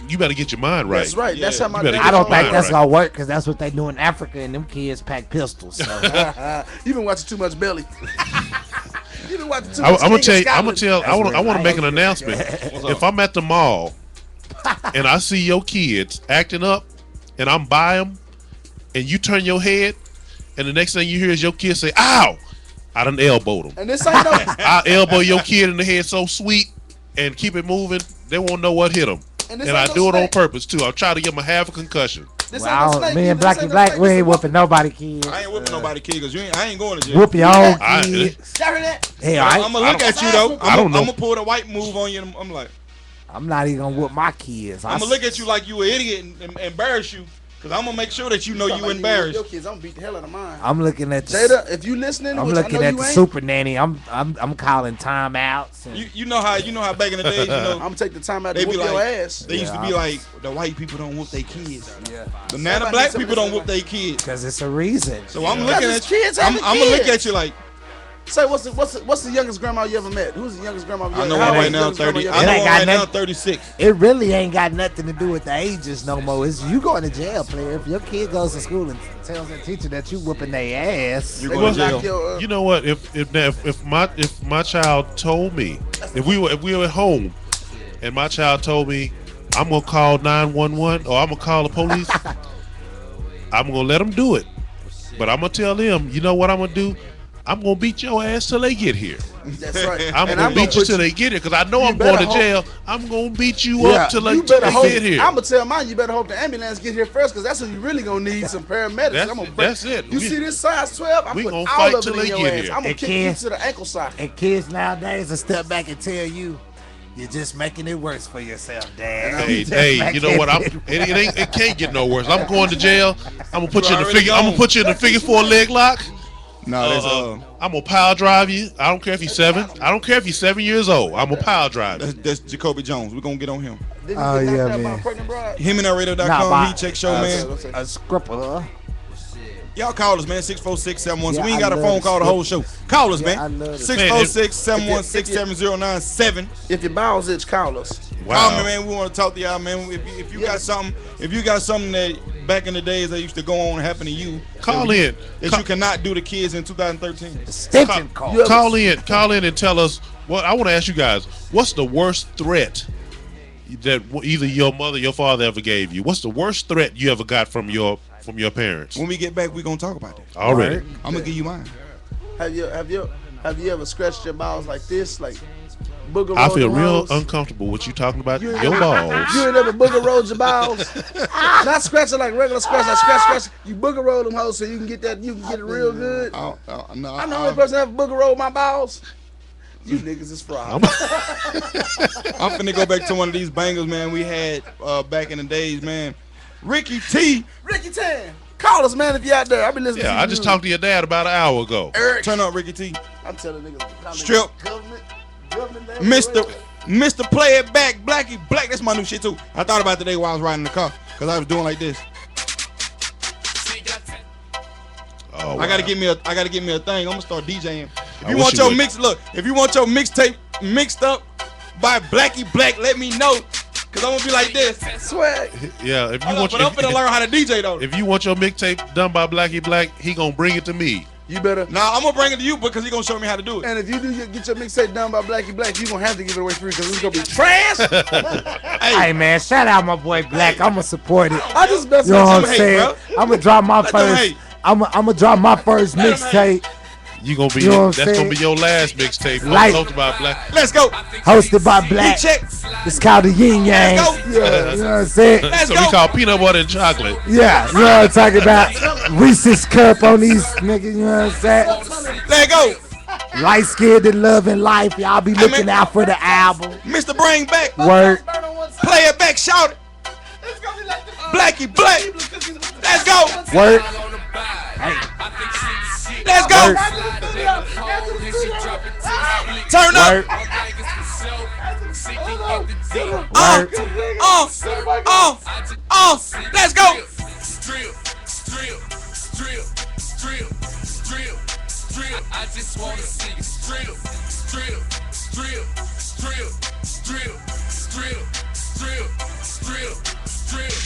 you better get your mind right. That's right. That's how my dad. I don't think that's gonna work because that's what they do in Africa, and them kids pack pistols. So. You've been watching too much Belly. You've been watching too much. I'm gonna tell you. Scotland. I want to make an announcement. If I'm at the mall and I see your kids acting up, and I'm by them, and you turn your head, and the next thing you hear is your kid say, "Ow!" I done elbowed them. And this ain't no. I elbow your kid in the head so sweet and keep it moving. They won't know what hit them. And I do it on purpose too. I try to give them a half a concussion. Wow, me and Black, we ain't whooping nobody, kids. I ain't whooping nobody, kid, because I ain't going to jail. Whoop your own kids. Y'all heard that? Hey, I'm gonna look at you though. I'm know. gonna pull the white move on you. And I'm like, I'm not even gonna whoop my kids. I'm gonna look at you like you an idiot and embarrass you, because I'm gonna make sure that you know you embarrassed. Your kids, I'm gonna beat the hell out of mine. I'm looking at Jada, if you listening, I'm which I looking know at you the ain't, super nanny. I'm calling timeouts. And You know how back in the days, I'm gonna take the time out to they whoop be your like, ass. they used to be like, the white people don't whoop their kids. Yeah. But now the black people don't whoop their kids. Because it's a reason. So I'm looking at you. Kids I'm having gonna look kids. at you like, Say, what's the youngest grandma you ever met? Who's the youngest grandma you ever I met? know How one old right is the now, youngest grandma 30. you I ever know met? one right now, 36. It really ain't got nothing to do with the ages no more. It's you going to jail, player. If your kid goes to school and tells their teacher that you whooping their ass, You're going to jail. You know what? If my child told me, if we were at home, and my child told me, I'm gonna call 911 or I'm gonna call the police. I'm gonna let them do it, but I'm gonna tell them, you know what I'm gonna do? I'm gonna beat your ass till they get here. That's right. I'm And gonna beat you till they get here because I know I'm going to jail. I'm gonna beat you up till they get here. I'm gonna tell mine. You better hope the ambulance get here first because that's what you really gonna need. Some paramedics. That's it. You see this size 12? I'm we putting gonna all fight of till it in they your get ass. here. I'm gonna kick you to the ankle socket. And kids nowadays will step back and tell you, you're just making it worse for yourself, Dad. Hey, you know what? It can't get no worse. I'm going to jail. I'm gonna put you in the figure. I'm gonna put you in the figure 4 leg lock. No, that's I'm gonna pile drive you. I don't care if he's 7. I don't care if he's 7 years old. I'm gonna pile drive you. That's Jacoby Jones. We're gonna get on him. Oh yeah, man. Him and radio.com. He check show, man. A scripper. Y'all call us, man. 646-716. Yeah, we ain't got I a love phone call the whole show. Call us, Yeah, I man. love it. 646-716-7097. If your bowels itch, call us. Call me, man. We want to talk to y'all, man. If you got something, that back in the days that used to go on and happen to you, Call in. that you cannot do to kids in 2013. Extension call. Call in and tell us. What I want to ask you guys. What's the worst threat that either your mother or your father ever gave you? What's the worst threat you ever got from your parents? When we get back, we're gonna talk about that. Already. I'm gonna give you mine. Have you ever scratched your bowels like this, like booger? I feel rolled real balls? uncomfortable with you talking about You your balls. You ain't never booger rolled your bowels? Not scratching like regular scratch, like scratch. You booger roll them hoes so you can get that. You can get it real good. No, I'm the only person that ever booger rolled my balls. You niggas is fraud. I'm finna go back to one of these bangers, man. We had back in the days, man. Ricky T. Ricky Tan. Call us, man, if you out there. I been listening to you. Yeah, I just talked to your dad about an hour ago. Turn up, Ricky T. I'm telling niggas. Strip. Mr. Play It Back, Blackie Black. That's my new shit too. I thought about it today while I was riding in the car because I was doing like this. Oh, I gotta get me a thing. I'm gonna start DJing. If you wish want you your would. if you want your mixtape mixed up by Blackie Black, let me know. Cause I'm gonna be like this. Swag. Yeah, if you Hold want, up, but I'm finna learn how to DJ though. If you want your mixtape done by Blackie Black, he gonna bring it to me. You better. Nah, I'm gonna bring it to you because he gonna show me how to do it. And if you do get your mixtape done by Blackie Black, you gonna have to give it away free because it's gonna be trash. Hey man, shout out my boy Black. I'ma support it. I just mess You know what I'm hate, saying? bro. I'ma drop my Let them first. hate. I'ma drop my first mixtape. You gonna be You know what I'm that's saying? gonna be your last mixtape. Like- Talked about Black. Let's go. Hosted by Black. Check. It's called the Yin Yang. Let's go. Yeah, you know what I'm saying? Let's So go. we call peanut butter and chocolate. Yeah, you know what I'm talking about? Reese's cup on these niggas, you know what I'm saying? Let go. Light skinned and loving life. Y'all be looking out for the album. Mr. Bring Back. Word. Play it back. Shout it. Blackie Black. Let's go. Word. Let's go. Word. Turn up. Word. Let's go. I just wanna see you strip.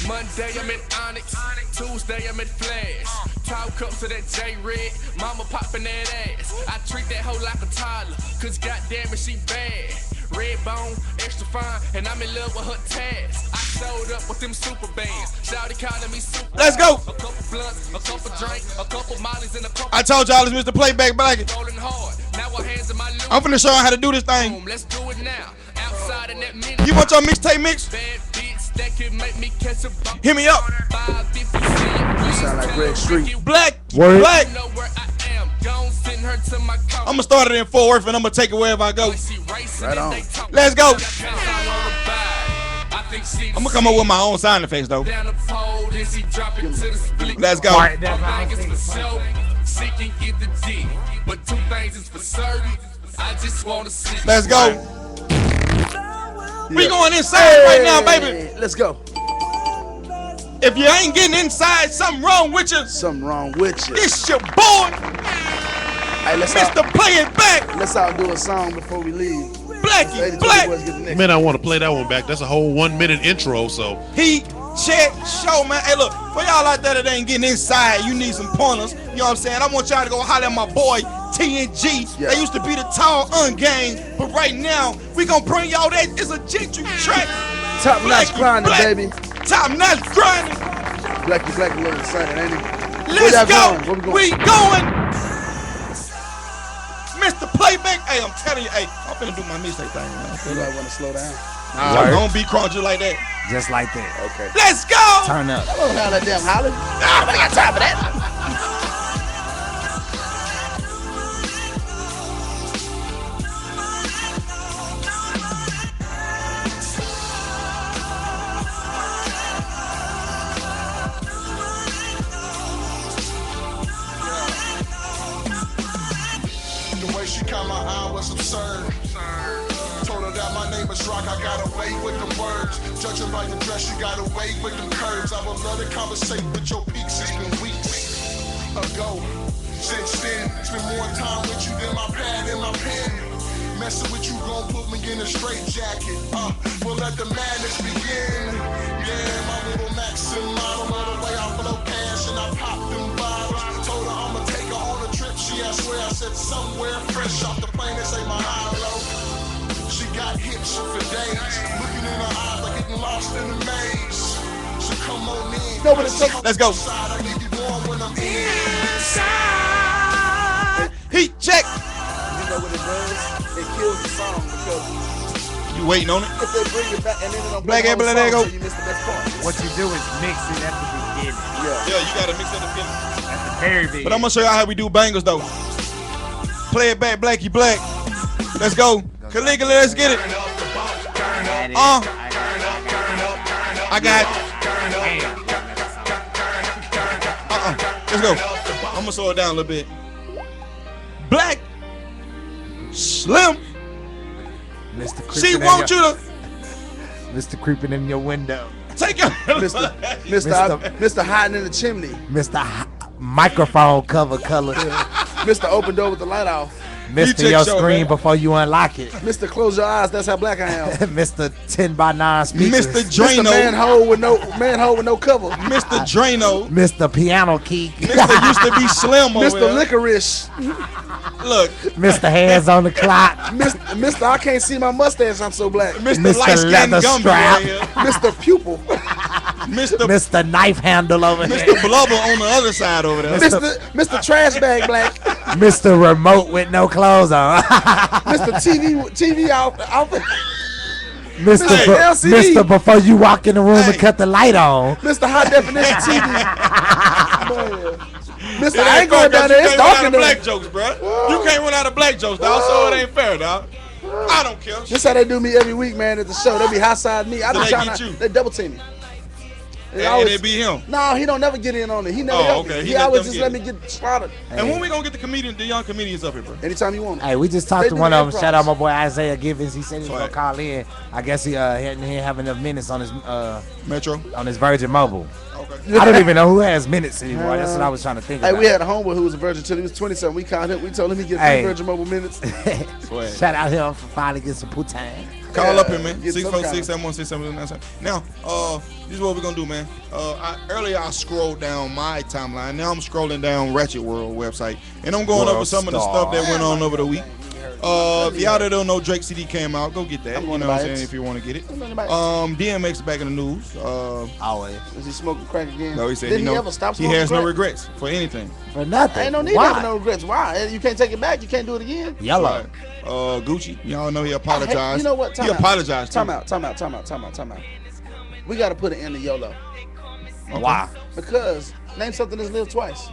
Monday I'm in Onyx, Tuesday I'm in Flash. Talk cups of that J-Red, mama popping that ass. I treat that hoe like a toddler, cause goddamn it she bad. Red bone, extra fine, and I'm in love with her tags. I showed up with them super bands. Shawty calling me super. Let's go. A couple blunts, a couple drinks, a couple mollies, and a couple. I told y'all it's Mr. Playback Blackie. Rolling hard. Now our hands in my loop. I'm finna show you how to do this thing. Let's do it now. Outside in that mini. You want your mixtape mix? Bad bitch that could make me catch a bump. Hit me up. You sound like Greg Street. Black. Word. Black. Know where I am. Don't send her to my car. I'm gonna start it in Fort Worth and I'm gonna take it wherever I go. Right on. Let's go. I'm gonna come up with my own sound effects though. Let's go. But two things is for certain. I just wanna see. Let's go. We going inside right now, baby. Let's go. If you ain't getting inside, something wrong with you. Something wrong with you. This your boy, Hey, let's Mr. Play It Back. Let's all do a song before we leave. Blackie Black. Man, I want to play that one back. That's a whole 1 minute intro. So He check show, man. Hey, look, for y'all out there that ain't getting inside, you need some pointers. You know what I'm saying? I want y'all to go holler at my boy TNG. Yeah. They used to be the tall ungang, but right now we gonna bring y'all that. It's a gentry track. Top notch grinding, baby. Top notch grinding. Black, a little excited, ain't he? Let's go. Going? We going. Mr. Playback. Hey, I'm telling you, hey, I'm finna do my mixtape thing, man. You might want to slow down. Don't be crunchy like that. Just like that. Okay. Let's go. Turn up. I don't know how that damn holler. Nobody got time for that. The way she caught my eye was absurd. Told her that my name is Rock, I got away with the words. Judging by your dress, you got away with them curves. I would love to conversate with your peaks, it's been weeks ago. Since then, spend more time with you than my pad and my pen. Messing with you gon' put me in a straight jacket. We'll let the madness begin. Yeah, my little Maxim model, know the way I flow cash and I pop them bottles. Told her I'ma take her on a trip. She asked where, I said somewhere fresh off the plane. They say my high low. She got hips for days. Looking in her eyes like getting lost in the maze. So come on in. Let's go. Heat check. You know what it does? It kills the song because You waiting on it? if they bring it back and then they don't Black play the Apple, whole there song, go. so you miss the best part. What you do is mix it at the beginning. Yeah. Yeah, you gotta mix up the feeling. At the very beginning. But I'm gonna show y'all how we do bangers though. Play it back, Blackie Black. Let's go. Caligula, let's get it. I got Let's go. I'm gonna slow it down a little bit. Black Slim. Mr. She Creeping wants in you to Mr. Creeping in your window. take your Mr. Hiding in the chimney. Mr. Microphone cover color. Mr. Open Door with the light off. Mr. Your screen before you unlock it. Mr. Close Your Eyes, that's how black I am. Mr. 10x9 speakers. Mr. Drano. Mr. Manhole with no cover. Mr. Drano. Mr. Piano Key. Mr. used to be Slim over Mr. there. Licorice. Look. Mr. Hands on the clock. Mr. I can't see my mustache, I'm so black. Mr. Light Skin Leather Gumby Strap. right here. Mr. Pupil. Mr. Knife Handle over here. Mr. Blubber on the other side over there. Mr. Trash Bag Black. Mr. Remote with no clothes on. Mr. TV outfit. Mr. Hey, LCD. Mr. Before you walk in the room and cut the light on. Mr. High Definition TV. Man. Mr. It I ain't ain't going fair, down dog. there. You It's can't run out dark in of there. black jokes, bro. You can't run out of black jokes, dog. So it ain't fair, dog. I don't care. This how they do me every week, man, at the show. They be high side me. I So be they trying get to. you. They double team me. And it be him. No, he don't never get in on it. He never Oh, help okay. me. He He let always them just get let it. me get spotted. And when we gonna get the young comedians up here, bro? Anytime you want. Hey, we just talked They to do one of them. improv. Shout out my boy Isaiah Givens. He said he was gonna Right. call in. I guess he didn't have enough minutes on his Metro. on his Virgin Mobile. Okay. I don't even know who has minutes anymore. That's what I was trying to think Hey, about. we had a homeboy who was a virgin till he was 27. We called him. We told him he get Hey. free Virgin Mobile minutes. Shout out him for finally getting some poutine. Call up here, man. Get some 646-716-797. Now, this is what we're gonna do, man. Earlier I scrolled down my timeline. Now I'm scrolling down Ratchet World website, and I'm going over World some of the stuff that went on over the week. If y'all that don't know, Drake CD came out. Go get that. I'm You going know to what buy I'm it. saying? If you want to get it. I'm going to buy it. DMX is back in the news. Always. Is he smoking crack again? No, he said Did he, he ever stop he smoking has no crack? regrets for anything. For nothing. Ain't no need Why? to have no regrets. Why? You can't take it back. You can't do it again. Yellow. Gucci, y'all know he apologized. You know what? He apologized. Time out. We got to put an end to YOLO. Why? Because name something that's lived twice.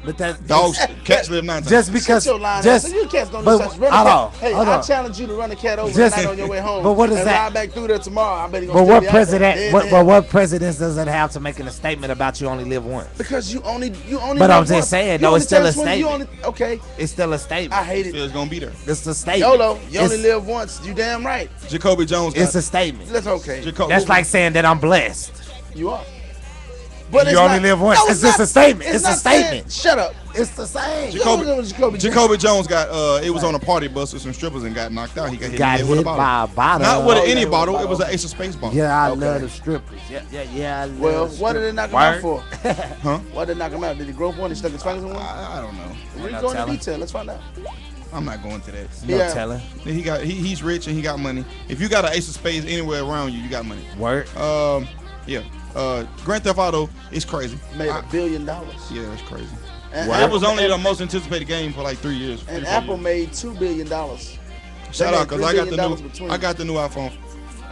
But that Dogs, cats live 9 times. just because Shut your line just out. You cats don't but- do such. Run a hold cat. on, Hey, hold I on. challenge you to run a cat over Just- tonight on your way home. but what is and that? Ride back through there tomorrow. I bet he gonna But steal what the president? outfit. What, Dead but man. what president doesn't have to make a statement about you only live once? Because you only. But live I'm just once. saying, You though, only it's still turn a 20, you statement. Okay, It's still a statement. I hate it. It's gonna be there. It's a statement. YOLO. You only It's- live once. You damn right. Jacoby Jones got It's a statement. That's okay. That's like saying that I'm blessed. You are. But You it's only not- live once. No, It's just a statement. It's a not saying- statement. Shut up. It's the same. Jacoby Jones got it was on a party bus with some strippers and got knocked out. He got hit, in the Got head with a hit by a bottle. bottle. Not with Oh, any yeah, bottle. with a It was an Ace of Space bottle. Yeah, I Okay. love the strippers. Yeah. I love Well, the what did they knock him strippers. out for? Huh? Why did they knock him out? Did he grope one? He stuck his fingers in one? I don't know. We We're can not go into telling. detail. Let's find out. I'm not going to that. No telling. He's rich and he got money. If you got an ace of spades anywhere around you, you got money. Word. Yeah. Grand Theft Auto is crazy. Made $1 billion. Yeah, it's crazy. And It was only the most anticipated game for like 3 years. And Apple made $2 billion. Shout out, cause I got the new iPhone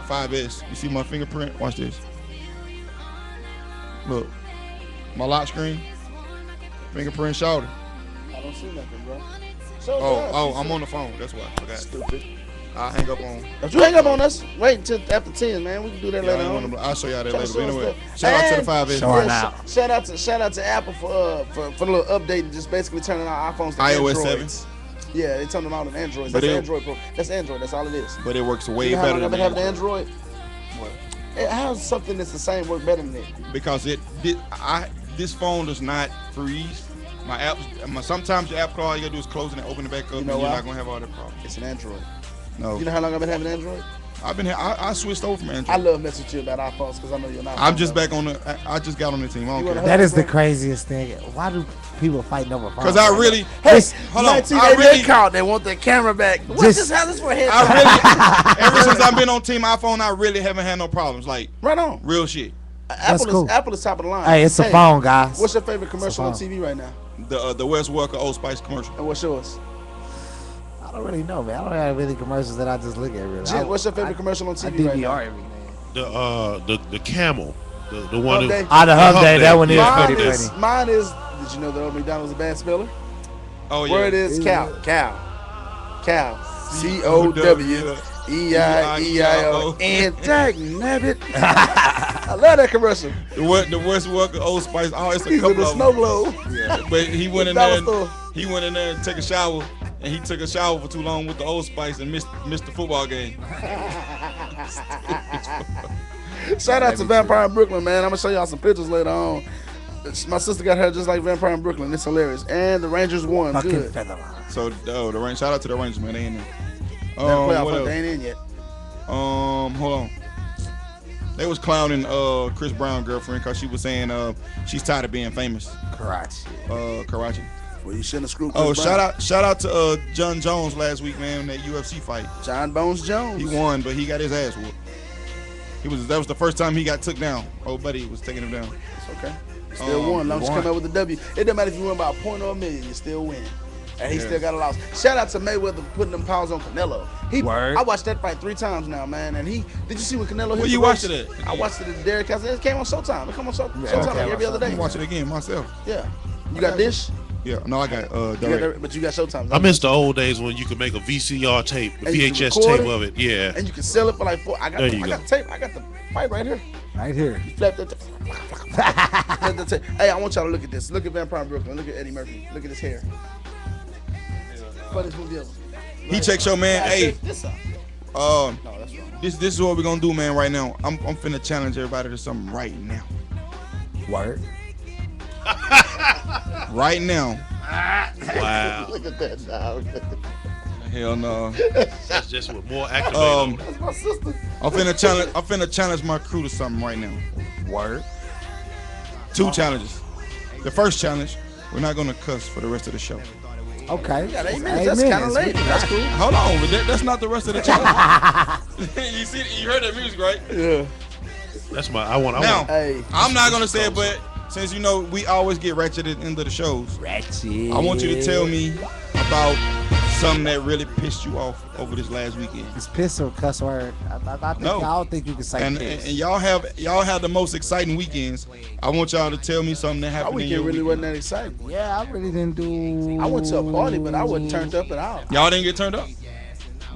5S. You see my fingerprint? Watch this. Look, my lock screen, fingerprint shoulder. I don't see nothing, bro. I'm on the phone. That's why I forgot. Stupid. I'll hang up on. If you hang up on us, wait until after 10, man. We can do that later on. I'll show y'all that later. But anyway, shout out to the 5S. Shout out to Apple for the little update and just basically turning our iPhones to iOS Androids. 7. Yeah, they turned them out on Android. But That's Android Pro. That's Android. That's all it is. But it works way you know better how than long I've been having Android. Android? How's something that's the same work better than it? Because this phone does not freeze. My apps. Sometimes your app call, all you gotta do is close it and open it back up, and you're not gonna have all that problem. It's an Android. No. You know how long I've been having Android? I switched over from Android. I love messing with you about iPhones because I know you're not. I'm just back on the. I just got on the team. I don't care. That is the craziest thing. Why do people fight over phones? Because I really. Hold on. I really called. They want their camera back. What's this? How's this for a head? Ever since I've been on Team iPhone, I really haven't had no problems. Like right on. Real shit. Apple is top of the line. Hey, it's a phone, guys. What's your favorite commercial on TV right now? The Wes Welker Old Spice commercial. And what's yours? I don't really know, man. I don't have any commercials that I just look at. Really. Jim, what's your favorite commercial on TV right now? The camel, the one who. The Hub Day. That one is pretty funny. Mine is. Did you know that old McDonald's is a bad speller? Oh yeah. Word is cow. COWEIEIO. And dang nabbit. I love that commercial. The Wes Welker Old Spice. Oh, it's a He's couple with a of snow them. globe. Yeah, but he went in there. He went in there and took a shower, and he took a shower for too long with the Old Spice and missed the football game. Shout out to Vampire in Brooklyn, man. I'm gonna show y'all some pictures later on. My sister got her just like Vampire in Brooklyn. It's hilarious. And the Rangers won. Good. So the Rangers. Shout out to the Rangers, man. They ain't in. They ain't in yet. Hold on. They was clowning Chris Brown girlfriend because she was saying she's tired of being famous. Karachi. Well, you shouldn't have screwed Chris Brown. Brown. Shout out to John Jones last week, man, in that UFC fight. John Bones Jones. He won, but he got his ass whooped. That was the first time he got took down. Old buddy was taking him down. It's okay. Still won. Long as you come out with a W. It doesn't matter if you win by a point or a million, you still win. And he still got a loss. Shout out to Mayweather putting them paws on Canelo. I watched that fight 3 times now, man. And did you see when Canelo hit? Where you watched it at? I watched it at Derek Castle. It came on Showtime. It come on Showtime like every other day. I watch it again myself. Yeah. You got Dish? Yeah. No, I got direct. But you got Showtime. I miss the old days when you could make a VCR tape, a VHS tape of it. Yeah. And you can sell it for like $4. I got the tape. I got the fight right here. Right here. You flap that tape. Hey, I want y'all to look at this. Look at Vampire in Brooklyn. Look at Eddie Murphy. Look at his hair. Funniest movie ever. He checks your man. Hey. This up. No, that's wrong. This is what we're gonna do, man. Right now, I'm finna challenge everybody to something right now. Word. Right now. Wow. Look at that dog. Hell no. That's just with more activate. That's my sister. I'm finna challenge my crew to something right now. Word. 2 challenges. The first challenge, we're not gonna cuss for the rest of the show. Okay. Yeah, 8 minutes. That's kind of late. That's cool. Hold on, but that's not the rest of the challenge. You heard that music, right? Yeah. That's my. Now, hey, I'm not gonna say it, but since you know we always get ratchet at the end of the shows, ratchet. I want you to tell me about something that really pissed you off over this last weekend. Is piss or cuss word? I don't think you can say piss. And y'all have the most exciting weekends. I want y'all to tell me something that happened. Our weekend really wasn't that exciting. Yeah, I really didn't do. I went to a party, but I wasn't turned up at all. Y'all didn't get turned up?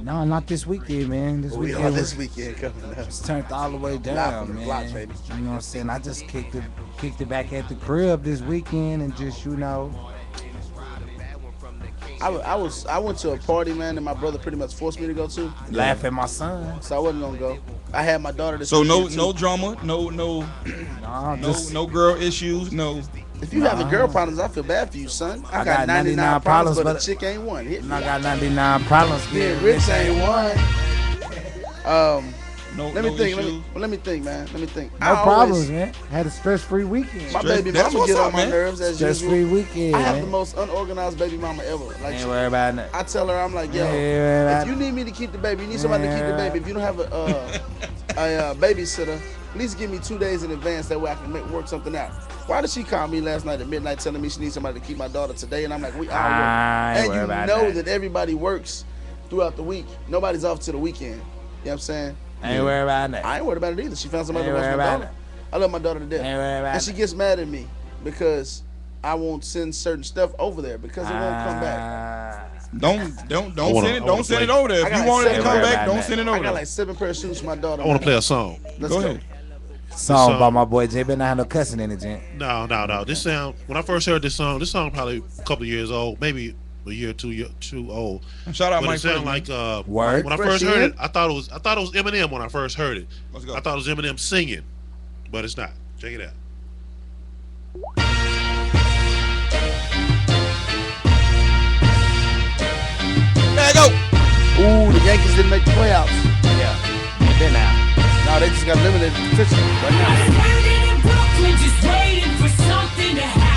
No, not this weekend, man. This weekend coming up. It's turned all the way down, man. Blocks, baby. You know what I'm saying? I just kicked it back at the crib this weekend and just, you know. I went to a party, man, that my brother pretty much forced me to go to. Laugh at my son. So I wasn't gonna go. I had my daughter. So no drama, no girl issues, no. If you having girl problems, I feel bad for you, son. I got 99 problems, but a chick ain't one. I got 99 problems. Yeah, Rich ain't one. No, Let me no think. issues. Let me think, man. Let me think. No problems, man. Had a stress-free weekend. My baby That's mama what's get up, on my man. nerves as Stress-free usual. weekend, I have man. the most unorganized baby mama ever. Like Ain't worry about that. I tell her, I'm like, yo, Ain't worry about if you need me to keep the baby, you need somebody to keep the baby. If you don't have a babysitter, at least give me 2 days in advance. That way I can work something out. Why did she call me last night at midnight telling me she needs somebody to keep my daughter today? And I'm like, we all work. And you know that everybody works throughout the week. Nobody's off till the weekend. You know what I'm saying? Ain't worried about that. I ain't worried about it either. She found somebody to Ain't watch my worried about daughter. I love my daughter to death. Ain't worried about And she it. gets mad at me because I won't send certain stuff over there because it won't come back. Don't send it over there. If you want it to come back, don't send it over I there. got like 7 pairs of shoes for my daughter. I want to play a song. Let's go. Song by my boy J. Better not have no cussing in it, gent. No. This sound, when I first heard this song probably a couple of years old, maybe a year or two old. And shout out but Mike it sound Fresh, like Word. when I first heard it, I thought it was Eminem when I first heard it. Let's go. I thought it was Eminem singing, but it's not. Check it out. There you go. Ooh, the Yankees didn't make the playoffs. Yeah. They been out. No, they just got eliminated officially right now. Standing in Brooklyn, just waiting for something to happen.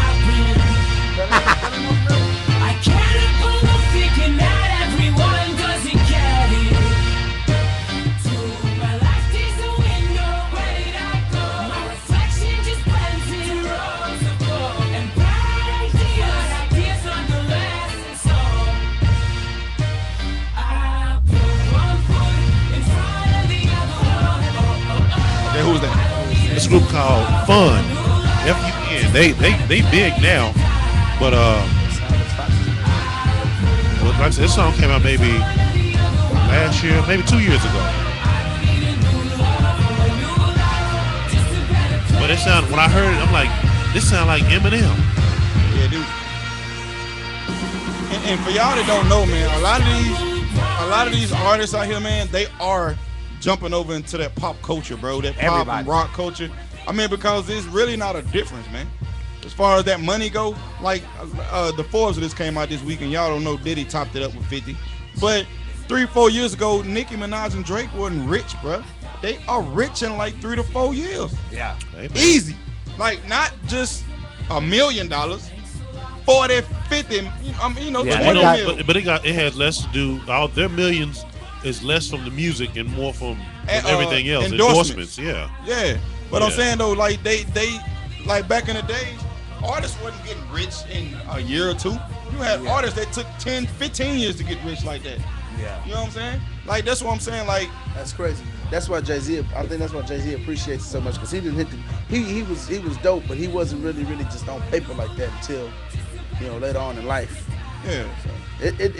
I can't believe thinking that everyone doesn't get it. To my life is a window, where did I go? My reflection just blends in rows of gold. And bright ideas on the lesson song. I put one foot in front of the other. Okay, who's that? This group called Fun, F-U-N. They big now, but like I said, this song came out maybe last year, maybe 2 years ago. But it sounded, when I heard it, I'm like, this sound like Eminem. Yeah, dude. And for y'all that don't know, man, a lot of these artists out here, man, they are jumping over into that pop culture, bro. That pop and rock culture. I mean, because there's really not a difference, man. As far as that money go, like the Forbes of this came out this week, and y'all don't know Diddy topped it up with 50. But 3-4 years ago, Nicki Minaj and Drake wasn't rich, bro. They are rich in like 3 to 4 years. Yeah. Easy. Like not just $1 million, 40, 50, you know, Yeah, but it has less to do. All their millions is less from the music and more from everything else. Endorsements. Yeah. Yeah. But I'm saying though, like they like back in the days, artists wasn't getting rich in a year or two. You had artists that took 10, 15 years to get rich like that. Yeah. You know what I'm saying? Like that's what I'm saying. Like that's crazy. That's why Jay-Z. I think that's why Jay-Z appreciates it so much because he didn't hit the. He was dope, but he wasn't really just on paper like that until later on in life. Yeah. So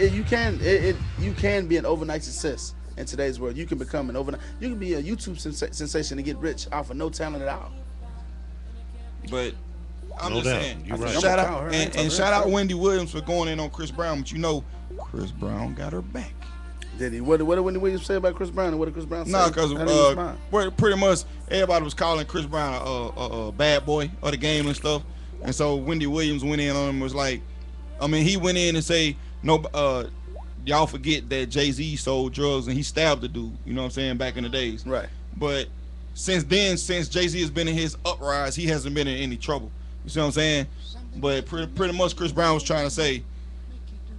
you can be an overnight success in today's world. You can become an overnight. You can be a YouTube sensation and get rich off of no talent at all. But I'm No just doubt. saying. You're right. Shout out and shout out Wendy Williams for going in on Chris Brown. But Chris Brown got her back. Did he? What did Wendy Williams say about Chris Brown? And what did Chris Brown say? Nah, because pretty much everybody was calling Chris Brown a bad boy of the game and stuff. And so Wendy Williams went in on him and was like, he went in and say, no, y'all forget that Jay-Z sold drugs and he stabbed the dude, you know what I'm saying, back in the days. Right. But since Jay-Z has been in his uprise, he hasn't been in any trouble. You see what I'm saying? But pretty much Chris Brown was trying to say,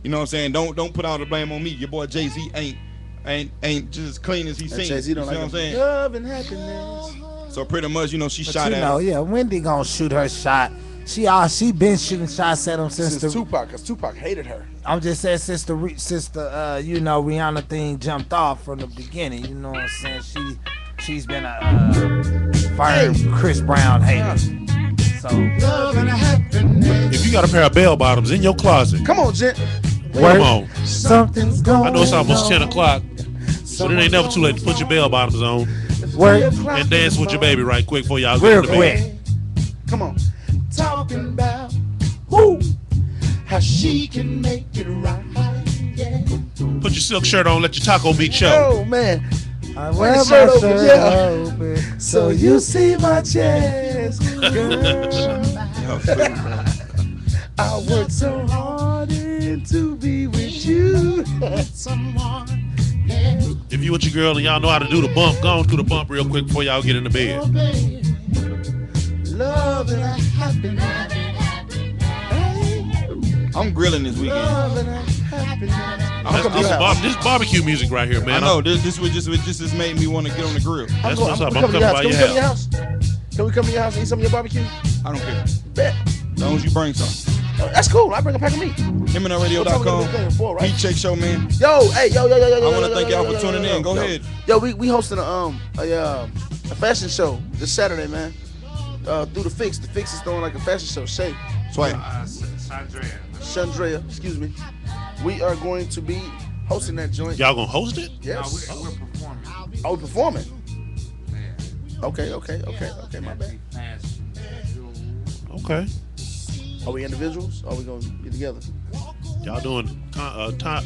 you know what I'm saying, don't put all the blame on me. Your boy Jay-Z ain't just as clean as he seems. Jay-Z don't like what I'm saying? Love and happiness. So pretty much, she shot at him. Yeah, Wendy gonna shoot her shot. She been shooting shots at him since Tupac, because Tupac hated her. I'm just saying since the Rihanna thing jumped off from the beginning. You know what I'm saying? She's been a firm Chris Brown hater. So if you got a pair of bell bottoms in your closet, come on, Jet. Come on. Something's going on. I know it's almost 10 o'clock, but it ain't never too late to put your bell bottoms on and dance with your baby right quick before y'all get to bed. Come on. Talking about how she can make it right. Yeah. Put your silk shirt on, let your taco meat show. Oh man. I wear my shirt open, so you see my chest, girl. I worked so hard to be with you. If If you with your girl and y'all know how to do the bump, go on do the bump real quick before y'all get in the bed. Love and happiness. I'm grilling this weekend. This barbecue music right here, man. I know this just made me want to get on the grill. That's what's up. I'm coming by your house. Can we come to your house and eat some of your barbecue? I don't care. Bet. As long as you bring some. That's cool. I bring a pack of meat. HimandRadio.com. Heat Check Show, man. Yo, hey, yo. I want to thank y'all for tuning in. Go ahead. Yo, we hosting a fashion show this Saturday, man. Through the Fix. The Fix is throwing like a fashion show. Shay. Sway. Chandrea, excuse me. We are going to be hosting that joint. Y'all gonna host it? Yes. No, we're performing. Oh, we're performing. Okay, my bad. Okay. Are we individuals? Or are we gonna get together? Y'all doing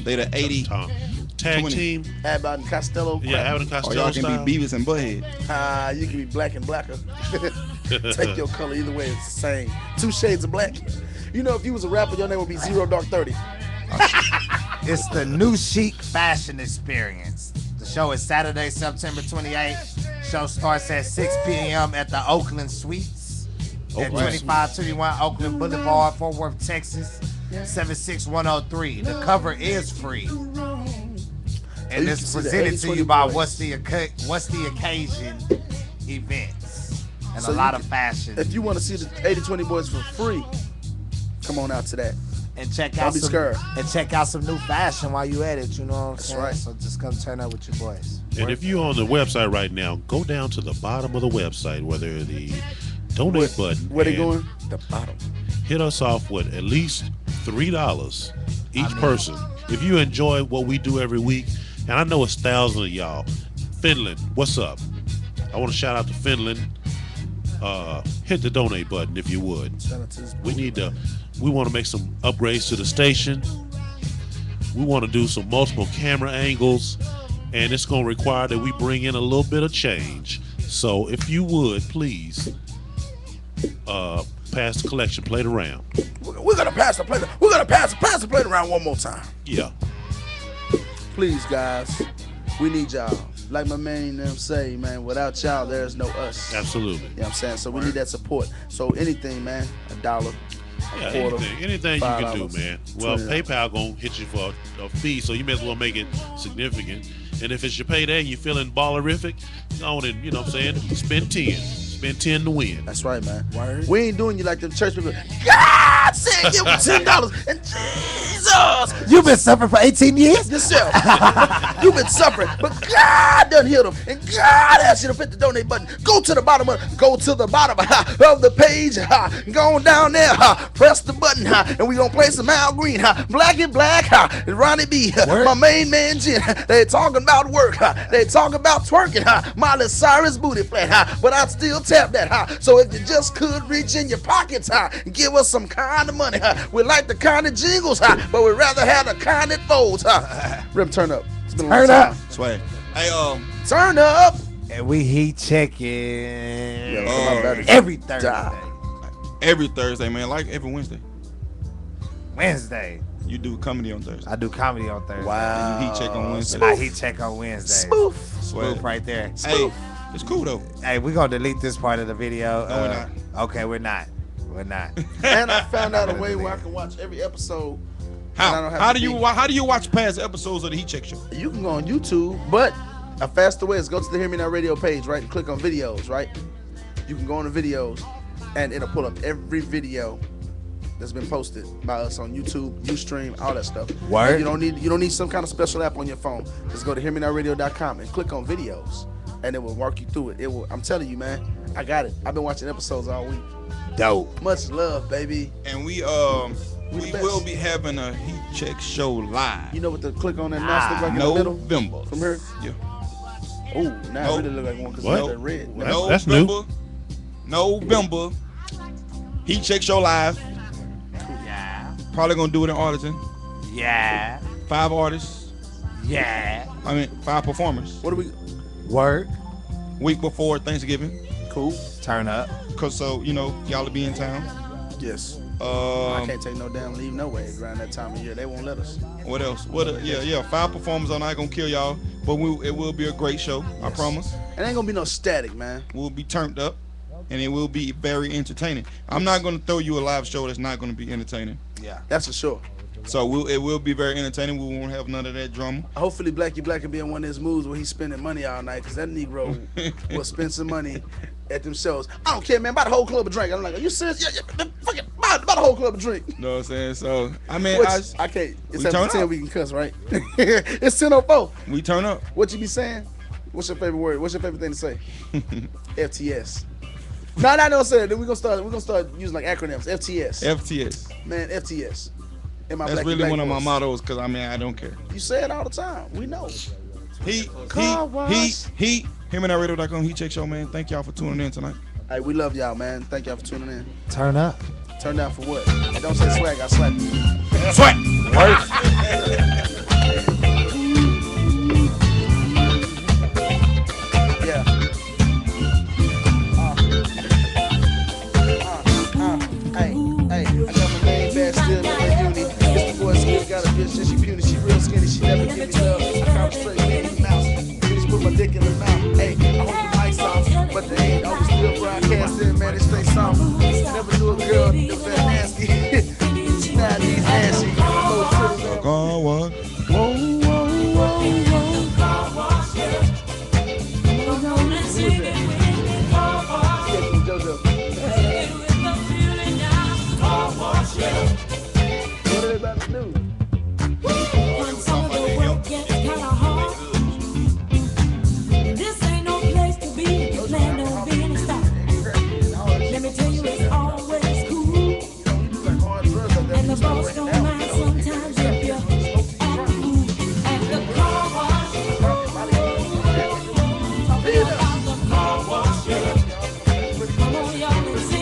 they the 80 tag 20. team. Abbott and Costello. Yeah, Abbott and Costello. Or y'all can be Beavis and Butthead. You can be black and blacker. Take your color either way, it's the same. 2 shades of black. You know, if you was a rapper, your name would be Zero Dark 30. It's the New Chic Fashion Experience. The show is Saturday, September 28th. Show starts at 6 p.m. at the Oakland Suites at 2521 Oakland Boulevard, Fort Worth, Texas, 76103. The cover is free. And it's presented to you by What's the Occasion events. And So a you lot can- of fashion. If you want to see the 80/20 Boys for free, come on out to that. And check Don't out be some scared. new fashion while you at it, you know what I'm That's saying? right. So just come turn up with your boys. And if you're on the website right now, go down to the bottom of the website where there's the donate button. Where they and going? The bottom. Hit us off with at least $3 each person. If you enjoy what we do every week, and I know it's thousands of y'all. Finland, what's up? I want to shout out to Finland. Hit the donate button if you would. We want to make some upgrades to the station. We want to do some multiple camera angles, and it's going to require that we bring in a little bit of change. So if you would, please pass the collection plate around. We're gonna pass the plate. We're gonna pass the plate around one more time. Yeah. Please, guys, we need y'all. Like my man them say, man, without y'all, there's no us. Absolutely. You know what I'm saying? So we need that support. So anything, man, $1, Yeah, a quarter, anything you can do, $5, man. Well, $20. PayPal gonna hit you for a fee, so you may as well make it significant. And if it's your payday and you're feeling ballerific, go on and, you know what I'm saying, spend 10. Spend 10 to win. That's right, man. We ain't doing you like them church people. God said give me $10 and Jesus. You've been suffering for 18 years? Yourself. You've been suffering, but God done healed them. And God asked you to hit the donate button. Go to the bottom of the page. Go on down there. Press the button. And we gonna play some Al Green. Black and Black. And Ronnie B. My main man Jen. They talking about work. They talking about twerking. Miley Cyrus booty flat. But I still tap that. So if you just could reach in your pockets, and give us some kind of money. We like the kind of jingles, but we'd rather have the kind that folds. Rim, turn up. It's been a long Turn up. time. Sway. Hey, turn up. And we heat checking every Thursday. Every Thursday, man. Like every Wednesday. Wednesday. You do comedy on Thursday. I do comedy on Thursday. Wow. And you heat check on Wednesday. And I heat check on Wednesday. Spoof right there. Hey, it's cool though. Hey, we're gonna delete this part of the video. No, we're not. Okay, we're not. We're not. And I found out a way where I can watch every episode. How do you watch past episodes of the Heat Check Show? You can go on YouTube, but a faster way is go to the Hear Me Now Radio page, right? And click on videos, right? You can go on the videos, and it'll pull up every video that's been posted by us on YouTube, Ustream, all that stuff. Word. And you don't need some kind of special app on your phone. Just go to hearmenowradio.com and click on videos, and it will walk you through it. I'm telling you, man, I got it. I've been watching episodes all week. Dope. Much love, baby. And we will be having a Heat Check Show live. You know what the click on that mouse look like in the middle? November. From here? Yeah. Oh, now it really look like one because it's that red. That's new. November. Heat Check Show live. Yeah. Probably gonna do it in Arlington. Yeah. 5 artists. Yeah. 5 performers. What do we? Work. Week before Thanksgiving. Cool. Turn up. Cause y'all will be in town. Yes. I can't take no damn leave no way around that time of year. They won't let us. What else? 5 performers on I gonna kill y'all. but it will be a great show. I promise. It ain't gonna be no static, man. We'll be turned up, and it will be very entertaining. I'm not gonna throw you a live show that's not gonna be entertaining. Yeah, that's for sure. So it will be very entertaining. We won't have none of that drama. Hopefully, Blackie Black will be in one of his moves where he's spending money all night, because that Negro will spend some money at them shows. I don't care, man. Buy the whole club a drink. I'm like, are you serious? Yeah, fucking buy the whole club a drink. You know what I'm saying? So, I mean, I can't. It's we turn 10 up. we can cuss, right? It's 10:04. We turn up. What you be saying? What's your favorite word? What's your favorite thing to say? FTS. No, don't say it. Then we're gonna start using like acronyms. FTS. FTS. Man, FTS. That's really one of my mottos, because I mean, I don't care. You say it all the time. We know. Heat. HimandRadio.com, Heat Check Show, man. Thank y'all for tuning in tonight. Hey, we love y'all, man. Thank y'all for tuning in. Turn up. Turn down for what? Hey, don't say swag. I slap you. Swag. Yeah. Hey, I got my name bad still in my uni. It's the boy still got a bitch and she puny. She real skinny. She never give me love. I call her straight Mickey Mouse. Finish put my dick in her mouth. Hey, I hope the mics off, but they ain't always still broadcasting. Man, it stay soft. Never knew a girl that was that nasty. Now these ashy. Whoa, whoa, whoa.